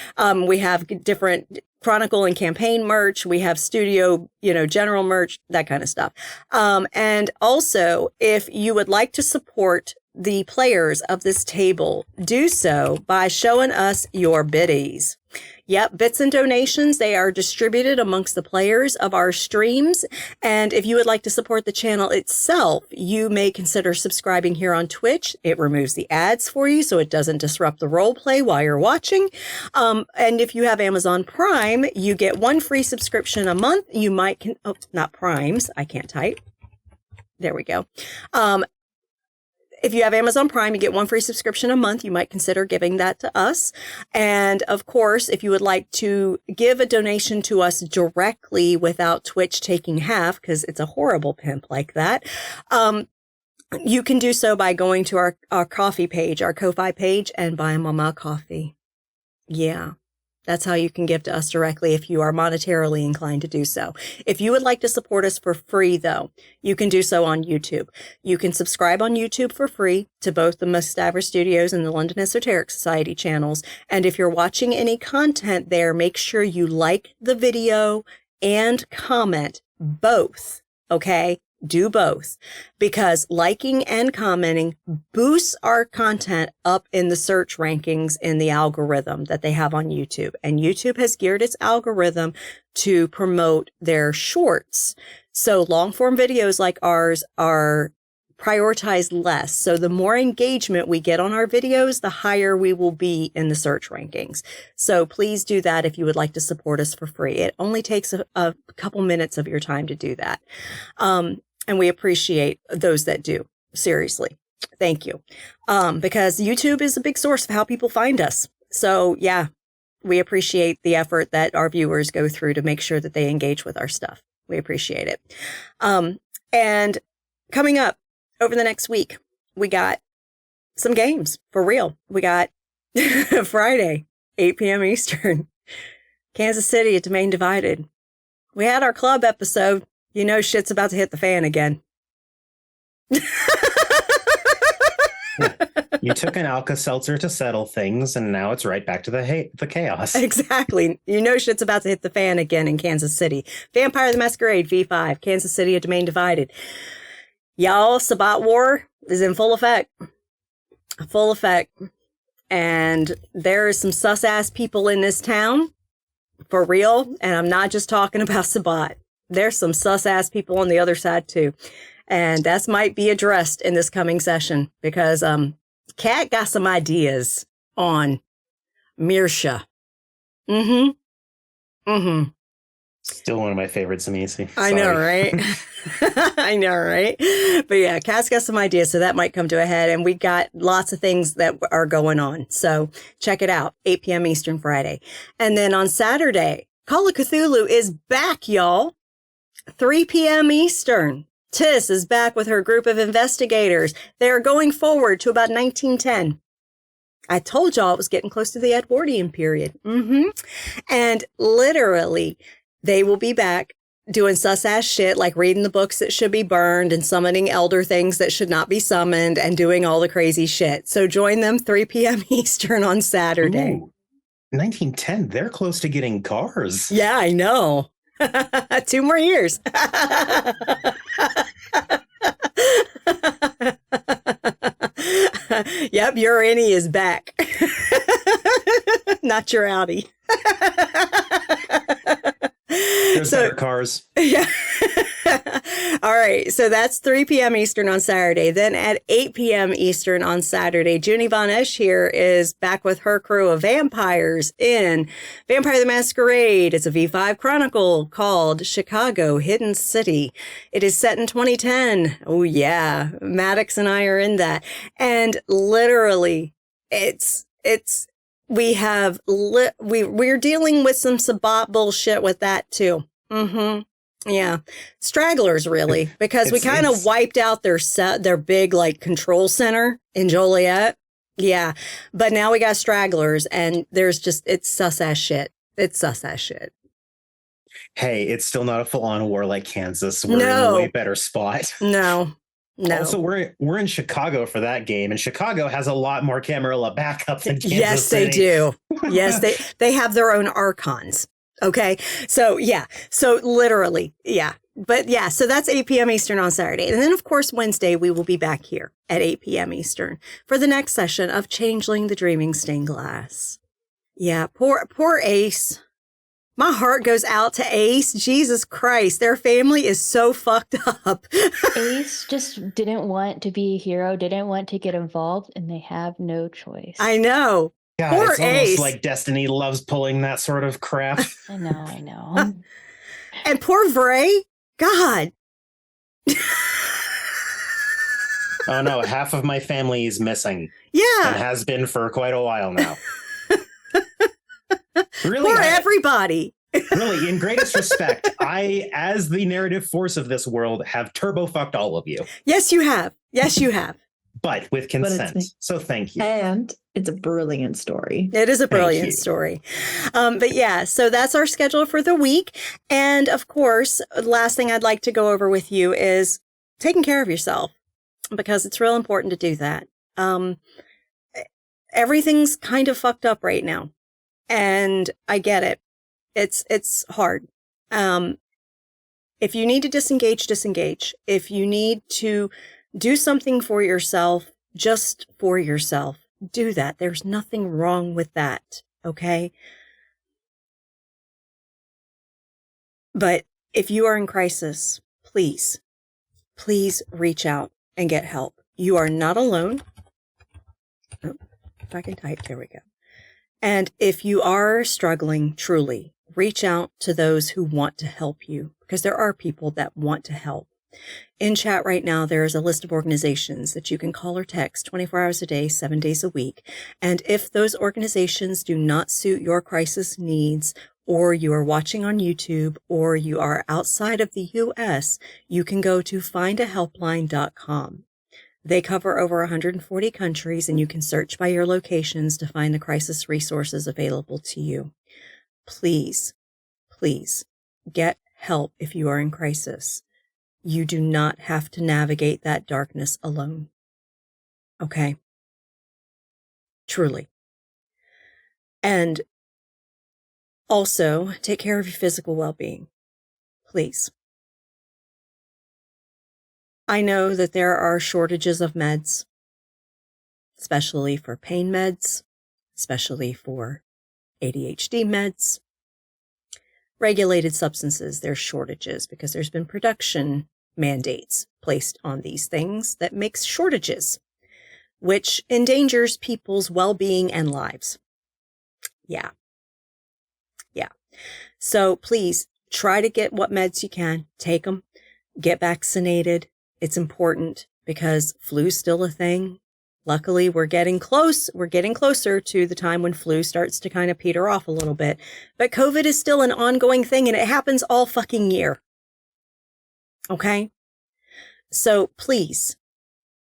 We have different Chronicle and campaign merch. We have studio, general merch, that kind of stuff. And also, if you would like to support the players of this table, do so by showing us your biddies. Yep, bits and donations, they are distributed amongst the players of our streams. And if you would like to support the channel itself, you may consider subscribing here on Twitch. It removes the ads for you so it doesn't disrupt the role play while you're watching. And if you have Amazon Prime, you get one free subscription a month. You might, not Primes, I can't type. There we go. If you have Amazon Prime, you get one free subscription a month. You might consider giving that to us. And of course, if you would like to give a donation to us directly without Twitch taking half, because it's a horrible pimp like that, you can do so by going to our coffee page, our KoFi page, and buy Mama coffee. Yeah. That's how you can give to us directly if you are monetarily inclined to do so. If you would like to support us for free, though, you can do so on YouTube. You can subscribe on YouTube for free to both the McStabber Studios and the London Esoteric Society channels. And if you're watching any content there, make sure you like the video and comment both, okay? Do both, because liking and commenting boosts our content up in the search rankings in the algorithm that they have on YouTube. And YouTube has geared its algorithm to promote their shorts. So long form videos like ours are prioritized less. So the more engagement we get on our videos, the higher we will be in the search rankings. So please do that if you would like to support us for free. It only takes a couple minutes of your time to do that. And we appreciate those that do. Seriously. Thank you. Because YouTube is a big source of how people find us. So yeah, we appreciate the effort that our viewers go through to make sure that they engage with our stuff. We appreciate it. And coming up over the next week, we got some games for real. We got Friday, 8 p.m. Eastern, Kansas City at Domain Divided. We had our club episode. You know shit's about to hit the fan again. You took an Alka-Seltzer to settle things, and now it's right back to the chaos. Exactly. You know shit's about to hit the fan again in Kansas City. Vampire the Masquerade V5, Kansas City at Domain Divided. Y'all, Sabbat War is in full effect. Full effect. And there is some sus-ass people in this town, for real, and I'm not just talking about Sabbat. There's some sus-ass people on the other side, too. And that might be addressed in this coming session because Kat got some ideas on Mirsha. Still one of my favorites, Amisi. I know, right? I know, right? But yeah, Kat's got some ideas, so that might come to a head. And we got lots of things that are going on. So check it out, 8 p.m. Eastern Friday. And then on Saturday, Call of Cthulhu is back, y'all. 3 p.m. Eastern. Tiss is back with her group of investigators. They are going forward to about 1910. I told y'all it was getting close to the Edwardian period. And literally, they will be back doing sus-ass shit like reading the books that should be burned and summoning elder things that should not be summoned and doing all the crazy shit. So join them 3 p.m. Eastern on Saturday. Ooh, 1910, they're close to getting cars. Yeah, I know. 2 more years. Yep, your innie is back. Not your outie. There's better cars. Yeah. All right. So that's 3 p.m. Eastern on Saturday. Then at 8 p.m. Eastern on Saturday, Junie Von Esch here is back with her crew of vampires in Vampire the Masquerade. It's a V5 chronicle called Chicago Hidden City. It is set in 2010. Oh, yeah. Maddox and I are in that. And literally, we're dealing with some Sabbat bullshit with that too. Yeah. Stragglers, really, because we kind of wiped out their big like control center in Joliet. Yeah. But now we got stragglers and it's sus ass shit. It's sus ass shit. Hey, it's still not a full-on war like Kansas. We're in a way better spot. No. Also, we're in Chicago for that game, and Chicago has a lot more Camarilla backup than Kansas Yes, City. they do. Yes, they have their own archons. Okay. So yeah. So literally, yeah. But yeah, so that's 8 p.m. Eastern on Saturday. And then of course, Wednesday, we will be back here at 8 p.m. Eastern for the next session of Changeling the Dreaming Stained Glass. Yeah. Poor Ace. My heart goes out to Ace. Jesus Christ. Their family is so fucked up. Ace just didn't want to be a hero, didn't want to get involved, and they have no choice. I know. God, Poor it's almost Ace. like Destiny loves pulling that sort of crap. I know. And poor Vray. God. Oh no, half of my family is missing. Yeah. And has been for quite a while now. Really, Poor everybody. Really, in greatest respect, I, as the narrative force of this world, have turbo fucked all of you. Yes, you have. Yes, you have. But with consent. So thank you. And it's a brilliant story. It is a brilliant story. But yeah, so that's our schedule for the week. And of course, last thing I'd like to go over with you is taking care of yourself, because it's real important to do that. Everything's kind of fucked up right now. And I get it. It's hard. If you need to disengage. If you need to do something for yourself, just for yourself, do that. There's nothing wrong with that. Okay. But if you are in crisis, please reach out and get help. You are not alone. Oh, if I can type, there we go. And if you are struggling, truly, reach out to those who want to help you, because there are people that want to help. In chat right now, there is a list of organizations that you can call or text 24 hours a day, 7 days a week. And if those organizations do not suit your crisis needs, or you are watching on YouTube, or you are outside of the US, you can go to findahelpline.com. They cover over 140 countries, and you can search by your locations to find the crisis resources available to you. Please get help if you are in crisis. You do not have to navigate that darkness alone. Okay? Truly. And also, take care of your physical well-being. Please. I know that there are shortages of meds, especially for pain meds, especially for ADHD meds. Regulated substances, there's shortages because there's been production mandates placed on these things that makes shortages, which endangers people's well-being and lives. Yeah. So please try to get what meds you can. Take them. Get vaccinated. It's important because flu's still a thing. Luckily, we're getting close. We're getting closer to the time when flu starts to kind of peter off a little bit. But COVID is still an ongoing thing, and it happens all fucking year. Okay? So please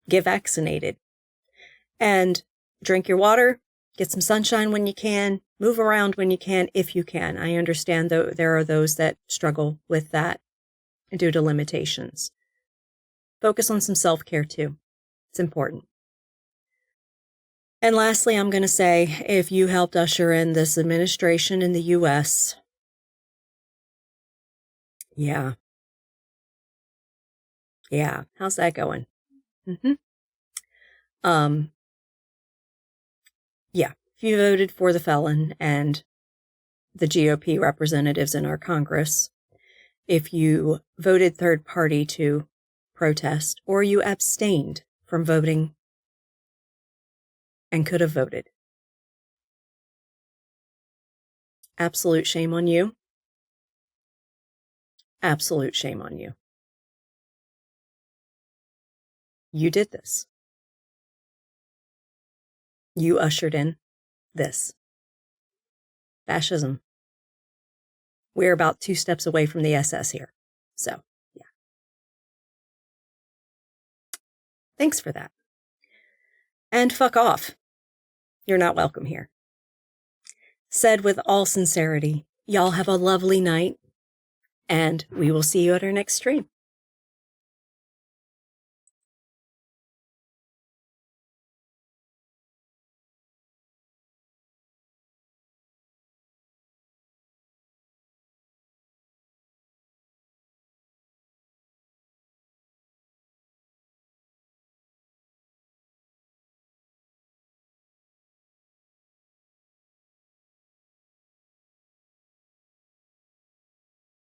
get vaccinated and drink your water, get some sunshine when you can, move around when you can, if you can. I understand though there are those that struggle with that due to limitations. Focus on some self-care too. It's important. And lastly, I'm going to say, if you helped usher in this administration in the U.S., yeah, how's that going? Yeah, if you voted for the felon and the GOP representatives in our Congress, if you voted third party to protest, or you abstained from voting and could have voted, absolute shame on you. Absolute shame on you. You did this. You ushered in this. Fascism. We're about 2 steps away from the SS here. So, yeah. Thanks for that. And fuck off. You're not welcome here. Said with all sincerity, y'all have a lovely night, and we will see you at our next stream.